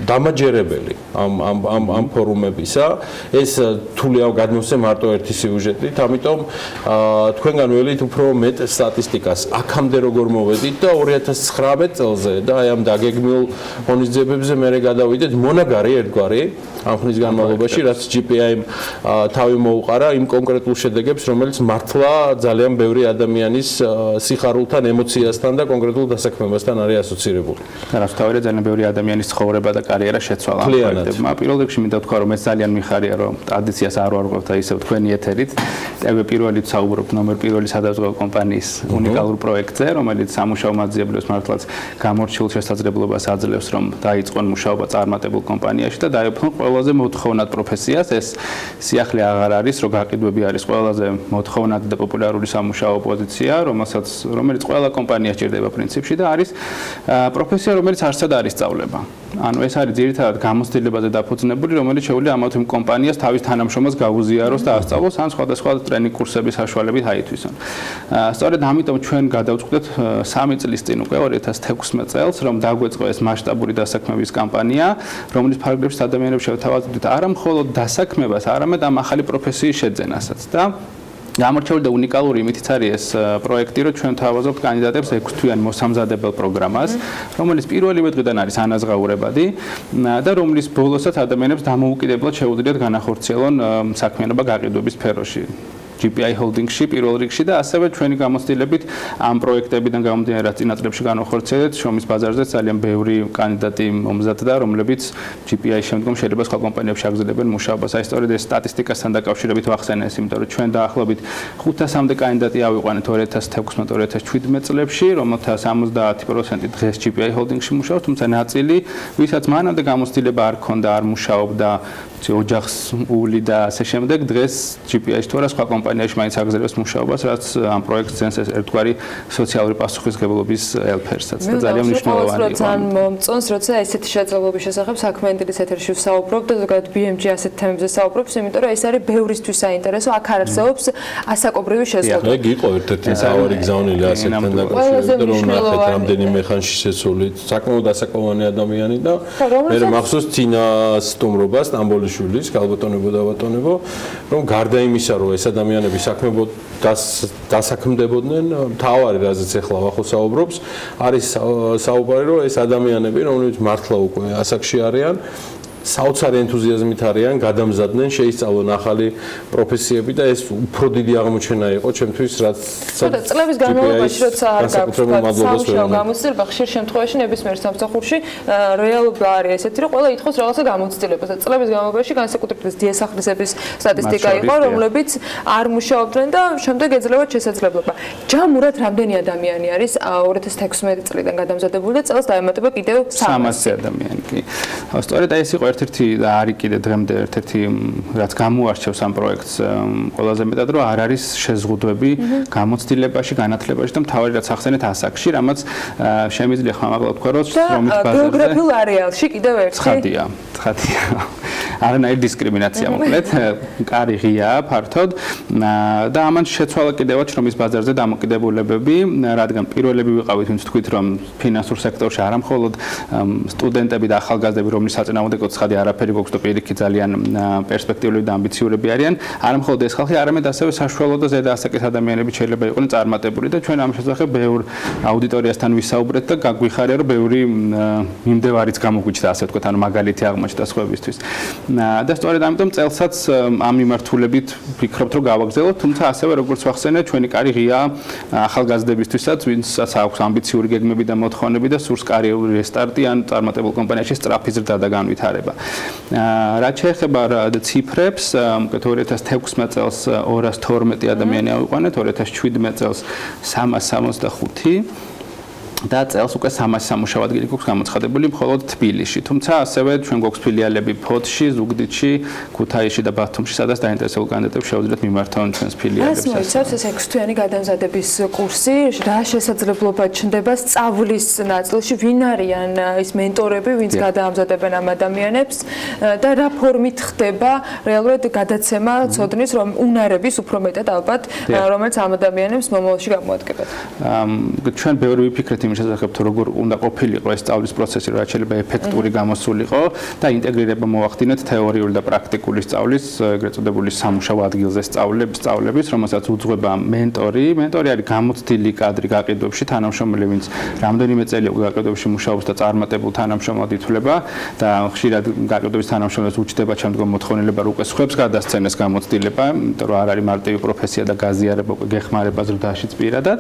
დამაჯერებელი ამ ფორუმებისა. ეს თული ამ გადმოსცემ მარტო ერთი სიუჟეტით, ამიტომ თქვენგან ველით უფრო მეტ სტატისტიკას აქამდე როგორ მოვედით და 2019 წელზე და აი ამ დაგეგმილ ღონისძიებებზე მე გადავიდეთ მონაგარი ერთგვარი ამ ხნის განმავლობაში, რაც GPI-მ თავი მოუყარა იმ კონკრეტულ შედეგებს, რომელიც მართლა ძალიან ბევრი ადამიანის სიხარულთან, ემოციასთან და კონკრეტულ დასაქმებასთან არის ასოცირებული. და რაც თავი ძალიან ბევრი ადამიანის ცხოვრება და კარიერა შეცვალა ამ პროექტებმა. პირველ რიგში მინდა ვთქვა, რომ ეს ძალიან მიხარია, რომ ტრადიციას არ ვარღვევთ და ისევ თქვენი ეთერით. TV პირველი საუბრობთ ნომერ პირველი სადაზღვევო კომპანიის უნიკალურ პროექტზე, რომელიც სამუშაო მაძიებლებს მართლაც გამორჩეულ შესაძლებლობას აძლევს, რომ დაიწყონ მუშაობა წარმატებულ კომპანიაში და დაეუფლონ ყველაზე მოთხოვნად პროფესიას. ეს სიახლე აღარ არის, რომ გაყიდვები არის ყველაზე მოთხოვნადი და პოპულარული სამუშაო პოზიცია, რომელიც ყველა კომპანიას ჭირდება პრინციპში და არის პროფესია, რომელიც არსად არ ისწავლება. ანუ ეს არის ძირითადად გამოცდილებაზე დაფუძნებული, რომელიც შეუძლია ამა თუ იმ კომპანიას თავის თანამშრომელს გაუზიაროს და ასწავლოს ან სხვადასხვა ტრენინგ კურსების საშუალებით აითვისონ. სწორედ ამიტომ ჩვენ გადავწყვეტთ 3 წლის წინ უკვე 2016 წელს, რომ დაგვეწყო ეს მასშტაბური დასაქმების კამპანია, რომლის ფარგლებში ადამიანებს შევთავაზებთ არა მხოლოდ დასაქმებას, არამედ ამ ახალი პროფესიის შეძენასაც და გამორჩეული და უნიკალური იმითიც არის ეს პროექტი, რომ ჩვენ თავაზობთ კანდიდატებს 6-თვიანი მოსამზადებელ პროგრამას, რომელიც პირველივე დღიდან არის ანაზღაურებადი და რომლის ბოლოსაც ადამიანებს დამოუკიდებლად შეუძლიათ განახორციელონ საქმიანობა გაყიდვების სფეროში. GPI Holdings-ში პირველ რიგში და ასევე ჩვენი გამოცდილებით ამ პროექტებიდან გამომდინარე რაც წინა წლებში განახორციელეთ შრომის ბაზარზე ძალიან ბევრი კანდიდატი მომზადდა, რომლებიც GPI-ის შემდგომ შეიძლება სხვა კომპანიებში აგრძელებენ მუშაობას. აი სწორედ ეს სტატისტიკასთან დაკავშირებით ვახსენე ეს, იმიტომ რომ ჩვენ დაახლოებით 500-მდე კანდიდატი ავიყვანეთ 2016-2017 წლებში, რომელთა 70% დღეს GPI Holdings-ში მუშაობს, თუმცა ნაწილი, ვისაც მანამდე გამოცდილება არ ჰქონდა, არ მუშაობდა ოჯახს ული და ასე შემდეგ, დღეს GPI-ს თუ არა სხვა კომპანიაში მაინც აგრძელებს მუშაობას, რაც ამ პროექტს ძენს ეს ერთგვარი სოციალური პასუხისმგებლობის ელფერსაც და ძალიან მნიშვნელოვანი იყო. ძალიან მომწონს, როცა ესეთი შეძლებლობის შესახებ საქმიანი დილის ეთერში ვსაუბრობ და ზოგადად BMG ასეთ თემებზე საუბრობს, იმიტომ რომ ეს არის ბევრისთვის საინტერესო, აქ არ არსებობს ასაკობრივი შესაძლებლობა. ეგ იყო ერთ-ერთი მთავარი გზავნილი ასეთთან დაკავშირებით, რომ ნახეთ რამდენიმე ხანში შეცვლით საკმაოდ ასაკოვანი ადამიანი და მე მახსოვს ძინა სტუმრობას სტამბოლიშვილის გალბატონებო და ბატონებო, რომ გარდა იმისა, რომ ეს ადამიანები დასაქმდებოდნენ, თავარი რაზეც ახლა ახლა საუბრობს, არის საუბარი, რომ ეს ადამიანები, რომლებიც მართლა უკვე ასაკში არიან, საოცარი ენთუზიაზმით არიან, გადამზადდნენ, შეისწავლონ ახალი პროფესიები და ეს უფრო დიდი აღმოჩენა იყო ჩემთვის, რაც წლების განმავლობაში, როცა არ გაქვს სამუშაო გამოცდილება, ხშირ შემთხვევაში ნებისმიერ სამსახურში რეალობა არის ესეთი, რომ ყველა ითხოვს რაღაცა გამოცდილებას და წლების განმავლობაში განსაკუთრებით დიასახლისების სტატისტიკა იყო, რომლებიც არ მუშაობდნენ და შემდეგ ეძლევათ შესაძლებლობა. ჯამურად რამდენი ადამიანი არის 2016 წლიდან გადამზადებული და წელს დაემატება კიდევ 300 ადამიანი კი. სწორედ ეს იყო ერთ-ერთი და არის კიდე დღემდე ერთ-ერთი რაც გამოარჩევს ამ პროექტს ყველაზე მეტად, რომ არ არის შეზღუდვები გამოცდილებაში, განათლებაში და მთავარი რაც ახსენეთ ასაკში, რამაც შემიძლია ხმამაღლა ვთქვა, რომ შრომის ბაზარზე გეოგრაფიულ არეალში კიდევ ერთი ცხადია. არანაირი დისკრიმინაცია მოკლედ, კარი ღიაა ფართოდ და ამან შეცვალა კიდევაც შრომის ბაზარზე დამოკიდებულებები, რადგან პირველები ვიყავით, ვინც თქვით, რომ ფინანსურ სექტორში არა მხოლოდ სტუდენტები და ახალგაზრდები, რომლის საწინააღმდეგო ცხადი არაფერი გვაქვს და პირიქით ძალიან პერსპექტიულები და ამბიციურები არიან, არა მხოლოდ ეს ხალხი, არამედ ასევე საშუალო და ზედა ასაკის ადამიანები შეიძლება იყვნენ წარმატებული და ჩვენ ამ შესახებ ბევრ აუდიტორიასთან ვისაუბრეთ და გაგვიხარია, რომ ბევრი მიმდევარიც გამოგვიჩნდა, ასე ვთქვათ, ანუ მაგალითი აღმოჩნდა სხვებისთვის. და სწორედ ამიტომ წელსაც ამ მიმართულებით ვფიქრობთ, რომ გავაგრძელოთ, თუმცა ასევე როგორც ვახსენე, ჩვენი კარი ღიაა ახალგაზრდებისთვისაც, ვინცაც აქვს ამბიციური გეგმები და მოთხოვნები და სურს კარიერული რესტარტი ან წარმატებულ კომპანიაში სწრაფი ზრდა და განვითარება. რაც შეეხება ციფრებს, 2016 წელს 212 ადამიანი ავიყვანეთ, 2017 წელს 365 და წელს უკვე 300 სამუშაო ადგილი გვაქვს გამოცხადებული მხოლოდ თბილისში. თუმცა ასევე ჩვენ გვაქვს ფილიალები ფოთში, ზუგდიდში, ქუთაისში და ბათუმში, სადაც დაინტერესებულ კანდიდატებს შეუძლიათ მიმართონ ჩვენს ფილიალებს. ეს მოიცავს ეს 6-თვიანი გადამზადების კურსი, რა შესაძლებლობა ჩნდება სწავლის ნაწილში, ვინ არიან ის მენტორები, ვინც გადაამზადებენ ამ ადამიანებს და რა ფორმით ხდება რეალურად გადაცემა ცოდნის, რომ უნარების უფრო მეტად ალბათ, რომელიც ამ ადამიანებს მომავალში გამოადგებათ. ჩვენ ბევრი ვიფიქრეთ იმის შესახებ, თუ როგორ უნდა ყოფილიყო ეს სწავლის პროცესი, რაც შეიძლება ეფექტური გამოსულიყო და ინტეგრირება მოახდინეთ თეორიული და პრაქტიკული სწავლის, ეგრეთ წოდებული სამუშაო ადგილზე სწავლების, რომელსაც უძღვება მენტორი. მენტორი არის გამოცდილი კადრი გაყიდვებში, თანამშრომელი, ვინც რამდენიმე წელი გაყიდვებში მუშაობს და წარმატებულ თანამშრომლად ითვლება და ხშირად გაყიდვების თანამშრომლებს უჩნდება შემდგომ მოთხოვნილება უკვე სხვებს გადასცენეს გამოცდილება, იმიტომ რომ არ არის მარტივი პროფესია და გაზიარება უკვე გეხმარება ზრდაშიც პირადად.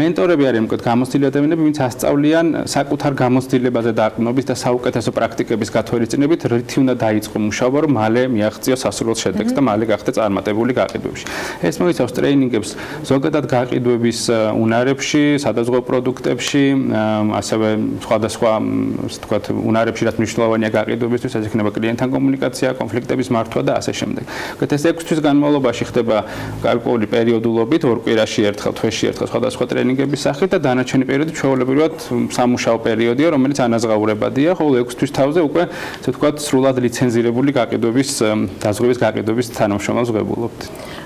მენტორები არიან უკვე გამოცდილი ადამიანები, ვინც ასწავლიან საკუთარ გამოცდილებაზე დაყრდნობით და საუკეთესო პრაქტიკების გათვალისწინებით, რითი უნდა დაიწყო მუშაობა, რომ მალე მიაღწიოს სასურველ შედეგს და მალე გახდეს წარმატებული გაყიდვებში. ეს მოიცავს ტრეინინგებს ზოგადად გაყიდვების უნარებში, სადაზღვევო პროდუქტებში, ასევე სხვადასხვა, ასე ვთქვათ, უნარებში, რაც მნიშვნელოვანია გაყიდვებისთვის, ეს იქნება კლიენტთან კომუნიკაცია, კონფლიქტების მართვა და ასე შემდეგ. ეს 6 თვის განმავლობაში ხდება გარკვეული პერიოდულობით, 2 კვირაში ერთხელ, თვეში ერთხელ სხვადასხვა ტრენინგების სახით და დანარჩენი პერიოდი ჩვეულებრივად სამუშაო პერიოდია, რომელიც ანაზღაურებადია, ხოლო 6 თვის თავზე უკვე, ასე ვთქვათ, სრულად ლიცენზირებული გაყიდვების დაზღვევის გაყიდვების თანამშრომელს ვღებულობთ.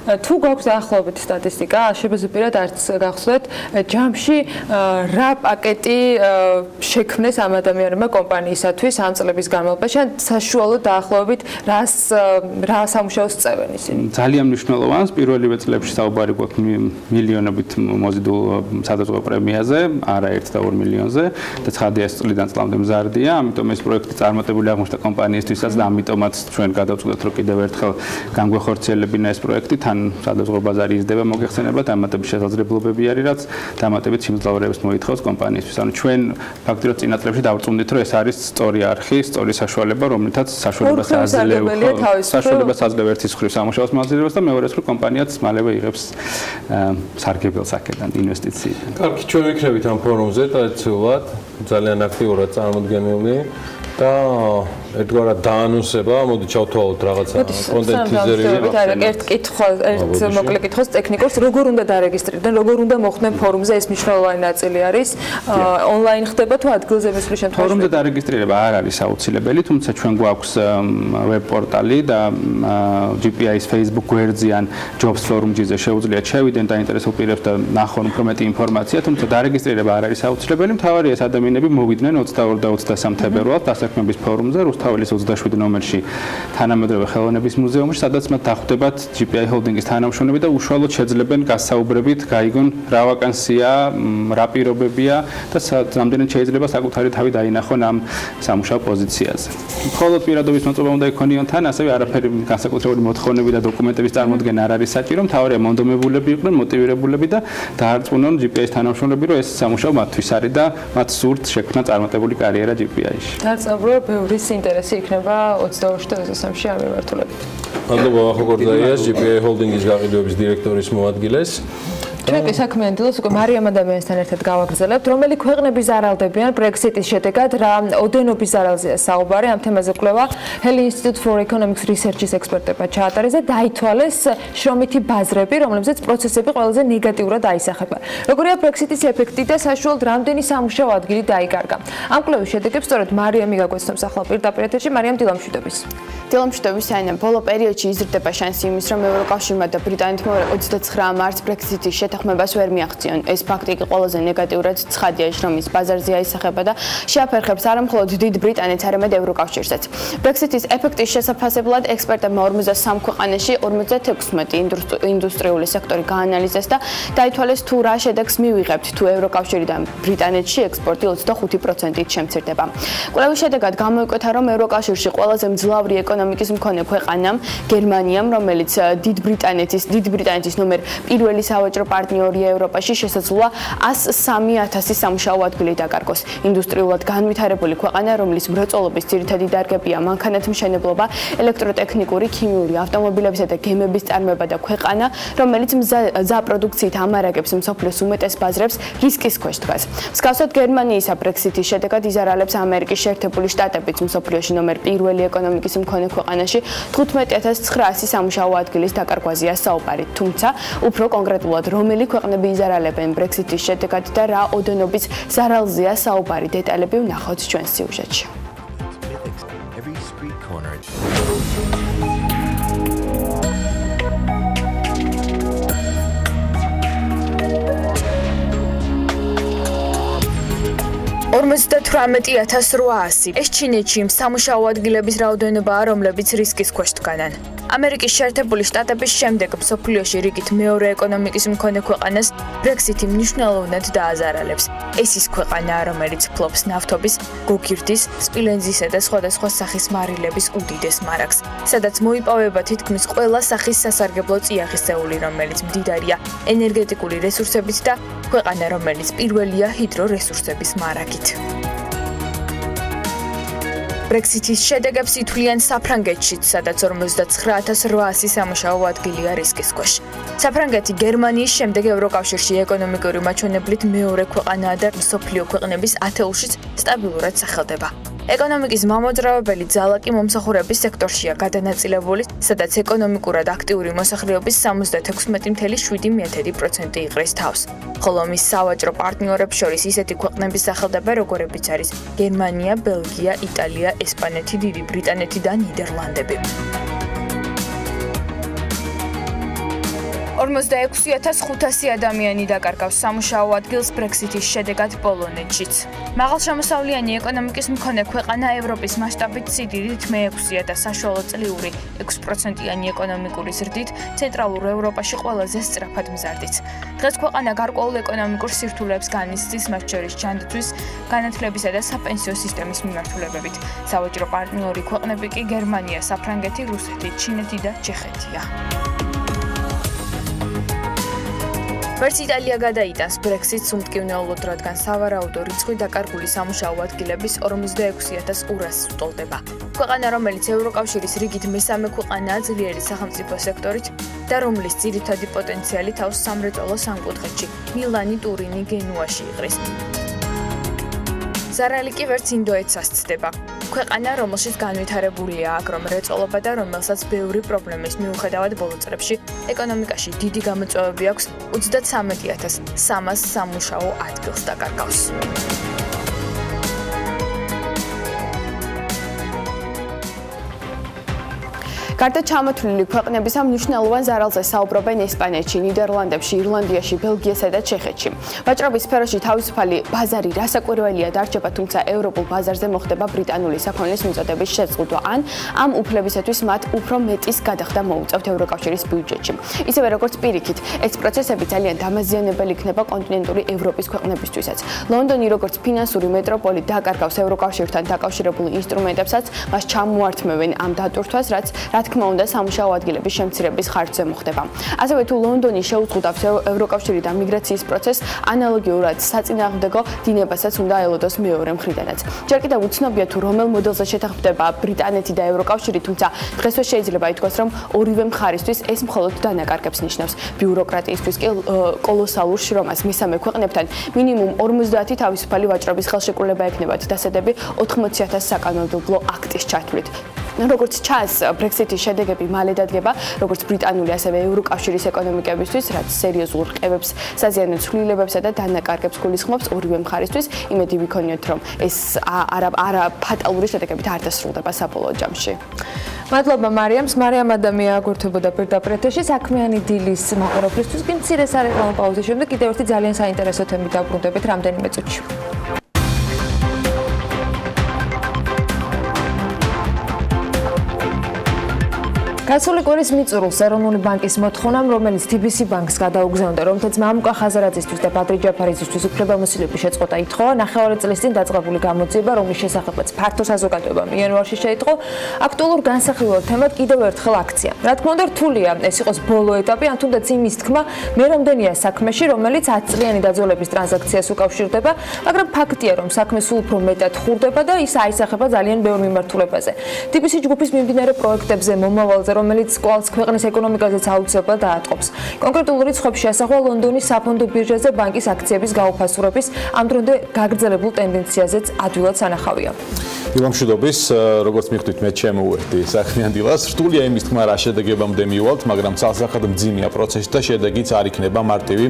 თუ გვაქვს დაახლოებით სტატისტიკა, შეფასებულად არც გახსოვთ, ჯამში რა პაკეტი შექმნეს ამ ადამიანებმა კომპანიისათვის ამ წლების განმავლობაში, ან საშუალოდ დაახლოებით რა სამუშაოს წევენ ისინი? ძალიან მნიშვნელოვანს პირველივე წლებში საუბარი გვაქვს მილიონობით მოზიდულ სადაზღვევო პრემიაზე, არა 1 და 2 მილიონზე და ცხადია ეს წლიდან წლამდე მზარდია, ამიტომ ეს პროექტი წარმატებული აღმოჩნდა კომპანიისთვისაც და ამიტომაც ჩვენ გადავწყვეტთ, რომ კიდევ ერთხელ განგვეხორციელებინა ეს პროექტი, თან სადაზღვევო ბაზარი იზრდება მოგეხსენებათ, დამატების შესაძლებლობები არის, რაც დამატებით სიმძლავრეებს მოითხოვს კომპანიისთვის. ანუ ჩვენ ფაქტობრივად წინა წლებში დავწუნდით, რომ ეს არის სწორი არხი, სწორი საშუალება, რომლითაც საშუალებას აძლევ ერთის მხრივ სამუშაოს მაძლევს და მეორეს მხრივ კომპანიაც მალევე იღებს სარგებელს აქედან ინვესტიციიდან. კარგი, ჩვენ ვიქნებით ამ ფორუმზე ტრადიციულად ძალიან აქტიურად წარმოდგენილი და ერთგვარად დაანონსება, მოდი ჩავთვალოთ რაღაცა კონტენტიზერი. ერთ მოკლე კითხვას ტექნიკურს როგორ უნდა დარეგისტრირდნენ, როგორ უნდა მოხდნენ ფორუმზე, ეს მნიშვნელოვანი ნაწილი არის. ონლაინ ხდება თუ ადგილზე მისვლის შემთხვევაში? ფორუმზე დარეგისტრირება არ არის აუცილებელი, თუმცა ჩვენ გვაქვს ვებ პორტალი და GPI-ის Facebook გვერდზე ან Jobs Forum-ზე შეუძლიათ შევიდნენ დაინტერესებულ პირებს და ნახონ უფრო მეტი ინფორმაცია, თუმცა დარეგისტრირება არ არის აუცილებელი. მთავარია ეს ადამიანები მოვიდნენ 22 და 23 თებერვალს დასაქმების ფორუმზე რუსთაველის 27 ნომერში თანამედროვე ხელოვნების მუზეუმში, სადაც მათ დახვდებათ GPI Holding-ის თანამშრომლები და უშუალოდ შეძლებენ გასაუბრებით, გაიგონ რა ვაკანსია, რა პირობებია და რამდენად შეიძლება საკუთარი თავი დაინახონ ამ სამუშაო პოზიციაზე. მხოლოდ პირადობის მოწმობა უნდა იქონიონ თან, ასევე არაფერი განსაკუთრებული მოთხოვნები და დოკუმენტების წარმოდგენა არ არის საჭირო, მთავარია მონდომებულები იყვნენ, მოტივირებულები და დაარწმუნონ GPI-ის თანამშრომლები, რომ ეს სამუშაო მათთვის არის და მათ სურთ შექმნა წარმატებული კარიერა GPI-ში. დაარწმუნებულება ბევრის ინტერესი იქნება 22 და 23-ში ამ მიმართულებით. მადლობა ვახოგორდაიას, GPI Holding-ის გაყიდვების დირექტორის მოადგილეს. ჩვენ კი საქმიანი დილას უკვე მარიამ ადამიანთან ერთად გავაგრძელებთ, რომელი ქვეყნები ზარალდებიან Brexit-ის შედეგად, რა ოდენობის ზარალზეა საუბარი, ამ თემაზე კვლევა Heli Institute for Economics Research-ის ექსპერტებმა ჩაატარეს და დაითვალეს შრომითი ბაზრები, რომლებზეც პროცესები ყველაზე ნეგატიურად აისახება. როგორია Brexit-ის ეფექტი და საშუალოდ რამდენი სამუშაო ადგილი დაიკარგა. ამ კვლევის შედეგებს სწორედ მარიამი გაგვეცნობს ახლა პირდაპირ ეთერში. მარიამ, დილა მშვიდობის. დილა მშვიდობის, აინა, ბოლო პერიოდში იზრდება შანსი იმის, რომ ევროკავშირმა და ბრიტანეთმა 29 მარტს Brexit-ის შეთანხმებას ვერ მიაღწიონ. ეს ფაქტი კი ყველაზე ნეგატიურად ცხადია შრომის ბაზარზე აისახება და შეაფერხებს არა მხოლოდ დიდ ბრიტანეთს, არამედ ევროკავშირსაც. Brexit-ის ეფექტის შესაფასებლად ექსპერტებმა 53 ქვეყანაში 56 ინდუსტრიული სექტორი გაანალიზეს და დაითვალეს თუ რა შედეგს მივიღებთ, თუ ევროკავშირიდან ბრიტანეთში ექსპორტი 25%-ით შემცირდება. კვლევის შედეგად გამოიკვეთა, რომ ევროკავშირში ყველაზე მძლავრი ეკონომიკის მქონე ქვეყანამ, გერმანიამ, რომელიც დიდ ბრიტანეთის ნომერ პირველი სავაჭრო პარტნიორია ევროპაში, შესაძლოა 103,000 სამუშაო ადგილი დაკარგოს. ინდუსტრიულად განვითარებული ქვეყანა, რომლის მრეწველობის ძირითადი დარგებია მანქანათმშენებლობა, ელექტროტექნიკური, ქიმიური, ავტომობილებისა და გემების წარმოება და ქვეყანა, რომელიც მზა პროდუქციით ამარაგებს მსოფლიოს უმეტეს ბაზრებს, რისკის ქვეშ დგას. მსგავსად გერმანიისა Brexit-ის შედეგად იზარალებს ამერიკის შეერთებული შტატებიც მსოფლიოში ნომერ პირველი ეკონომიკის მქონე ქვეყანაში 15,900 სამუშაო ადგილის დაკარგვაზეა საუბარი. თუმცა, უფრო კონკრეტულად რომელი ქვეყნები იზარალებენ Brexit-ის შედეგად და რა ოდენობის ზარალზეა საუბარი, დეტალები ვნახავთ ჩვენს სიუჟეტში. 58,800. ეს ჩინეთში სამუშაო ადგილების რაოდენობაა, რომლებიც რისკის ქვეშ დგანან. ამერიკის შეერთებული შტატების შემდეგ მსოფლიოში რიგით მეორე ეკონომიკის მქონე ქვეყანას ბრექსიტი მნიშვნელოვნად დააზარალებს. ეს ის ქვეყანაა, რომელიც ფლობს ნავთობის, გოგირდის, სპილენძისა და სხვადასხვა სახის მარილების უდიდეს მარაგს, სადაც მოიპოვება თითქმის ყველა სახის სასარგებლო წიაღისეული, რომელიც მდიდარია ენერგეტიკული რესურსებით და ქვეყანა, რომელიც პირველია ჰიდრორესურსების მარაგით. ბრექსიტის შედეგებს ითვლიან საფრანგეთშიც, სადაც 59,800 სამუშაო ადგილია რისკის ქვეშ. საფრანგეთი გერმანიის შემდეგ ევროკავშირში ეკონომიკური მაჩვენებლით მეორე ქვეყანაა და მსოფლიო ქვეყნების ათეულშიც სტაბილურად სახელდება. ეკონომიკის მამოძრავებელი ძალა კი მომსახურების სექტორშია გადანაწილებული, სადაც ეკონომიკურად აქტიური მოსახლეობის 76.7% იყრის თავს. ხოლო მის სავაჭრო პარტნიორებს შორის ისეთი ქვეყნების სახელდება, როგორებიც არის გერმანია, ბელგია, იტალია, ესპანეთი, დიდი ბრიტანეთი და ნიდერლანდები. 46,500 ადამიანი დაკარგავს სამუშაო ადგილს ბრექსიტის შედეგად პოლონეთშიც. მაღალშემოსავლიანი ეკონომიკის მქონე ქვეყანა ევროპის მასშტაბით სიდიდით მე-6-ია და საშუალო წლიური 6%-იანი ეკონომიკური ზრდით ცენტრალურ ევროპაში ყველაზე სწრაფად მზარდიც. დღეს ქვეყანა გარკვეულ ეკონომიკურ სირთულეებს განიცდის, მათ შორის ჯანდაცვის, განათლებისა და საპენსიო სისტემის მიმართულებებით. სავაჭრო პარტნიორი ქვეყნები კი გერმანია, საფრანგეთი, რუსეთი, ჩინეთი და ჩეხეთია. ვერც იტალია გადაიტანს ბრექსიტს უმტკივნეულოდ, რადგან სავარაუდო რიცხვი დაკარგული სამუშაო ადგილების 46,200-ს უტოლდება. ქვეყანა, რომელიც ევროკავშირის რიგით მესამე ქვეყანაა ძლიერი სახელმწიფო სექტორით და რომლის ძირითადი პოტენციალი თავს სამრეწველო სამკუთხედში მილანი, ტურინი, გენუაში იყრის. ზარალი კი ვერც ინდოეთს ასწდება. ქვეყანა, რომელშიც განვითარებულია აგრომრეწველობა და რომელსაც ბევრი პრობლემის მიუხედავად ბოლო წლებში ეკონომიკაში დიდი გამოწვევები აქვს, 33,300 სამუშაო ადგილს დაკარგავს. გარდა ჩამოთვლილი ქვეყნებისა, მნიშვნელოვან ზარალზე საუბრობენ ესპანეთში, ნიდერლანდებში, ირლანდიაში, ბელგიასა და ჩეხეთში. ვაჭრობის სფეროში თავისუფალი ბაზარი რასაკვირველია დარჩება, თუმცა ევროპულ ბაზარზე მოხდება ბრიტანული საქონლის მიწოდების შეწყვეტა, ან ამ უფლებისათვის მათ უფრო მეტის გადახდა მოუწევთ ევროკავშირის ბიუჯეტში. ისევე როგორც პირიქით, ეს პროცესები ძალიან დამაზიანებელი იქნება კონტინენტური ევროპის ქვეყნებისთვისაც. ლონდონი როგორც ფინანსური მეტროპოლი დაკარგავს ევროკავშირთან დაკავშირებულ ინსტრუმენტებსაც, მას ჩამოართმევენ ამ დატვირთვას, რაც თქმა უნდა სამუშაო ადგილების შემცირების ხარჯზე მოხდება. ასევე თუ ლონდონი შეუწყუდავს ევროკავშირიდან მიგრაციის პროცესს, ანალოგიურად საწინააღმდეგო დინებასაც უნდა ელოდოს მეორე მხრიდანაც. ჯერ კიდევ უცნობია თუ რომელ მოდელზე შეთანხმდება ბრიტანეთი და ევროკავშირი, თუმცა დღესვე შეიძლება ითქვას, რომ ორივე მხარისთვის ეს მხოლოდ დანაკარგებს ნიშნავს. ბიუროკრატიისთვის კი კოლოსალურ შრომას მესამე ქვეყნებთან მინიმუმ 50 თავისუფალი ვაჭრობის ხელშეკრულება ექნებათ დასადები 80,000 საკანონმდებლო აქტის ჩათვლით. როგორც ჩანს, ბრექსიტის შედეგები მალე დადგება, როგორც ბრიტანული, ასევე ევროკავშირის ეკონომიკებისთვის, რაც სერიოზულ რყევებს, საზიანო ცვლილებებსა და დანაკარგებს გულისხმობს ორივე მხარისთვის. იმედი ვიქონიოთ, რომ ეს არა ფატალური შედეგებით არ დასრულდება საბოლოო ჯამში. მადლობა მარიამს. მარიამ ადამია აგურთებოდა პირდაპირ ეთერში საქმიანი დილის მაყურებლისთვის. კი მცირე სარეკლამო პაუზის შემდეგ კიდევ ერთი ძალიან საინტერესო თემით დაბრუნდებით რამდენიმე წუთში. გასული კვირის მიწურულს ეროვნული ბანკის მოთხოვნამ, რომელიც TBC ბანკს გადაუგზავნდა, რომთაც მამუკა ხაზარაძისთვის და ბადრი ჯაფარიძისთვის უფლებამოსილების შეწყვეტა ითხოვა, ნახევარი წლის წინ დაწყებული გამოძიება, რომლის შესახებაც ფართო საზოგადოებამ იანვარში შეიტყო, აქტუალურ განსახილველ თემად კიდევ ერთხელ აქცია. რა თქმა უნდა, რთულია ეს იყოს ბოლო ეტაპი, ან თუნდაც იმის თქმა, მე რამდენია საქმეში, რომელიც 10 წლიანი დაძველების ტრანზაქციას უკავშირდება, მაგრამ ფაქტია, რომ საქმე სულ უფრო მეტად ხურდება და ის აისახება ძალიან ბევრ მიმართულებაზე. TBC ჯგუფის მიმდინარე პროექტებზე მომავალზე, რომელიც კვალს ქვეყნის ეკონომიკაზეც აუცილებლად დაატყობს. კონკრეტულ რიცხვებში ასახვა ლონდონის საფონდო ბირჟაზე ბანკის აქციების გაუფასურების ამ დრომდე გაგრძელებულ ტენდენციაზეც ადვილად სანახავია. დილამშვიდობის, როგორც მიხვდით, მე შემოვერდი საქმიან დილას. რთულია იმის თქმა, რა შედეგებამდე მივალთ, მაგრამ ცალსახად მძიმეა პროცესი და შედეგიც არ იქნება მარტივი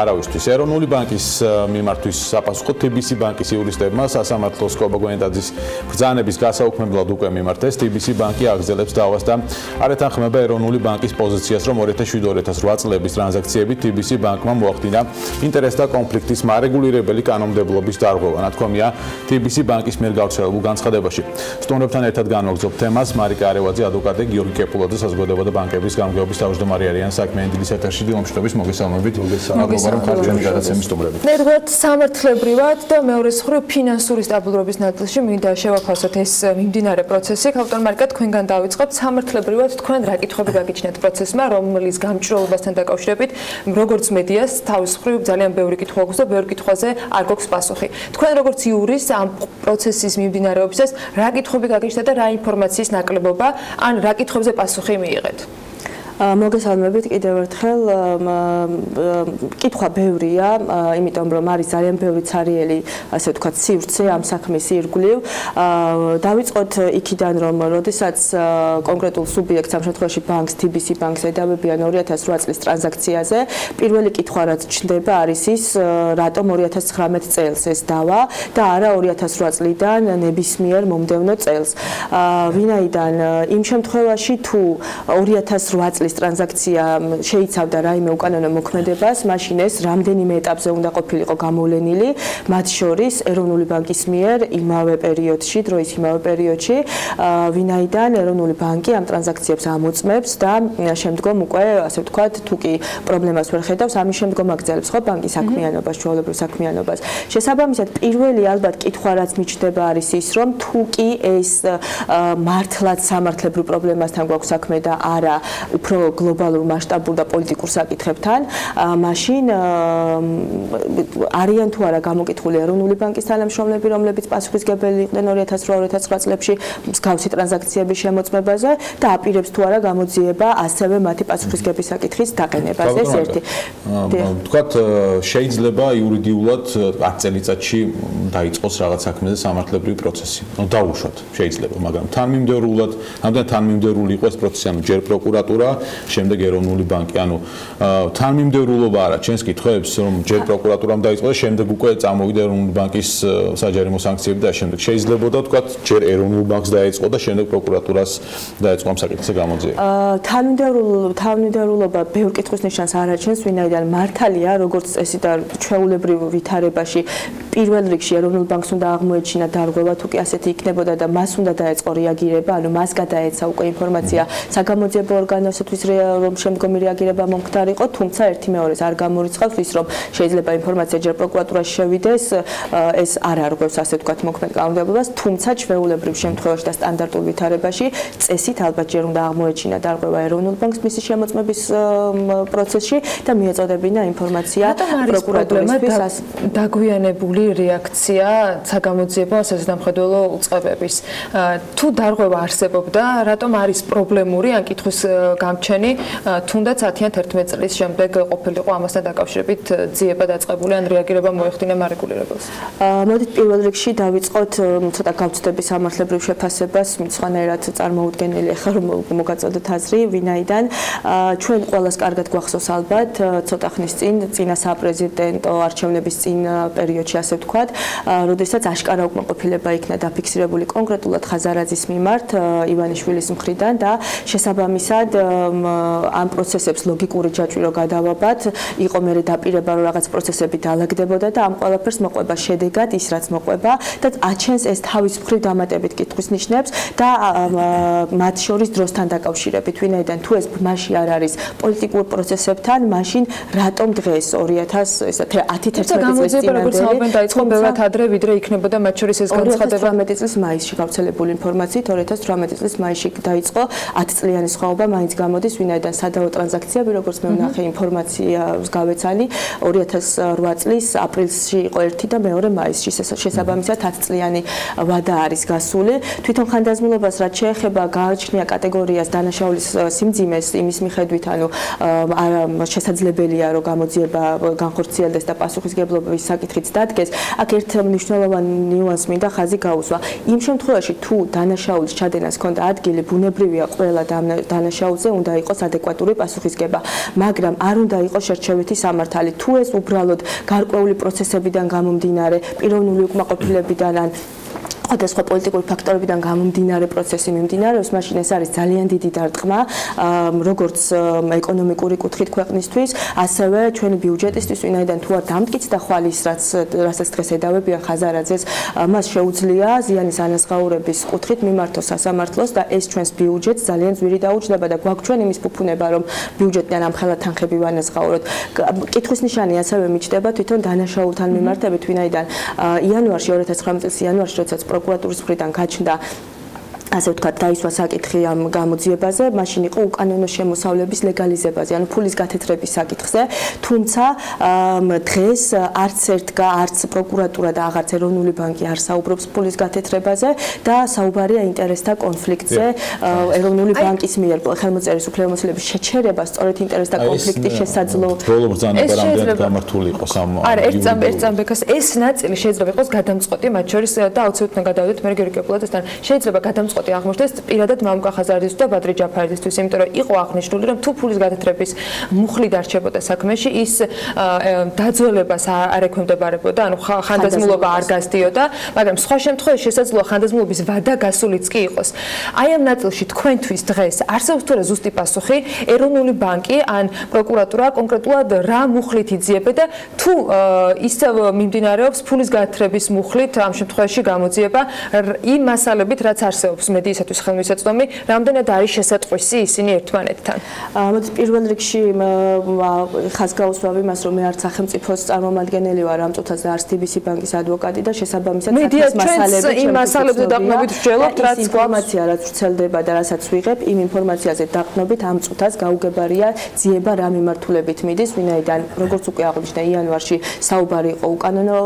არავისთვის. ეროვნული ბანკის მიმართვის საპასუხო TBC ბანკის იურისტებმა სასამართლოს კობაგონეტაძის ბრძანების გასაუქმებლად უკვე მიმართეს. TBC ბანკი აგრძელებს დავას და არ ეთანხმება ეროვნული ბანკის პოზიციას, რომ 2007-2008 წლების ტრანზაქციებით TBC ბანკმა მოახდინა ინტერესთა კონფლიქტის მარეგულირებელი კანონმდებლობის დარღვევა. ნათქვამია TBC ბანკის მიერ გავრცელებულ განცხადებაში. სტუმრებთან ერთად განვაგრძობ თემას. მარიკა არევაძე, ადვოკატი, გიორგი კეპულაძე, საზოგადოება და ბანკების გამგეობის თავმჯდომარე არიან. საქმიანი დილის ეთერში დილომშვიდობის მოგესალმებით. მოგესალმებით ხარჯიანი გადაცემის სტუმრები. ერთგვარად სამართლებრივად და მეორე მხრივ ფინანსური სტაბილურობის ნაწილში მინდა შევაფასოთ ეს მიმდინარე პროცესი. ქალბატონ მარიკა, თქვენგან დავიწყებთ. სამართლებრივად თქვენ რა კითხვები გაგიჩნიათ პროცესმა, რომლის გამჭვირვალობასთან დაკავშირებით, როგორც მედიას თავის მხრივ ძალიან ბევრი კითხვა აქვს და ბევრ კითხვაზე არ გვაქვს პასუხი. თქვენ როგორც იურის ამ პროცესის მიმდინარეობისას რა კითხვები გაგიჩნიათ და რა ინფორმაციის ნაკლებობა, ან რა კითხვებზე პასუხი მიიღეთ? მოგესალმებით კიდევ ერთხელ. კითხვა ბევრია, იმიტომ რომ არის ძალიან ბევრი ცარიელი, ასე ვთქვათ, სივრცე ამ საქმის ირგვლივ. დავიწყოთ იქიდან, რომ როდესაც კონკრეტულ სუბიექტს, ამ შემთხვევაში ბანკს, TBC ბანკს ედავებიან 2008 წლის ტრანზაქციაზე, პირველი კითხვა რაც ჩნდება არის ის, რატომ 2019 წელს ეს დავა და არა 2008 წლიდან ნებისმიერ მომდევნო წელს. ვინაიდან იმ შემთხვევაში თუ 2008 წლის ტრანზაქცია შეიცავდა რაიმე უკანონო მოქმედებას, მაშინ ეს რამდენიმე ეტაპზე უნდა ყოფილიყო გამოვლენილი, მათ შორის ეროვნული ბანკის მიერ იმავე პერიოდში, დროის იმავე პერიოდში, ვინაიდან ეროვნული ბანკი ამ ტრანზაქციებს ამოწმებს და შემდგომ უკვე, ასე ვთქვათ, თუ კი პრობლემას ვერ ხედავს, ამის შემდგომ აგრძელებს ხო ბანკის საქმიანობას, ჩვეულებრივ საქმიანობას. შესაბამისად, პირველი ალბათ კითხვა რაც მიჩნდება არის ის, რომ თუ კი ეს მართლაც სამართლებრივ პრობლემასთან გვაქვს საქმე და არა უფრო გლობალურ მასშტაბურ და პოლიტიკურ საკითხებთან, მაშინ არიან თუ არა გამოკითხული ეროვნული ბანკის თანამშრომლები, რომლებიც პასუხისმგებელი იყვნენ 2008-2009 წლებში მსგავსი ტრანზაქციების შემოწმებაზე და აპირებს თუ არა გამოძიება ასევე მათი პასუხისმგების საკითხის დაყენებას. ეს ერთი. ვთქვათ, შეიძლება იურიდიულად 10 წელიწადში დაიწყოს რაღაც საქმეზე სამართლებრივი პროცესი. დაუშვათ, შეიძლება, მაგრამ თანმიმდევრულად, ამდენ თანმიმდევრული იყო ეს პროცესი, ანუ ჯერ პროკურატურა, შემდეგ ეროვნული ბანკი. ანუ თანმიმდევრულობა არა ჩვენს კითხვებს, რომ ჯერ პროკურატურამ დაიწყო და შემდეგ უკვე წამოვიდა ეროვნული ბანკის საჯარიმო სანქციები და შემდეგ შეიძლებოდა თქვა ჯერ ეროვნულ ბანკს დაიწყო და შემდეგ პროკურატურას დაიწყო ამ საკითხზე გამოძიება. თანმიმდევრულობა ბევრ კითხვის ნიშანს არ აჩენს, ვინაიდან მართალია, როგორც წესი და ჩვეულებრივ ვითარებაში პირველ რიგში ეროვნულ ბანკს უნდა აღმოეჩინა დარღვევა, თუ კი ასეთი იქნებოდა და მას უნდა დაეწყო რეაგირება, ანუ მას გადაეცა უკვე ინფორმაცია საგამოძიებო ორგანოსთვის, რომ შემდგომი რეაგირება მომხდარიყო, თუმცა ერთი მეორეს არ გამორიცხავს ის, რომ შეიძლება ინფორმაცია ჯერ პროკურატურაში შევიდეს, ეს არ არღვევს ასე ვთქვათ მოქმედ კანონმდებლობას, თუმცა ჩვეულებრივ შემთხვევაში და სტანდარტულ ვითარებაში წესით ალბათ ჯერ უნდა აღმოეჩინა დარღვევა ეროვნულ ბანკს მისი შემოწმების პროცესში და მიეწოდებინა ინფორმაცია პროკურატურისთვის. დაგვიანებული რეაქცია საგამოძიებო სასამხედველო უწყებების. თუ დარღვევა არსებობდა, რატომ არის პრობლემური ან კითხვის გამჩენი, თუნდაც 10-11 წლის შემდეგ ყოფილიყო ამასთან დაკავშირებით ძიება დაწყებული ან რეაგირება მოეხდინა მარეგულირებელს? მოდით პირველ რიგში დავიწყოთ ცოტა გავცდები სამართლებრივ შეფასებას, სხვანაირად წარმოუდგენელი ახლა რომ მოგაწოდოთ აზრი, ვინაიდან ჩვენ ყველას კარგად გვახსოვს ალბათ ცოტა ხნის წინ, წინა საპრეზიდენტო არჩევნების წინ პერიოდში ასე ვთქვათ, როდესაც აშკარა უკმაყოფილება იქნა დაფიქსირებული კონკრეტულად ხაზარაძის მიმართ ივანიშვილის მხრიდან და შესაბამისად ამ პროცესებს ლოგიკური ჯაჭვირო გადავაბათ, იყო მერე დაპირება რომ რაღაც პროცესები დაალაგდებოდა და ამ ყველაფერს მოყვება შედეგად ის რაც მოყვება და აჩენს ეს თავის მხრივ დამატებით კითხვის ნიშნებს და მათ შორის დროსთან დაკავშირებით, ვინაიდან თუ ეს მასში არ არის პოლიტიკურ პროცესებთან, მაშინ რატომ დღეს 2010-11 წლის წინანდელი დაიწყო ბევრად ადრე ვიდრე იქნებოდა მათ შორის ეს განცხადება 2018 წლის მაისში გავრცელებული ინფორმაციით 2018 წლის მაისში დაიწყო 10 წლიანი სხვაობა მაინც გამოდის, ვინაიდან სადავო ტრანზაქციები, როგორც მე ვნახე ინფორმაციას გავეცანი, 2008 წლის აპრილში იყო ერთი და მეორე მაისში, შესაბამისად 10 წლიანი ვადა არის გასული. თვითონ ხანდაზმულობას რაც შეეხება გააჩნია კატეგორიას დანაშაულის სიმძიმეს იმის მიხედვით, ანუ შესაძლებელია რომ გამოძიება განხორციელდეს და პასუხისმგებლობის საკითხიც დადგეს. აქ ერთ მნიშვნელოვან ნიუანსს მინდა ხაზი გაუსვა. იმ შემთხვევაში თუ დანაშაულის ჩადენას ჰქონდა ადგილი, ბუნებრივია ყველა დანაშაულზე უნდა იყოს ადეკვატური პასუხისმგება, მაგრამ არ უნდა იყოს შერჩევითი სამართალი. თუ ეს უბრალოდ გარკვეული პროცესებიდან გამომდინარე, პიროვნული უკმაყოფილებიდან ან სხვადასხვა პოლიტიკური ფაქტორებიდან გამომდინარე პროცესი მიმდინარეობს, მაშინ ეს არის ძალიან დიდი დარტყმა, როგორც ეკონომიკური კუთხით ქვეყნისთვის, ასევე ჩვენი ბიუჯეტისთვის, ვინაიდან თუ არ დამტკიცდა ხვალის, რასაც დღეს ედავებიან ხაზარაძეს, მას შეუძლია ზიანის ანაზღაურების კუთხით მიმართოს სასამართლოს და ეს ჩვენს ბიუჯეტს ძალიან ძვირი დაუჯდება და გვაქვს ჩვენ იმის ფუფუნება, რომ ბიუჯეტიდან ამხელა თანხები ვანაზღაუროთ. კითხვის ნიშანი ასევე მიჩნდება თვითონ დანაშაულთან მიმართებით, ვინაიდან იანვარში 2019 წლის იანვარში, როდესაც პროკურატურის მხრიდან გაჩნდა ასე ვთქვათ, დაისვა საკითხი ამ გამოძიებაზე, მაშინ იყო უკანონო შემოსავლების ლეგალიზებაზე, ანუ ფულის გათეთრების საკითხზე, თუმცა დღეს არც პროკურატურა და აღარც ეროვნული ბანკი არ საუბრობს ფულის გათეთრებაზე და საუბარია ინტერესთა კონფლიქტზე ეროვნული ბანკის მიერ ხელმოწერის უფლებამოსილების შეჩერება სწორედ ინტერესთა კონფლიქტის შესაძლო. ეს შეიძლება გამართული იყოს ამ არა, ერთ წამბეკას ეს ნაწილი შეიძლება იყოს გადამწყვეტი, მათ შორის და აუცილებლად გადავიდეთ მე გერგებულადასთან. შეიძლება გადამწყვეტი აღმოჩნდეს პირადად მამუკა ხაზარაძის და ბადრი ჯაფარიძისთვის, იმიტომ რომ იყო აღნიშნული, რომ თუ ფულის გათეთრების მუხლი დარჩებოდა საქმეში, ის დაძველებას არ ექვემდებარებოდა, ანუ ხანდაზმულობა არ გასდიოდა, მაგრამ სხვა შემთხვევაში შესაძლოა ხანდაზმულობის ვადა გასულიც კი იყოს. აი ამ ნაწილში თქვენთვის დღეს არსებობს თუ არა ზუსტი პასუხი, ეროვნული ბანკი ან პროკურატურა კონკრეტულად რა მუხლით იძიებდა და თუ ისევ მიმდინარეობს ფულის გათეთრების მუხლით ამ შემთხვევაში გამოძიება იმ მასალებით, რაც არსებობს მედიისათვის ხელმისაწვდომი, რამდენად არის შესატყვისი ისინი ერთმანეთთან. მოდი პირველ რიგში ხაზგაუსვავ იმას, რომ მე არც სახელმწიფოს წარმომადგენელი ვარ, ამ წუთაზე არც TBC ბანკის ადვოკატი და შესაბამისად იმ მასალებზე დაყნობით ვსჯელობთ, რაც ინფორმაცია რაც ვრცელდება და რასაც ვიღებ, იმ ინფორმაციაზე დაყნობით ამ წუთას გაუგებარია ძიება რა მიმართულებით მიდის, ვინაიდან როგორც უკვე აღნიშნა იანვარში საუბარი იყო უკანონო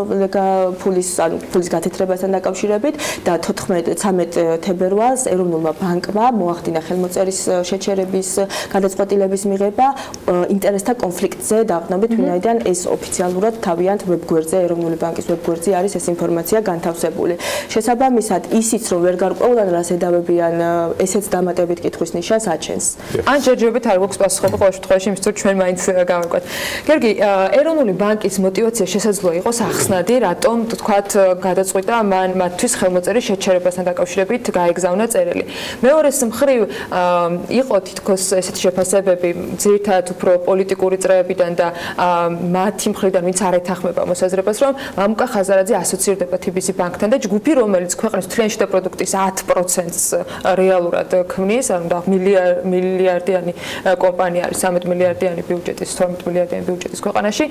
ფულის გათეთრებასთან დაკავშირებით და 13 თებერვალს ეროვნულმა ბანკმა მოახდინა ხელმოწერის შეჩერების გადაწყვეტილების მიღება ინტერესთა კონფლიქტზე დაყნობით, ვინაიდან ეს ოფიციალურად თავიანთ ვებგვერდზე, ეროვნული ბანკის ვებგვერდზე არის ეს ინფორმაცია განთავსებული. შესაბამისად, ისიც რომ ვერ გარკვეულან რას ედავებიან, ესეც დამატებით კითხვის ნიშანს აჩენს. ან ჯერჯერობით არ გვაქვს პასუხები ყოველ შემთხვევაში, იმისთვის რომ ჩვენ მაინც გავარკვევთ. გერგი, ეროვნული ბანკის мотиваცია შესაძლოა იყოს ახსნადი, რატომ თქვათ გადაწყვიტა მათთვის ხელმოწერის შეჩერებასთან დაკავშირებით გაეგზავნა წერილი. მეორეს მხრივ იყო თითქოს ესეთი შეფასებები ძირითადად უფრო პოლიტიკური წრეებიდან და მათი მხრიდან ვინც არ ეთანხმება მოსაზრებას, რომ მამუკა ხაზარაძე ასოცირდება TBC ბანკთან და ჯგუფი, რომელიც ქვეყნის მთლიანი შიდა პროდუქტის 10%-ს რეალურად ქმნის, ანუ მილიარდიანი კომპანია არის, 13 მილიარდიანი ბიუჯეტის, 12 მილიარდიანი ბიუჯეტის ქვეყანაში,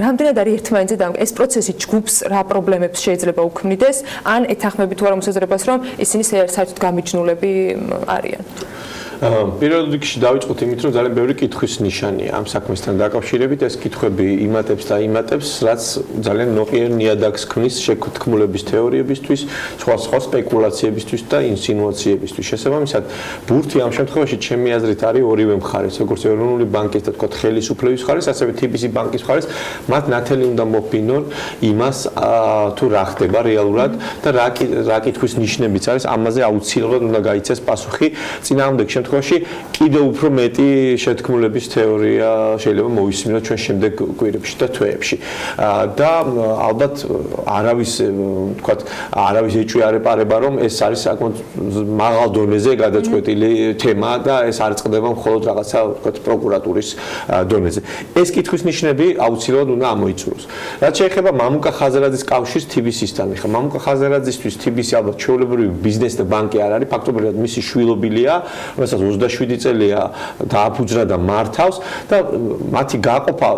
რამდენად არის ერთმანეთზე და ეს პროცესი ჯგუფს რა პრობლემებს შეიძლება უქმნიდეს, ან ეთანხმებით თუ არა მოსაზრებას, რომ ისინი საერთოდ გამიჯნულები არიან. პირველ რიგში დავიწყოთ იმით, რომ ძალიან ბევრი კითხვის ნიშანია ამ საქმესთან დაკავშირებით. ეს კითხვები იმატებს და იმატებს, რაც ძალიან ნოყიერ ნიადაგს ქმნის შეთქმულების თეორიებისთვის, სხვა სპეკულაციებისთვის და ინსინუაციებისთვის. შესაბამისად, ბურთი ამ შემთხვევაში ჩემი აზრით არის ორივე მხარეს, როგორც ეროვნული ბანკის და თქვა ხელისუფლების მხარეს, ასევე TBC ბანკის მხარეს, მათ ნათელი უნდა მოფინონ იმას, თუ რა ხდება რეალურად და რა კითხვის ნიშნებიც არის, ამაზე აუცილებლად უნდა გაიცეს პასუხი. წინააღმდეგ შემთხვევაში კიდევ უფრო მეტი შეთქმულების თეორია შეიძლება მოვისმინოთ ჩვენ შემდეგ კვირებში და თვეებში. და ალბათ არავის ეჭვი არ ეპარება, რომ ეს არის საკმაოდ მაღალ დონეზე გადაწყვეტილი თემა და ეს არ წყდება მხოლოდ რაღაცა ვთქვათ პროკურატურის დონეზე. ეს კითხვის ნიშნები აუცილებლად უნდა ამოიწუროს. რაც შეეხება მამუკა ხაზარაძის კავშირს TBC-სთან, ხა მამუკა ხაზარაძისთვის TBC ალბათ ჩვეულებრივი ბიზნესი და ბანკი არ არის, ფაქტობრივად მისი შვილობილია, რომელსაც 27 წელია დააფუძნა და მართავს და მათი გაყოფა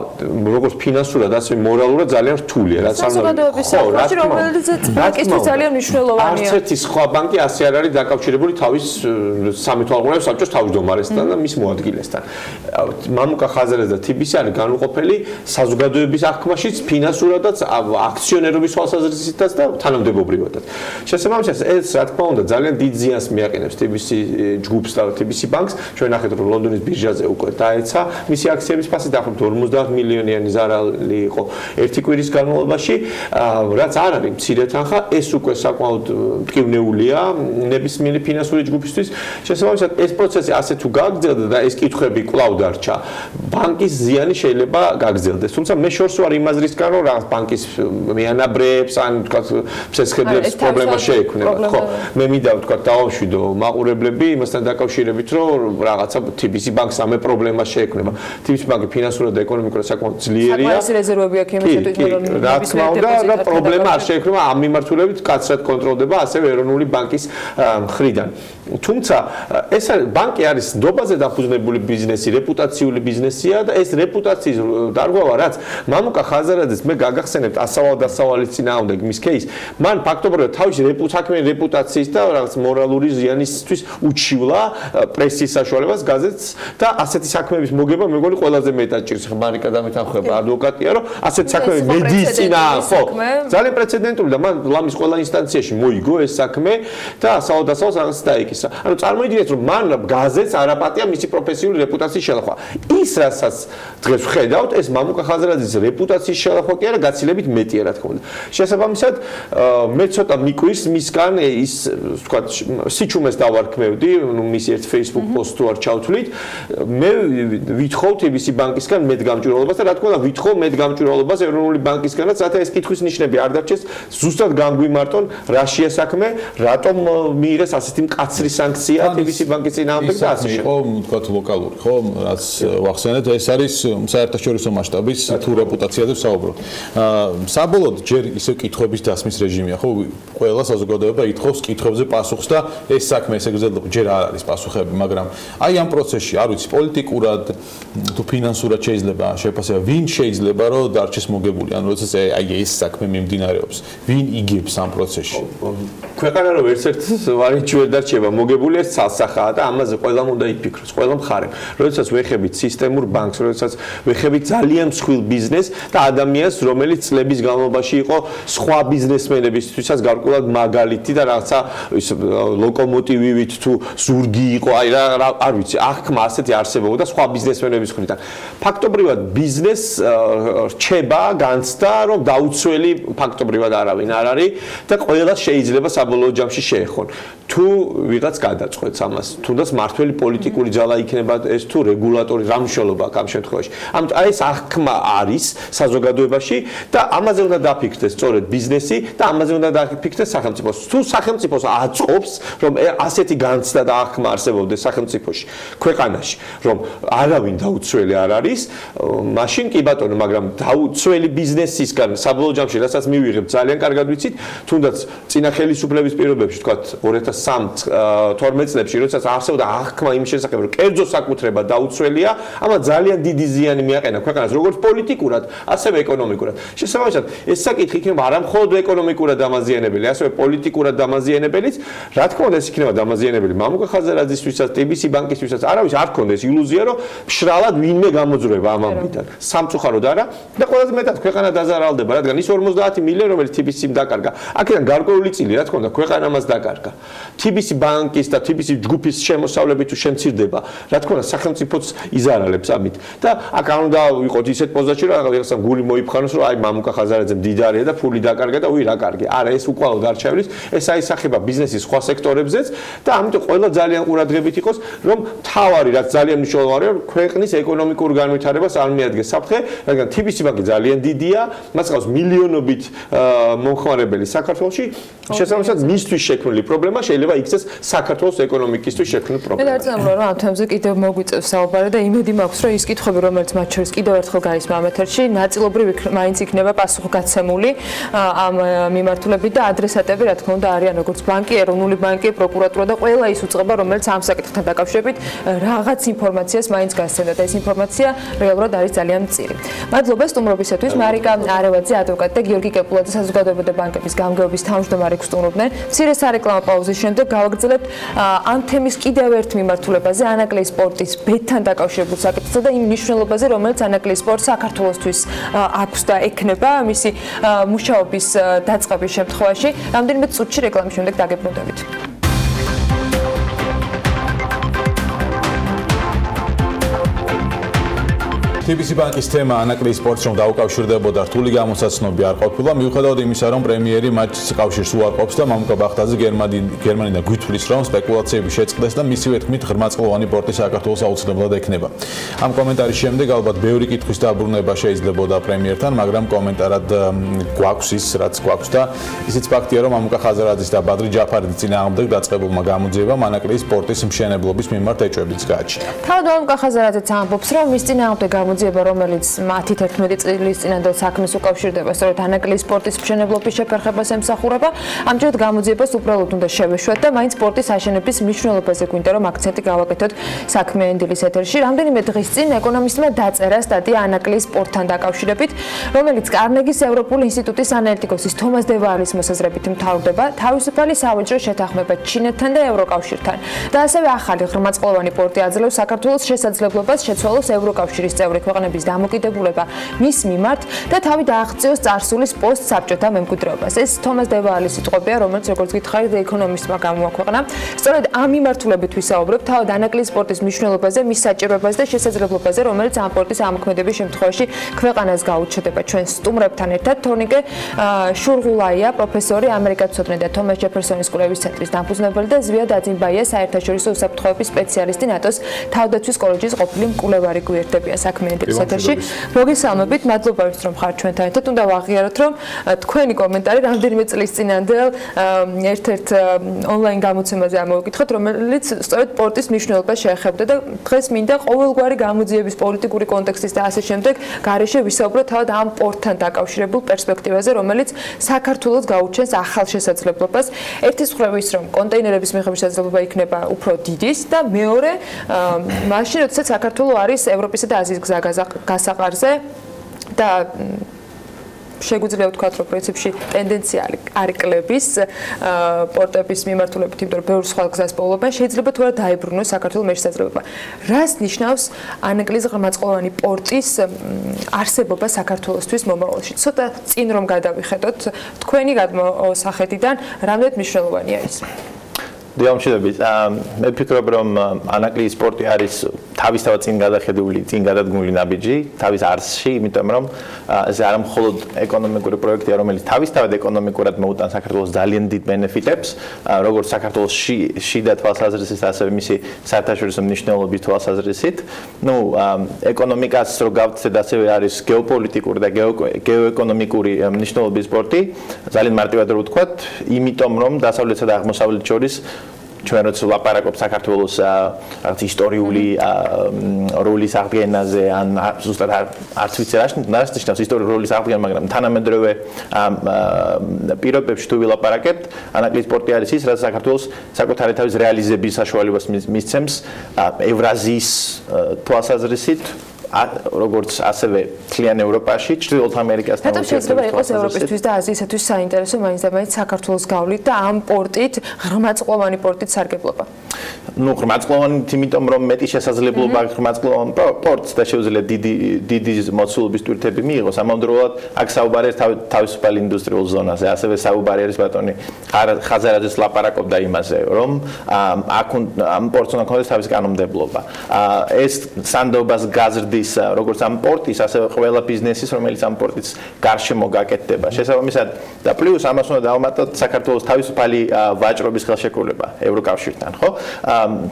როგორც ფინანსურად, ასე მორალურად ძალიან რთულია, რაც საზოგადოების საკითხი, რომელიც ბანკისთვის ძალიან მნიშვნელოვანია. არც ერთი სხვა ბანკი ასე არ არის დაკავშირებული თავის სამეთვალყურეო საბჭოს თავმჯდომარესთან და მის მოადგილესთან. მამუკა ხაზარაძე და TBC არის განუყოფელი საზოგადოების აღქმაშიც, ფინანსურადაც, აქციონერობის თვალსაზრისითაც და თანამდებობრივადაც. შესაბამისად, ეს რა თქმა უნდა ძალიან დიდ ზიანს მიაყენებს TBC ჯგუფს და TBC TBC Bank-ს, ჩვენ ნახეთ რომ ლონდონის ბირჟაზე უკვე დაეცა მისი აქციების ფასი დაახლოებით 50 მილიონიანი ზარალი იყო ერთი კვირის განმავლობაში, რაც არ არის მცირე თანხა, ეს უკვე საკმაოდ მტკივნეულია ნებისმიერი ფინანსური ჯგუფისთვის. შესაბამისად, ეს პროცესი ასე თუ გაგრძელდა და ეს კითხვები კვლავ დარჩა, ბანკის ზიანი შეიძლება გაგრძელდეს. თუმცა მე შორს ვარ იმ აზრისგან, რომ რაღაც ბანკის მიანაბრებს ან თქვა ფსესხებლებს პრობლემა შეექმნება. ხო, მე მინდა ვთქვა დავამშვიდო მაყურებლები იმასთან დაკავშირებით, რომ რაღაცა TBC Bank-ს ამე პრობლემა შეექმნება. TBC Bank-ი ფინანსურად და ეკონომიკურად საკმაოდ ძლიერია. საკმაოდ რეზერვები აქვს იმისათვის, რომ რა თქმა უნდა, და პრობლემა არ შეექმნება ამ მიმართულებით კაცრად კონტროლდება ასევე ეროვნული ბანკის მხრიდან. თუმცა ეს ბანკი არის ნდობაზე დაფუძნებული ბიზნესი, რეპუტაციული ბიზნესია და ეს რეპუტაციის დარღვევა, რაც მამუკა ხაზარაძეს მე გაგახსენებთ ასავალ-დასავალის წინააღმდეგ მის кейს, მან ფაქტობრივად თავისი საქმიანი რეპუტაციის და რაღაც მორალური ზიანისთვის უჩივლა პრესის საშუალებას, გაზეთს და ასეთი საქმეების მოგება მე მგონი ყველაზე მეტად ჭირს. მარიკა დამეთანხმება ადვოკატია, რომ ასეთი საქმეები მედიის წინააღმდეგ, ხო, ძალიან პრეცედენტული და მან ლამის ყველა ინსტანციაში მოიგო ეს საქმე და ასავალ-დასავალს რაღაც დაიკისა. ანუ წარმოიდგინეთ, რომ მან გაზეთს არაპატია მისი პროფესიული რეპუტაციის შელახვა. ის რასაც დღეს ვხედავთ, ეს მამუკა ხაზარაძის რეპუტაციის შელახვა კი არა, გაცილებით მეტია, რა თქმა უნდა. შესაბამისად, მე ცოტა მიკვირს მისგან ის, თქვა, სიჩუმეს დავარქმევდი, მის ერთ Facebook post თუ არ ჩავთვლით. მე ვითხოვ TBC Bank-ისგან მედგამჭვირვალობას და რა თქმა უნდა, ვითხოვ მედგამჭვირვალობას ეროვნული ბანკისგანაც, რათა ეს კითხვის ნიშნები არ დარჩეს, ზუსტად განგვიმარტონ რა შეა საქმე, რატომ მიიღეს ასეთი მკაცრი სანქცია TBC Bank-ის წინააღმდეგ და ასე იყო, თქვა, ლოკალური, ხო, რაც ვახსენეთ, ეს არის საერთაშორისო მასშტაბის თუ რეპუტაციაზე ვსაუბრობთ. საბოლოოდ ჯერ ისე კითხვების დასმის რეჟიმია, ხო, ყველა საზოგადოება ითხოვს კითხვებზე პასუხს და ეს საქმე ესე გრძელდება, ჯერ არ არის პასუხები, მაგრამ აი ამ პროცესში, არ ვიცი, პოლიტიკურად თუ ფინანსურად შეიძლება შეფასება, ვინ შეიძლება რომ დარჩეს მოგებული, ანუ როდესაც აი ეს საქმე მიმდინარეობს, ვინ იგებს ამ პროცესში? ქვეყანა რომ ერთ-ერთ ვარიანტი ვერ დარჩება მოგებული, ეს ცალსახაა და ამაზე ყველამ უნდა იფიქროს, ყველა მხარემ. როდესაც ვეხებით სისტემურ ბანკს, როდესაც ვეხებით ძალიან მსხვილ ბიზნესს და ადამიანს, რომელიც წლების განმავლობაში იყო სხვა ბიზნესმენებისთვისაც გარკვეულად მაგალითი და რაღაცა ის ლოკომოტივივით თუ ზურგი იყო, აი რა არ ვიცი, აღქმა ასეთი არსებობდა სხვა ბიზნესმენების მხრიდან. ფაქტობრივად ბიზნესს რჩება, განცდა, რომ დაუცველი ფაქტობრივად არავინ არ არის და ყველა შეიძლება საბოლოო ჯამში შეეხონ. თუ ვიღაც გადაწყვეტს ამას, თუნდაც მართველი პოლიტიკური ძალა იქნება ეს თუ რეგულატორი, რა მნიშვნელობა აქვს ამ შემთხვევაში. ამიტომ აი ეს აღქმა არის საზოგადოებაში და ამაზე უნდა დაფიქრდეს სწორედ ბიზნესი და ამაზე უნდა დაფიქრდეს სახელმწიფოს. თუ სახელმწიფოს აწყობს, რომ ასეთი განცდა და აღქმა არსებობდეს სახელმწიფოში, ქვეყანაში, რომ არავინ დაუცველი არ არის, მაშინ კი ბატონო, მაგრამ დაუცველი ბიზნესისგან საბოლოო ჯამში, რასაც მივიღებთ, ძალიან კარგად ვიცით, თუნდაც წინა ხელისუფლების პირობებში, თქვა 2013-12 წლებში, როდესაც არსებობდა აღქმა იმ შესახებ, რომ კერძო საკუთრება დაუცველია, ამა ძალიან დიდი ზიანი მიაყენა ქვეყანას, როგორც პოლიტიკურად, ასევე ეკონომიკურად. შესაბამისად, ეს საკითხი იქნება არა მხოლოდ ეკონომიკურად დამაზიანებელი, ასევე პოლიტიკურად დამაზიანებელიც. რა თქმა უნდა, ეს იქნება დამაზიანებელი მამუკა ხაზარაძისთვისაც, TBC Bank-ისთვისაც, არავის არ ქონდეს ილუზია, რომ მშრალად ვინმე გამოძვრება ამ ამბიდან. სამწუხაროდ არა და ყველაზე მეტად ქვეყანა დაზარალდება, რადგან ის 50 მილიონი, რომელიც TBC-მ დაკარგა, აქედან გარკვეული წილი, რა თქმა უნდა, ქვეყანა მას დაკარგა. TBC Bank-ის და TBC ჯგუფის შემოსავლებით თუ შემცირდება, რა თქმა უნდა, სახელმწიფოც იზარალებს ამით. და აქ არ უნდა ვიყოთ ისეთ პოზიციაში, რომ რაღაცა გული მოიფხანოს, რომ აი მამუკა ხაზარაძე მდიდარია და ფული დაკარგა და უი რა კარგი. არა, ეს უკვალოდ არ ჩავლის, ეს აისახება ბიზნესის სხვა სექტორებზეც და ამიტომ ყველა ძალიან ყურადღებით იყოს, რომ თავარი რაც ძალიან მნიშვნელოვანია, რომ ქვეყნის ეკონომიკურ განვითარებას არ მიადგეს საფრთხე, რადგან TBC Bank-ი ძალიან დიდია, მას ყავს მილიონობით მომხმარებელი საქართველოში. შესაბამისად, მისთვის შექმნილი პრობლემა შეიძლება იქცეს საქართველოს ეკონომიკისთვის შექმნილი პრობლემა. მე დარწმუნებული ვარ, რომ ამ თემზე კიდევ მოგვიწევს საუბარი და იმედი მაქვს, რომ ის კითხვები, რომელიც მათ შორის კიდევ ერთხელ გაისმა ამ ეთერში, ნაწილობრივ მაინც იქნება პასუხგაცემული ამ მიმართულებით და ადრესატები, რა თქმა უნდა, არიან როგორც ბანკი, ეროვნული ბანკი, პროკურატურა და ყველა ის უწყება, რომელიც ამ საკითხთან დაკავშირებით რაღაც ინფორმაციას მაინც გასცემდა და ეს ინფორმაცია რეალურად არის ძალიან მწირი. მადლობა სტუმრობისათვის. მარიკა არევაძე, ადვოკატი და გიორგი კეპულაძე, საზოგადოება და ბანკების გამგეობის თავმჯდომარე გსტუმრობდნენ. მცირე სარეკლამო პაუზის შემდეგ გავაგრძელებთ ამ თემის კიდევ ერთ მიმართულებაზე, ანაკლიის სპორტის ბედთან დაკავშირებულ საკითხზე და იმ მნიშვნელობაზე, რომელიც ანაკლიის სპორტს საქართველოსთვის აქვს და ექნება მისი მუშაობის დაწყების შემთხვევაში. რამდენიმე წუთში რეკლამის შემდეგ დაგებრუნდებით. TBC ბანკის თემა ანაკლის სპორტს რომ დაუკავშირდებოდა რთული გამოსაცნობი არ ყოფილა, მიუხედავად იმისა, რომ პრემიერი მატჩის კავშირს უარყოფს და მამუკა ბახტაძე გერმანიდან გვითვლის, რომ სპეკულაციები შეწყდეს და მისივე თქმით ღრმაწყლოვანი პორტი საქართველოს აუცილებლად ექნება. ამ კომენტარის შემდეგ ალბათ ბევრი კითხვის დაბრუნება შეიძლებოდა პრემიერთან, მაგრამ კომენტარად გვაქვს ის, რაც გვაქვს და ისიც ფაქტია, რომ მამუკა ხაზარაძის და ბადრი ჯაფარიძის წინააღმდეგ დაწყებულმა გამოძიებამ ანაკლის სპორტის მშენებლობის მიმართ ეჭვებიც გააჩინა. თავად მამუკა ხაზარაძეც ამბობს, რომ მის წინააღმდეგ გამოძიება, რომელიც 10-11 წლის წინანდელ საქმეს უკავშირდება, სწორედ ანაკლის სპორტის მშენებლობის შეფერხებას ემსახურება. ამჯერად გამოძიებას უბრალოდ უნდა შევეშვათ და მაინც სპორტის აშენების მნიშვნელობაზე გვინდა რომ აქცენტი გავაკეთოთ საქმიანი დილის ეთერში. რამდენიმე დღის წინ ეკონომისტმა დაწერა სტატია ანაკლის სპორტთან დაკავშირებით, რომელიც კარნეგის ევროპული ინსტიტუტის ანალიტიკოსის თომას დევაალის მოსაზრებით მთავრდება თავისუფალი სავაჭრო შეთანხმება ჩინეთთან და ევროკავშირთან და ასევე ახალი ღრმაწყლოვანი პორტი აძლევს საქართველოს შესაძლებლობას შეცვალოს ევროკავშირის წევრი ქვეყნების დამოკიდებულება მის მიმართ და თავი დააღწიოს წარსულის პოსტსაბჭოთა მემკვიდრეობას. ეს თომას დევაალის სიტყვებია, რომელიც როგორც გითხარით, ეკონომისტმა გამოაქვეყნა. სწორედ ამ მიმართულებით ვისაუბრებ თავად ანაკლის სპორტის მნიშვნელობაზე, მის საჭიროებაზე და შესაძლებლობაზე, რომელიც ამ სპორტის ამოქმედების შემთხვევაში ქვეყანას გაუჩნდება. ჩვენ სტუმრებთან ერთად თორნიკე შურღულაია, პროფესორი, ამერიკათმცოდნე და თომას ჯეფერსონის კვლევის ცენტრის დამფუძნებელი და ზვია დაძინბაია, საერთაშორისო უსაფრთხოების სპეციალისტი ნატოს თავდაცვის კოლეჯის ყოფილი მკვლევარი გვერდებია საქმიანი დილის ეთერში. მოგესალმებით, მადლობა რომ ხართ ჩვენთან ერთად. უნდა ვაღიაროთ, რომ თქვენი კომენტარი რამდენიმე წლის წინანდელ ერთ-ერთ ონლაინ გამოცემაზე ამოვიკითხოთ, რომელიც სწორედ სპორტის მნიშვნელობას შეეხებოდა და დღეს მინდა ყოველგვარი გამოძიების პოლიტიკური კონტექსტის და ასე შემდეგ გარეშე ვისაუბროთ თავად ამ სპორტთან დაკავშირებულ პერსპექტივაზე, რომელიც საქართველოს გაუჩენს ახალ შესაძლებლობას. ერთი მხრივ ის, რომ კონტეინერების მიღების შესაძლებლობა იქნება უფრო დიდის და მეორე მაშინ, როდესაც საქართველო არის ევროპისა და აზიის გზა გასაყარზე და შეგვიძლია ვთქვათ, რომ პრინციპში ტენდენცია არ იკლების პორტების მიმართულებით, იმიტომ რომ ბევრი სხვა გზას პოულობენ, შეიძლება თუ არა დაებრუნოს საქართველოს შესაძლებლობა. რას ნიშნავს ანაკლის ღრმაწყლოვანი პორტის არსებობა საქართველოსთვის მომავალში? ცოტა წინ რომ გადავიხედოთ, თქვენი გადმოსახედიდან რამდენად მნიშვნელოვანია ის? დიამშვიდობით. მე ვფიქრობ, რომ ანაკლის სპორტი არის თავისთავად წინ გადახედული, წინ გადადგმული ნაბიჯი თავის არსში, იმიტომ რომ ეს არა მხოლოდ ეკონომიკური პროექტია, რომელიც თავისთავად ეკონომიკურად მოუტანს საქართველოს ძალიან დიდ ბენეფიტებს, როგორც საქართველოსში შიდა თვალსაზრისით, ასევე მისი საერთაშორისო მნიშვნელობის თვალსაზრისით. ეკონომიკას რო გავცეთ, ასევე არის გეოპოლიტიკური და გეოეკონომიკური მნიშვნელობის სპორტი, ძალიან მარტივად რო ვთქვათ, იმიტომ რომ დასავლეთსა და აღმოსავლეთ შორის ჩვენ როცა ვლაპარაკობთ საქართველოს რაღაც ისტორიული როლის აღდგენაზე ან ზუსტად არც ვიცი რა ნიშნავს ისტორიული როლის აღდგენა, მაგრამ თანამედროვე პირობებში თუ ვილაპარაკებთ, ანაკლის სპორტი არის ის, რაც საქართველოს საკუთარი თავის რეალიზების საშუალებას მისცემს ევრაზიის თვალსაზრისით, როგორც ასევე მთლიან ევროპაში, ჩრდილოეთ ამერიკასთან. რატომ შეიძლება იყოს ევროპისთვის და აზიისათვის საინტერესო მაინც და მაინც საქართველოს გავლით და ამ პორტით, ღრმაწყლოვანი პორტით სარგებლობა? ღრმაწყლოვანით, იმიტომ რომ მეტი შესაძლებლობა ღრმაწყლოვან პორტს და შეუძლია დიდი მოცულობის ტვირთები მიიღოს. ამავდროულად აქ საუბარი არის თავისუფალ ინდუსტრიულ ზონაზე, ასევე საუბარი არის ბატონი ხაზარაძეს ლაპარაკობდა იმაზე, რომ აქ ამ პორტს უნდა ქონდეს თავისი კანონმდებლობა. ეს სანდობას გაზრდის როგორც ამ პორტის, ასევე ყველა ბიზნესის, რომელიც ამ პორტის გარშემო გაკეთდება. შესაბამისად და პლუს ამას უნდა დავუმატოთ საქართველოს თავისუფალი ვაჭრობის ხელშეკრულება ევროკავშირთან, ხო?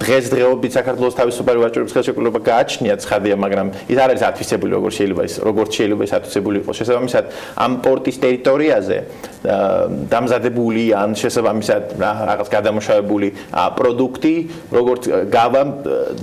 დღესდღეობით საქართველოს თავისუფალი ვაჭრობის ხელშეკრულება გააჩნია ცხადია, მაგრამ ის არ არის ათვისებული, როგორც შეიძლება ის ათვისებული იყოს. შესაბამისად ამ პორტის ტერიტორიაზე დამზადებული ან შესაბამისად რაღაც გადამუშავებული პროდუქტი, როგორც გავა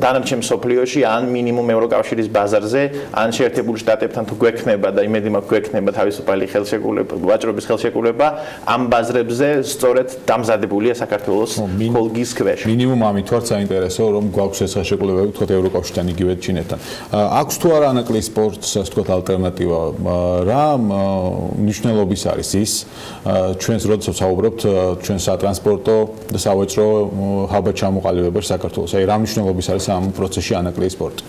დანარჩენ მსოფლიოში ან მინიმუმ ევროკავშირის ბაზარზე, ან შეერთებულ შტატებთან თუ გვექნება და იმედი მაქვს გვექნება თავისუფალი ხელშეკრულება, ვაჭრობის ხელშეკრულება, ამ ბაზრებზე სწორედ დამზადებულია საქართველოს ხოლგის ქვეშ. მინიმუმ ამით ვარ საინტერესო, რომ გვაქვს ეს ხელშეკრულებები, თქვათ ევროკავშირთან, იგივე ჩინეთთან. აქვს თუ არა ანაკლის სპორტს, ასე ვთქვათ, ალტერნატივა? რა მნიშვნელობის არის ის? ჩვენს როდესაც საუბრობთ ჩვენ სატრანსპორტო და სავაჭრო ჰაბად ჩამოყალიბებაში საქართველოს. აი რა მნიშვნელობის არის ამ პროცესში ანაკლის სპორტი?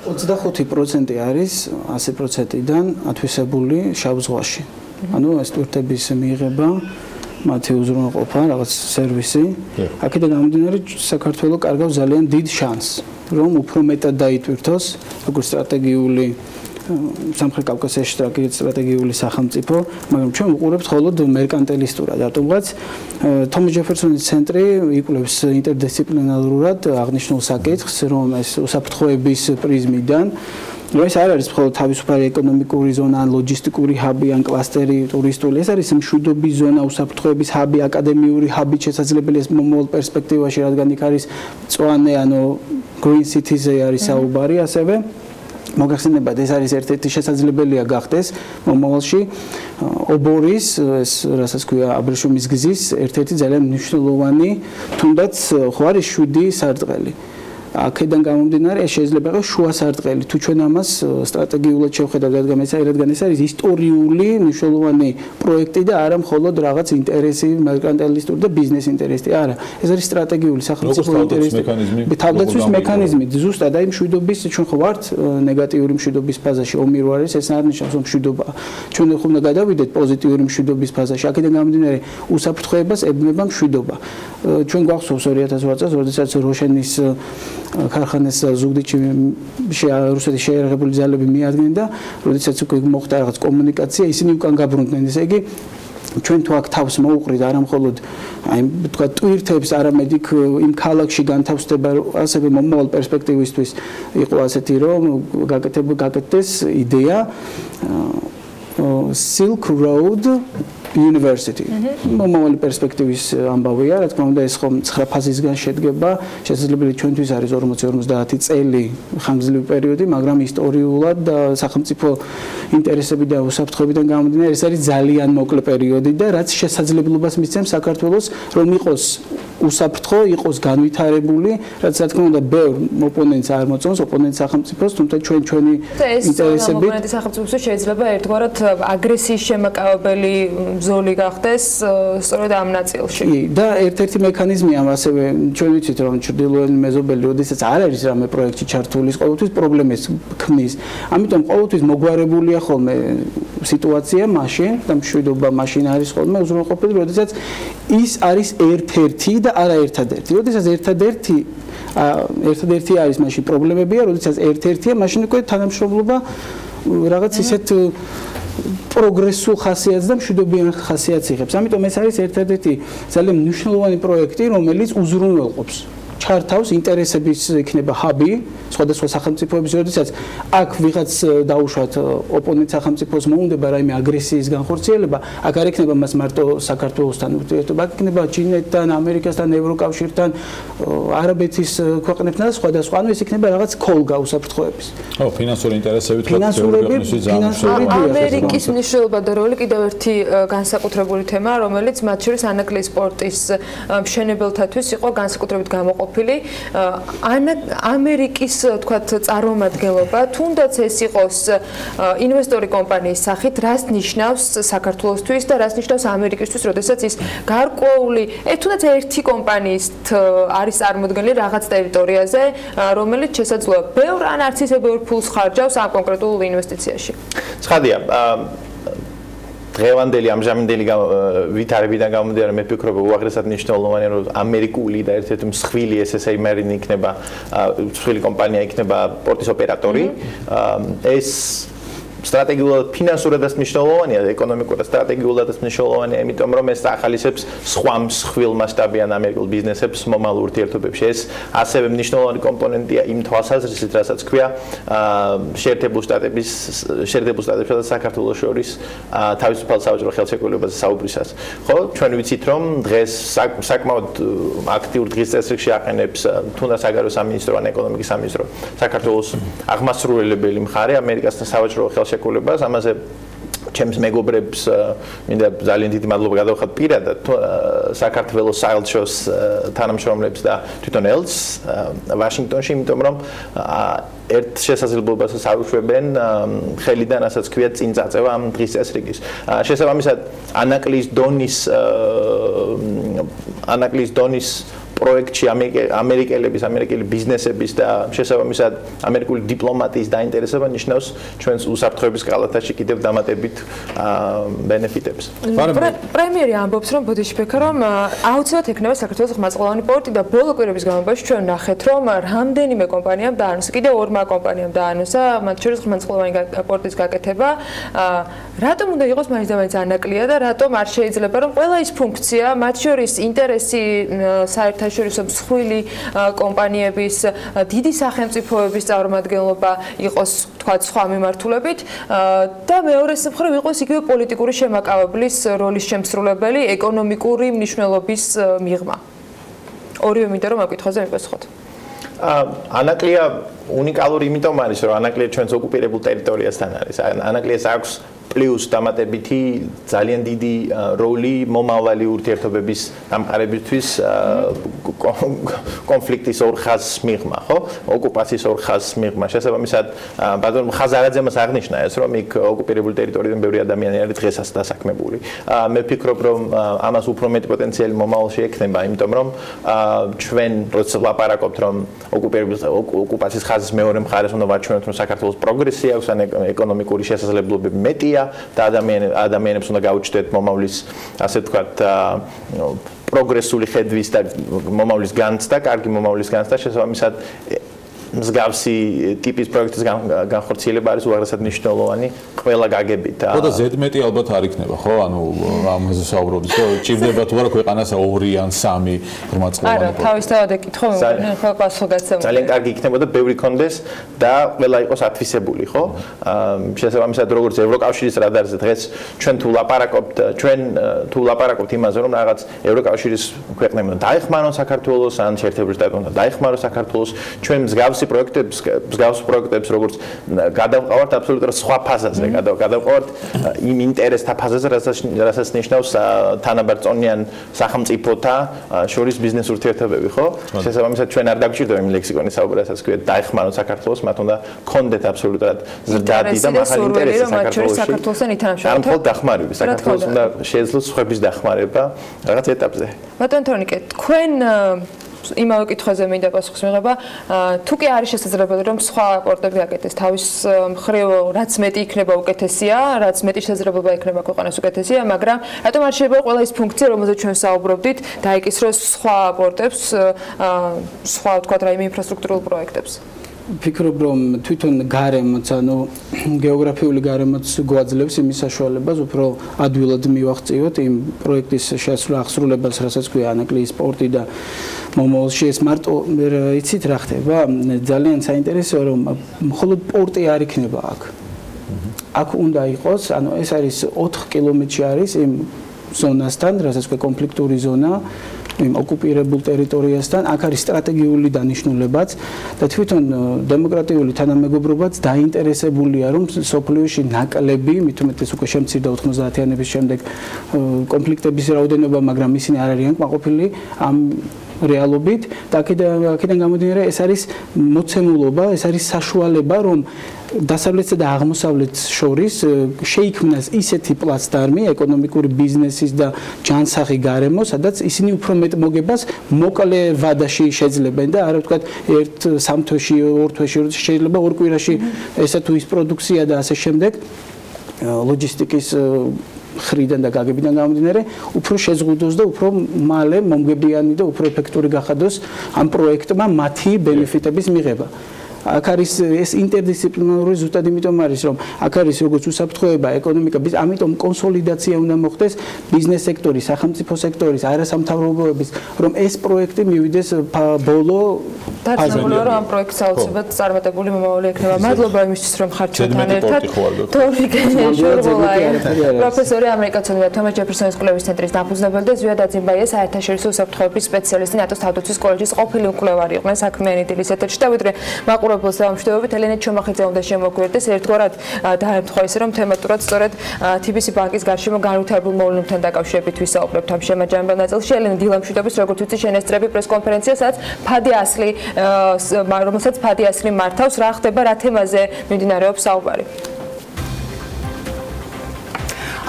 25% არის 100%-დან ათვისებული შავ ზღვაში. ანუ ეს ტვირთების მიღება მათი უზრუნველყოფა, რაღაც სერვისი. აქედან გამომდინარე საქართველოს კარგავს ძალიან დიდ შანსს, რომ უფრო მეტად დაიტვირთოს როგორც სტრატეგიული სამხრეთ კავკასიაში სტრატეგიული სახელმწიფო, მაგრამ ჩვენ ვუყურებთ მხოლოდ მერკანტილისტურად. რატომღაც თომას ჯეფერსონის ცენტრი იკვლევს ინტერდისციპლინარულად აღნიშნულ საკითხს, რომ ეს უსაფრთხოების პრიზმიდან ეს არ არის მხოლოდ თავისუფალი ეკონომიკური ზონა, ან ლოჯისტიკური ჰაბი, ან კლასტერი ტურისტული, ეს არის მშვიდობის ზონა, უსაფრთხოების ჰაბი, აკადემიური ჰაბი შესაძლებელია მომავალ პერსპექტივაში, რადგან იქ არის მწვანე, ანუ green cities-ზე არის საუბარი, ასევე მოგახსენებათ, ეს არის ერთ-ერთი შესაძლებელია გახდეს მომავალში ობორის, ეს რასაც ქვია აბრეშუმის გზის, ერთ-ერთი ძალიან მნიშვნელოვანი, თუნდაც ხო არის 7 სარტყელი. აქედან გამომდინარე, ეს შეიძლება იყოს შუა სარტყელი. თუ ჩვენ ამას სტრატეგიულად შევხედავთ, რადგან ეს არის ისტორიული მნიშვნელოვანი პროექტი და არა მხოლოდ რაღაც ინტერესი, მერკანტილისტური და ბიზნეს ინტერესი. არა, ეს არის სტრატეგიული სახელმწიფო ინტერესი. თავდაცვის მექანიზმი. ზუსტად აი მშვიდობის ჩვენ ხო ვართ ნეგატიური მშვიდობის ფაზაში, ომი რო არის, ეს არ ნიშნავს რომ მშვიდობა. ჩვენ ხომ უნდა გადავიდეთ პოზიტიური მშვიდობის ფაზაში. აქედან გამომდინარე, უსაფრთხოებას ებმება მშვიდობა. ჩვენ გვახსოვს 2008 წელს, როდესაც როშენის ქარხანას ზუგდიდში რუსეთის შეიარაღებული ძალები მიადგნენ და როდესაც უკვე მოხდა რაღაც კომუნიკაცია, ისინი უკან გაბრუნდნენ. ესე იგი ჩვენ თუ აქ თავს მოუყრით არა მხოლოდ აი თქვა ტვირთებს, არამედ იქ იმ ქალაქში განთავსდება, ასევე მომავალ პერსპექტივისთვის იყო ასეთი რომ გაკეთდეს იდეა Silk Road University. მომავალი პერსპექტივის ამბავია, რა თქმა უნდა, ეს ხომ 9 ფაზისგან შედგება, შესაძლებელი ჩვენთვის არის 40-50 წელი ხანგრძლივი პერიოდი, მაგრამ ისტორიულად და სახელმწიფო ინტერესები და უსაფრთხოებიდან გამომდინარე, ეს არის ძალიან მოკლე პერიოდი და რაც შესაძლებლობას მისცემს საქართველოს, რომ იყოს უსაფრთხო, იყოს განვითარებული, რაც რა თქმა უნდა, ბევრ ოპონენტს არ მოწონს, ოპონენტ სახელმწიფოს, თუმცა ჩვენი ინტერესები ოპონენტის სახელმწიფოს შეიძლება ერთგვარად აგრესიის შემაკავებელი ზოლი გახდეს სწორედ ამ ნაწილში. და ერთ-ერთი მექანიზმია ასევე ჩვენ ვიცით რომ ჩრდილოეთი მეზობელი, როდესაც არ არის რამე პროექტი ჩართული, ყოველთვის პრობლემებს ქმნის. ამიტომ ყოველთვის მოგვარებულია ხოლმე სიტუაცია მაშინ და მშვიდობა მაშინ არის ხოლმე უზრუნველყოფილი, როდესაც ის არის ერთ-ერთი და არა ერთადერთი. როდესაც ერთადერთი არის მაშინ პრობლემებია, როდესაც ერთ-ერთია, მაშინ უკვე თანამშრომლობა რაღაც ისეთ პროგრესულ ხასიათს და მშვიდობიან ხასიათს იღებს. ამიტომ ეს არის ერთ-ერთი ძალიან მნიშვნელოვანი პროექტი, რომელიც უზრუნველყოფს ჩართავს ინტერესების იქნება ჰაბი სხვადასხვა სახელმწიფოების, როდესაც აქ ვიღაც დაუშვათ ოპონენტ სახელმწიფოს მოუნდება რაიმე აგრესიის განხორციელება, აქ არ იქნება მას მარტო საქართველოსთან ურთიერთობა, აქ იქნება ჩინეთთან, ამერიკასთან, ევროკავშირთან, არაბეთის ქვეყნებთან და სხვადასხვა. ანუ ეს იქნება რაღაც ქოლგა უსაფრთხოების. ხო, ფინანსური ინტერესები ამერიკის მნიშვნელობა და როლი კიდევ ერთი განსაკუთრებული თემა, რომელიც მათ შორის ანაკლიის პორტის მშენებელთათვის იყო განსაკუთრებით გამოყოფილი. ამერიკის თქვათ წარმომადგენლობა, თუნდაც ეს იყოს ინვესტორი კომპანიის სახით, რას ნიშნავს საქართველოსთვის და რას ნიშნავს ამერიკისთვის, როდესაც ის გარკვეული, თუნდაც ერთი კომპანიის არის წარმოდგენილი რაღაც ტერიტორიაზე, რომელიც შესაძლოა ბევრ ან არც ისე ბევრ ფულს ხარჯავს ამ კონკრეტულ ინვესტიციაში. ცხადია, დღევანდელი ამჟამინდელი ვითარებიდან გამომდინარე, მე ვფიქრობ, უაღრესად მნიშვნელოვანია, რომ ამერიკული და ერთ-ერთი მსხვილი SSA Marine იქნება, მსხვილი კომპანია იქნება პორტის ოპერატორი. ეს სტრატეგიულად ფინანსურადაც მნიშვნელოვანია, ეკონომიკურად სტრატეგიულადაც მნიშვნელოვანია, იმიტომ რომ ეს ახალისებს სხვა მსხვილ მასშტაბიან ამერიკულ ბიზნესებს მომავალ ურთიერთობებში. ეს ასევე მნიშვნელოვანი კომპონენტია იმ თვალსაზრისით, რასაც ქვია შეერთებულ შტატებსა და საქართველოს შორის თავისუფალ საავადმყოფო ხელშეკრულებაზე საუბრისას. ხო, ჩვენ ვიცით, რომ დღეს საკმაოდ აქტიურ დღის წესრიგში აყენებს თუნდაც საგარეო სამინისტრო ან ეკონომიკის სამინისტრო საქართველოს აღმასრულებელი მხარე ამერიკასთან საავადმყოფო შეკულებას, ამაზე ჩემს მეგობრებს მინდა ძალიან დიდი მადლობა გადავხატ პირადად საქართველოს საელჩოს თანამშრომლებს და თვითონ ელჩს ვაშინგტონში, იმიტომ რომ ერთ შესაძლებლობასაც აუშვებენ ხელიდან, რასაც ქვია წინ წაწევა ამ დღის წესრიგის. შესაბამისად, ანაკლიის დონის პროექტში ამერიკელი ბიზნესების და შესაბამისად ამერიკული დიპლომატიის დაინტერესება ნიშნავს ჩვენს უსაფრთხოების კალათაში კიდევ დამატებით ბენეფიტებს. პრემიერი ამბობს, რომ ბოდიშფექა რომ აუცილებლად ექნება საქართველოს ხმაწყლოვანი პორტი და ბოლო კვირების განმავლობაში ჩვენ ნახეთ, რომ რამდენიმე კომპანიამ დაანონსა, კიდევ ორმა კომპანიამ დაანონსა, მათ შორის ხმაწყლოვანი პორტის გაკეთება. რატომ უნდა იყოს მაინც და მაინც ანაკლია და რატომ არ შეიძლება რომ ყველა ის ფუნქცია, მათ შორის ინტერესი საერთაშორისო მსხვილი კომპანიების, დიდი სახელმწიფოების წარმომადგენლობა იყოს, თქვათ, სხვა მიმართულებით და მეორეს მხრივ იყოს იგივე პოლიტიკური შემაკავებლის როლის შემსრულებელი ეკონომიკური მნიშვნელობის მიღმა. ორივე მინდა რომ ამ კითხვაზე მიპასუხოთ. ანაკლია უნიკალური იმიტომ არის, რომ ანაკლია ჩვენს ოკუპირებულ ტერიტორიასთან არის. ანაკლიას აქვს პლუს დამატებითი ძალიან დიდი როლი მომავალი ურთიერთობების დამყარებისთვის კონფლიქტის ორ ხაზს მიღმა, ხო? ოკუპაციის ორ ხაზს მიღმა. შესაბამისად, ბატონო ხაზარაძემას აღნიშნა ეს, რომ იქ ოკუპირებული ტერიტორიიდან ბევრი ადამიანი არის დღესაც დასაქმებული. მე ვფიქრობ, რომ ამას უფრო მეტი პოტენციალი მომავალში ექნება, იმიტომ რომ ჩვენ როცა ვლაპარაკობთ, რომ ოკუპაციის ხაზის მეორე მხარეს უნდა ვარჩევოთ, რომ საქართველოს პროგრესი აქვს, ან ეკონომიკური შესაძლებლობები მეტია და ადამიანებს უნდა გაუჩნდეთ მომავლის, ასე ვთქვათ, პროგრესული ხედვის და მომავლის განცდა, კარგი მომავლის განცდა, შესაბამისად მსგავსი ტიპის პროექტის განხორციელება არის უაღრესად მნიშვნელოვანი ყველა გაგებით. ხო და ზედმეტი ალბათ არ იქნება, ხო? ანუ ამაზე საუბრობთ, რომ ჭირდება თუ არა ქვეყანას 2 ან 3 ხმაწყლოვანი. არა, თავისთავად ეკითხო, ხო, პასუხგაცემული. ძალიან კარგი იქნებოდა ბევრი კონდეს და ყველა იყოს ათვისებული, ხო? შესაბამისად, როგორც ევროკავშირის რადარზე დღეს ჩვენ თუ ლაპარაკობთ იმაზე, რომ რაღაც ევროკავშირის ქვეყნებმა დაეხმარონ საქართველოს, ან შეერთებული შტატებმა დაეხმარონ საქართველოს, ჩვენ მსგავს პროექტებს როგორც გადავყავართ აბსოლუტურად სხვა ფაზაზე, გადავყავართ იმ ინტერესთა ფაზაზე, რასაც ნიშნავს თანაბარწონიან სახელმწიფოთა შორის ბიზნეს ურთიერთობები, ხო? შესაბამისად, ჩვენ არ დაგვჭირდება იმ ლექსიკონის საუბარი, რასაც ქვია დაეხმარონ საქართველოს, მათ უნდა ქონდეთ აბსოლუტურად ზრდადი და მაღალი ინტერესი საქართველოსთან ითანამშრომლოთ. არ მხოლოდ დახმარება, საქართველოს უნდა შეეძლოს სხვების დახმარება რაღაც ეტაპზე. ბატონ თორნიკე, თქვენ იმავე კითხვაზე მინდა პასუხს მიღება, თუ კი არის შესაძლებელი რომ სხვა პორტები აკეთეს თავის მხრივ, რაც მეტი იქნება უკეთესია, რაც მეტი შესაძლებლობა იქნება ქვეყანას უკეთესია, მაგრამ რატომ არ შეიძლება ყველა ის ფუნქცია, რომელზეც ჩვენ საუბრობდით, დაიკისროს სხვა პორტებს, სხვა თქვათ რაიმე ინფრასტრუქტურულ პროექტებს? ვფიქრობ, რომ თვითონ გარემოც, ანუ გეოგრაფიული გარემოც გვაძლევს იმის საშუალებას, უფრო ადვილად მივახციოთ იმ პროექტის აღსრულებას, რასაც ქვია ანაკლიის პორტი და მომავალში ეს მარტო იცით რა ხდება? ძალიან საინტერესოა, რომ მხოლოდ პორტი არ იქნება აქ. აქ უნდა იყოს, ანუ ეს არის 4 კილომეტრში არის იმ ზონასთან, რასაც ქვია კონფლიქტური ზონა. იმ ოკუპირებულ ტერიტორიასთან, აქ არის სტრატეგიული დანიშნულებაც და თვითონ დემოკრატიული თანამეგობრობაც დაინტერესებულია, რომ სოფლიოში ნაკლები, მით უმეტეს უკვე შემცირდა 90-იანების შემდეგ კონფლიქტების რაოდენობა, მაგრამ ისინი არ არიან კმაყოფილი ამ რეალობით და აქედან გამომდინარე ეს არის მოცემულობა, ეს არის საშუალება, რომ დასავლეთსა და აღმოსავლეთს შორის შეიქმნას ისეთი პლაცდარმი ეკონომიკური ბიზნესის და ჯანსაღი გარემო, სადაც ისინი უფრო მეტ მოგებას მოკლე ვადაში შეძლებენ და არა ვთქვათ 1-3 თვეში, 2 თვეში, შეიძლება 2 კვირაში ესა თუ ის პროდუქცია და ასე შემდეგ ლოჯისტიკის ხრიდან და გაგებიდან გამომდინარე, უფრო შეზღუდოს და უფრო მალე მომგებიანი და უფრო ეფექტური გახადოს ამ პროექტმა მათი ბენეფიტების მიღება. აქ არის ეს ინტერდისციპლინარული ზუსტად იმიტომ არის, რომ აქ არის როგორც უსაფრთხოება, ეკონომიკა, ამიტომ კონსოლიდაცია უნდა მოხდეს ბიზნეს სექტორის, სახელმწიფო სექტორის, არასამთავრობოების, რომ ეს პროექტი მივიდეს ბოლო დარწმუნებული რომ ამ პროექტს აუცილებლად წარმატებული მომავალი ექნება. მადლობა იმისთვის, რომ ხართ ჩვენთან ერთად. თორნიკე შორღოლაი, პროფესორი ამერიკაცოდი და თომას ჯეფერსონის კვლევის ცენტრის დამფუძნებელი და ზვიად აძიმბაია საერთაშორისო უსაფრთხოების სპეციალისტი ნატოს თავდაცვის კოლეჯის ყოფილი მკვლევარი იყვნენ საქმიანი დილის ეთერში და ვიდრე მაყურებელს დამშვიდობებით ელენე ჩომახიძე უნდა შემოგვიერთდეს ერთგვარად დაემთხვა ისე რომ თემატურად სწორედ TBC ბანკის გარშემო განვითარებულ მოვლენებთან დაკავშირებით ვისაუბრებთ ამ შემაჯამებელ ნაწილში. ელენე დილა მშვიდობის როგორც ვიცი შენესწრები პრესკონფერენცია, სადაც ფადი ასლი რომელსაც ფადი ასლი მართავს, რა ხდება, რა თემაზე მიმდინარეობს საუბარი?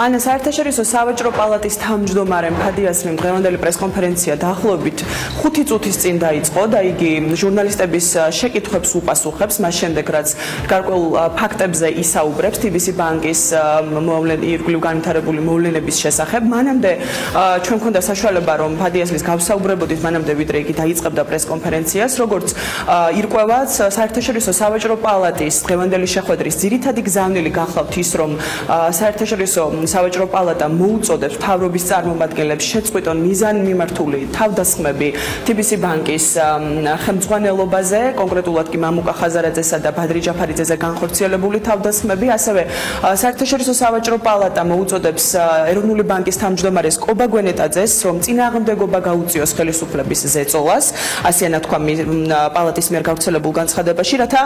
ანა საერთაშორისო სავაჭრო პალატის თავმჯდომარემ ფადიასლიმ დღევანდელი პრესკონფერენცია დაახლოებით 5 წუთის წინ დაიწყო და იგი ჟურნალისტების შეკითხვებს უპასუხებს, მას შემდეგ რაც გარკვეულ ფაქტებზე ისაუბრებს TBC ბანკის ირგვლივ განვითარებული მოვლენების შესახებ. მანამდე ჩვენ გვქონდა საშუალება რომ ფადიასლის გავსაუბრებოდით მანამდე ვიდრე იგი დაიწყებდა პრესკონფერენციას, როგორც ირკვევა საერთაშორისო სავაჭრო პალატის დღევანდელი შეხვედრის ძირითადი გზავნილი გახლავთ ის რომ საერთაშორისო სავაჭრო პალატა მოუწოდებს მთავრობის წარმომადგენლებს შეწყვიტონ მიზანმიმართული თავდასხმები TBC ბანკის ხელმძღვანელობაზე, კონკრეტულად კი მამუკა ხაზარაძესა და ბადრი ჯაფარიძეზე განხორციელებული თავდასხმები, ასევე საერთაშორისო სავაჭრო პალატა მოუწოდებს ეროვნული ბანკის თავმჯდომარეს კობა გვენეტაძეს, რომ წინააღმდეგობა გაუწიოს ხელისუფლების ზეწოლას, ასეა თქვა პალატის მიერ გავრცელებულ განცხადებაში, რათა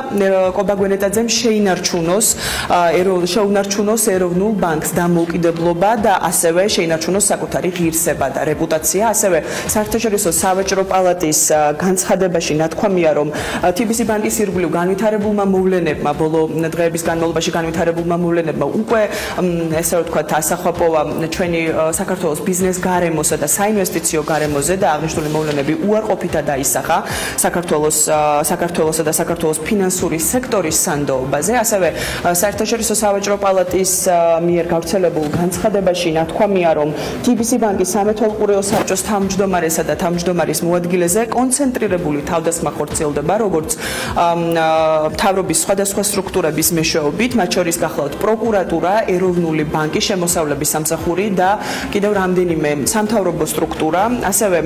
კობა გვენეტაძემ შეინარჩუნოს ეროვნულ ბანკს დამოუკიდებლობა და ასევე შეინარჩუნოს საკუთარი ღირსება და რეპუტაცია. ასევე საერთაშორისო სავაჭრო პალატის განცხადებაში ნათქვამია, რომ TBC ბანკის ირგვლივ განვითარებულმა მოვლენებმა, ბოლო დღეების განმავლობაში განვითარებულმა მოვლენებმა უკვე ესე ვთქვათ, ასახვა პოვა ჩვენი საქართველოს ბიზნეს გარემოსა და საინვესტიციო გარემოზე და აღნიშნული მოვლენები უარყოფითად დაისახა საქართველოსა და საქართველოს ფინანსური სექტორის სანდოობაზე. ასევე საერთაშორისო სავაჭრო პალატის მიერ გავრცელებულ განცხადებაში ნათქვამია, რომ TBC ბანკის სამეთვალყურეო საბჭოს თავმჯდომარესა და თავმჯდომარის მოადგილეზე კონცენტრირებული თავდასხმა ხორციელდება, როგორც მთავრობის სხვადასხვა სტრუქტურების მეშვეობით, მათ შორის გახლავთ პროკურატურა, ეროვნული ბანკი, შემოსავლების სამსახური და კიდევ რამდენიმე სამთავრობო სტრუქტურა. ასევე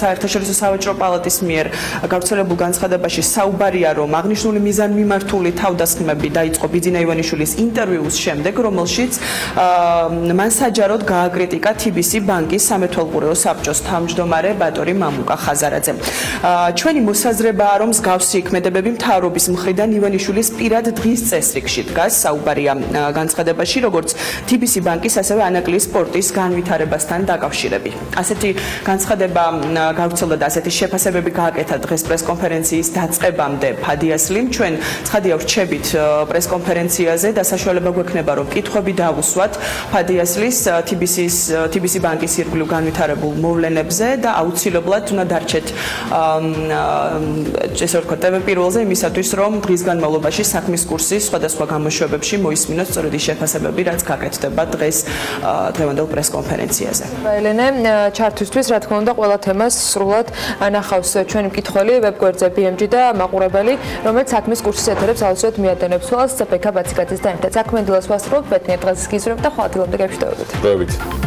საერთაშორისო სავაჭრო პალატის მიერ გავრცელებულ განცხადებაში საუბარია, რომ აღნიშნული მიზანმიმართული თავდასხმები დაიწყო ბიძინა ივანიშვილის ინტერვიუს შემდეგ, რომელშიც მან საჯაროდ გააკრიტიკა TBC ბანკის სამეთვალყურეო საბჭოს თავმჯდომარე ბატონი მამუკა ხაზარაძე. ჩვენი მოსაზრებაა, რომ მსგავსი ქმედებები მთავრობის მხრიდან ივანიშვილის პირად დღის წესრიგში დგას, საუბარია განცხადებაში, როგორც TBC ბანკის, ასევე ანაკლიის სპორტის განვითარებასთან დაკავშირებით. ასეთი განცხადება გავრცელდა და ასეთი შეფასებები გააკეთა დღეს პრესკონფერენციის დაწყებამდე ფადიასლიმ. ჩვენ ცხადია ვრჩებით პრესკონფერენციაზე და საშუალება გვექნება, რომ კითხვები დავუსვათ ფადიასლის TBC ბანკის ირგვლივ განვითარებულ მოვლენებზე და აუცილებლად უნდა დარჩეთ ესე ვთქვათ, TV პირველზე იმისათვის, რომ დღის განმავლობაში საქმის კურსის სხვადასხვა გამოშვებებში მოისმინოთ სწორედ ის შეფასებები, რაც გაკეთდება დღევანდელ პრესკონფერენციაზე. ელენე, ჩართვისთვის, რა თქმა უნდა, ყველა თემას სრულად ანახავს ჩვენი მკითხველი ვებგვერდზე BMG და მაყურებელი, რომელიც საქმის კურსის ეთერებს აუცილებლად მიადენებს თვალს CPK ბაციკაძესთან ერთად. საქმიანი დილას ვასრულებთ, ბედნიერ დღეს გისურვებთ და ხვალ დილამდე გეშვიდობებით.